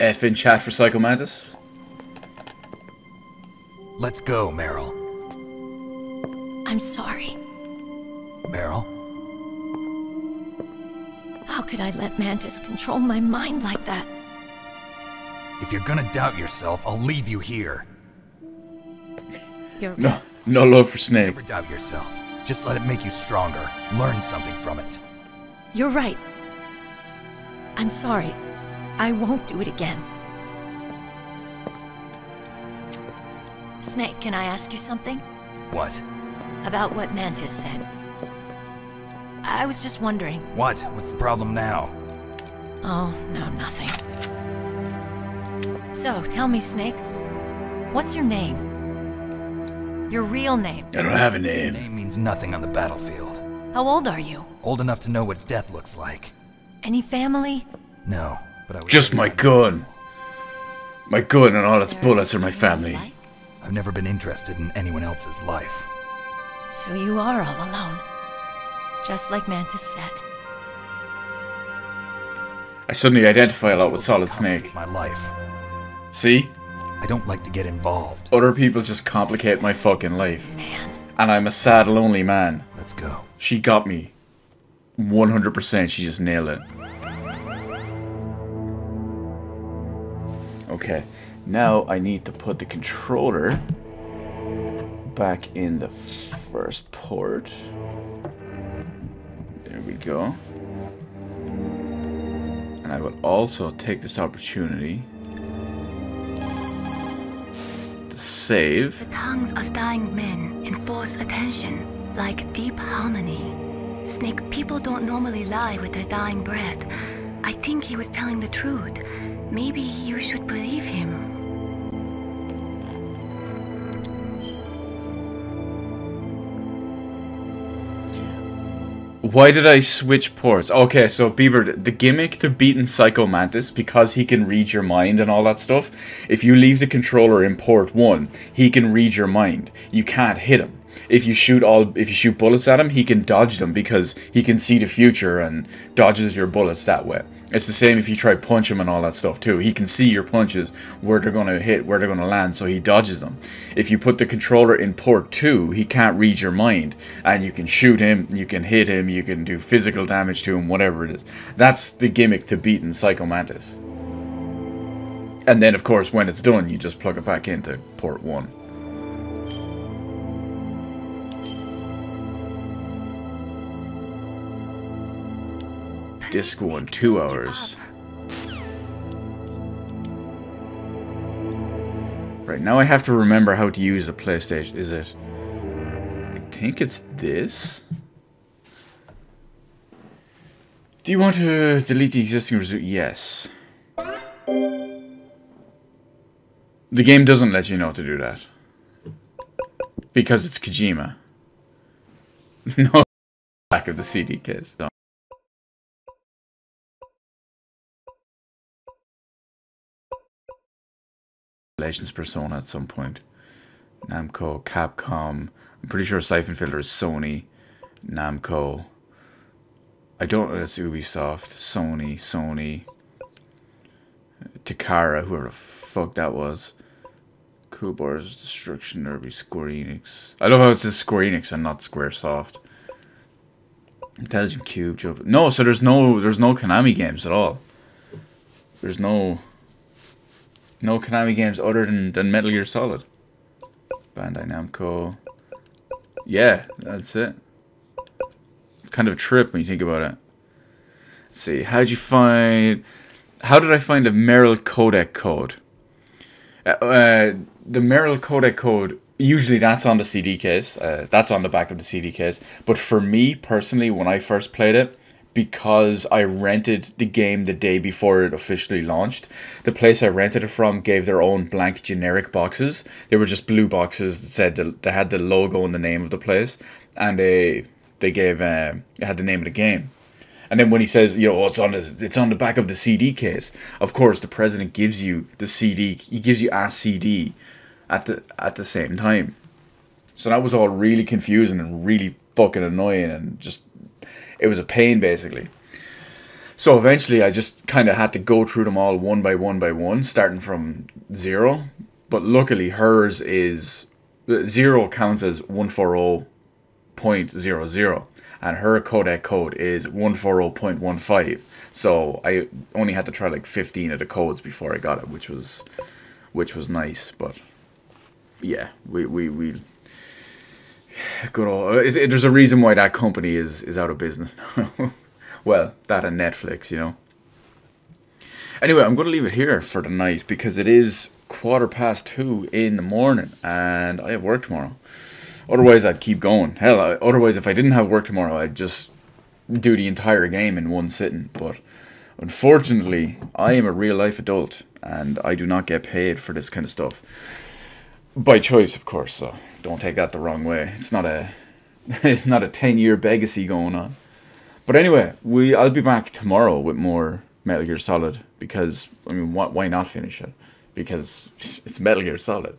F in chat for Psycho Mantis. Let's go, Meryl. I'm sorry. Meryl? How could I let Mantis control my mind like that? If you're gonna doubt yourself, I'll leave you here. You're No love for Snake. Never doubt yourself. Just let it make you stronger. Learn something from it. You're right. I'm sorry. I won't do it again. Snake, can I ask you something? What? About what Mantis said. I was just wondering. What? What's the problem now? Oh, no, nothing. So, tell me, Snake. What's your name? Your real name. I don't have a name. Name means nothing on the battlefield. How old are you? Old enough to know what death looks like. Any family? No, but I was... Just my gun. My gun and all its bullets are my family. I've never been interested in anyone else's life. So you are all alone. Just like Mantis said. I suddenly identify a lot with Solid Snake. My life. See? I don't like to get involved. Other people just complicate my fucking life. Man. And I'm a sad, lonely man. Let's go. She got me. 100%, she just nailed it. Okay, now I need to put the controller back in the first port. There we go. And I will also take this opportunity to save. The tongues of dying men enforce attention, like deep harmony. Snake, people don't normally lie with their dying breath. I think he was telling the truth. Maybe you should believe him. Why did I switch ports? Okay, so Bieber, the gimmick to beating Psycho Mantis, because he can read your mind and all that stuff, if you leave the controller in port 1, he can read your mind. You can't hit him. If you shoot bullets at him, he can dodge them because he can see the future and dodges your bullets that way. It's the same if you try to punch him and all that stuff too. He can see your punches, where they're going to hit, where they're going to land, so he dodges them. If you put the controller in port 2, he can't read your mind, and you can shoot him, you can hit him, you can do physical damage to him, whatever it is. That's the gimmick to beating Psycho Mantis. And then, of course, when it's done, you just plug it back into port 1. Disc 1, 2 hours. Right, now I have to remember how to use the PlayStation. Is it? I think it's this. Do you want to delete the existing result? Yes. The game doesn't let you know to do that. Because it's Kojima. No, back of the CD case. Persona at some point. Namco, Capcom. I'm pretty sure Siphon Filter is Sony. Namco. I don't know. That's Ubisoft. Sony. Takara, whoever the fuck that was. Kubar's Destruction Derby, Square Enix. I love how it says Square Enix and not Squaresoft. Intelligent Cube. No, so there's no Konami games at all. There's no Konami games other than Metal Gear Solid. Bandai Namco. Yeah, that's it. Kind of a trip when you think about it. Let's see, how did I find the Merrill codec code? The Merrill codec code, usually that's on the CD case. That's on the back of the CD case. But for me, personally, when I first played it, because I rented the game the day before it officially launched, the place I rented it from gave their own blank generic boxes. They were just blue boxes that said they had the logo and the name of the place, and they gave it had the name of the game. And then when he says, you know, it's on the back of the CD case, of course the president gives you the CD. He gives you a CD at the same time. So that was all really confusing and really fucking annoying, and just it was a pain, basically. So eventually I just kind of had to go through them all one by one, starting from 0. But luckily hers is... 0 counts as 140.00. And her codec code is 140.15. So I only had to try like 15 of the codes before I got it, which was nice. But yeah, we Good old. There's a reason why that company is out of business now. Well, that and Netflix, you know. Anyway, I'm going to leave it here for the night because it is 2:15 in the morning and I have work tomorrow. Otherwise, I'd keep going. Hell, otherwise, if I didn't have work tomorrow, I'd just do the entire game in one sitting. But unfortunately, I am a real-life adult and I do not get paid for this kind of stuff. By choice, of course, so don't take that the wrong way. It's not a 10-year legacy going on. But anyway, I'll be back tomorrow with more Metal Gear Solid because, I mean, why not finish it? Because it's Metal Gear Solid.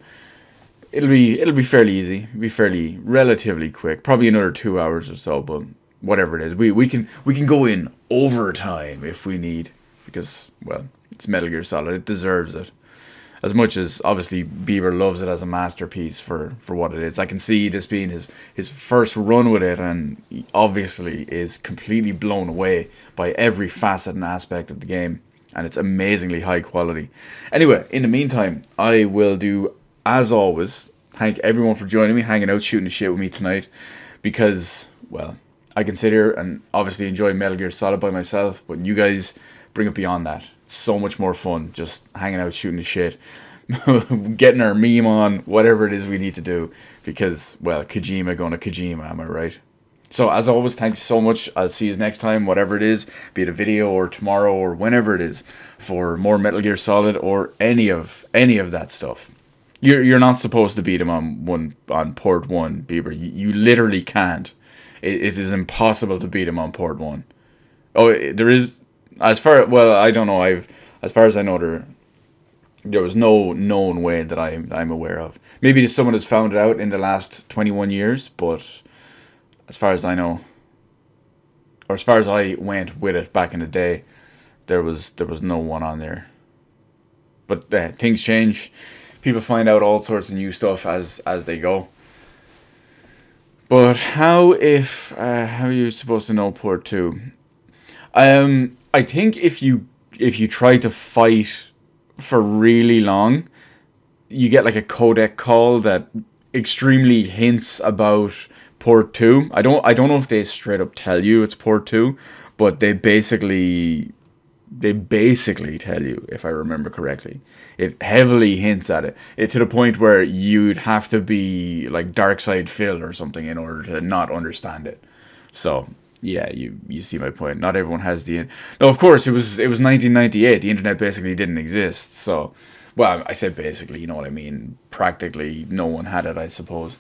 It'll be fairly easy. It'll be fairly relatively quick. Probably another 2 hours or so, but whatever it is, we can go in overtime if we need because, well, it's Metal Gear Solid. It deserves it. As much as obviously Bieber loves it as a masterpiece for what it is. I can see this being his first run with it, and he obviously is completely blown away by every facet and aspect of the game, and it's amazingly high quality. Anyway, in the meantime, I will do, as always, thank everyone for joining me, hanging out, shooting the shit with me tonight, because, well, I can sit here and obviously enjoy Metal Gear Solid by myself, but you guys bring it beyond that. It's so much more fun just hanging out, shooting the shit, getting our meme on, whatever it is we need to do, because, well, Kojima going to Kojima, am I right? So, as always, thanks so much. I'll see you next time, whatever it is, be it a video or tomorrow or whenever it is, for more Metal Gear Solid or any of that stuff. You're not supposed to beat him on port 1, Bieber. You literally can't. It is impossible to beat him on port 1. Oh, there is, I don't know. As far as I know, there was no known way that I'm aware of. Maybe someone has found it out in the last 21 years, but as far as I know, or as far as I went with it back in the day, there was no one on there. But things change. People find out all sorts of new stuff as they go. But how are you supposed to know port 2? I think if you try to fight for really long, you get like a codec call that extremely hints about port 2. I don't know if they straight up tell you it's port 2, but they basically tell you, if I remember correctly. It heavily hints at it to the point where you'd have to be like Dark Side Phil or something in order to not understand it. So yeah, you see my point. Not everyone has the... No, of course, it was 1998. The internet basically didn't exist. So, well, I said basically, you know what I mean. Practically no one had it, I suppose.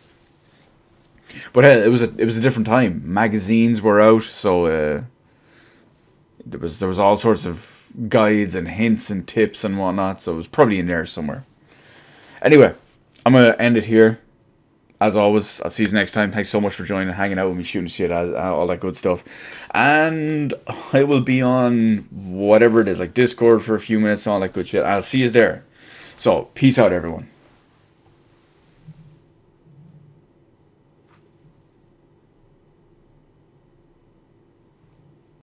But hey, it was a different time. Magazines were out, so there was all sorts of guides and hints and tips and whatnot. So it was probably in there somewhere. Anyway, I'm gonna end it here. As always, I'll see you next time. Thanks so much for joining, hanging out with me, shooting shit, all that good stuff. And I will be on whatever it is, like Discord for a few minutes, all that good shit. I'll see you there. So, peace out, everyone.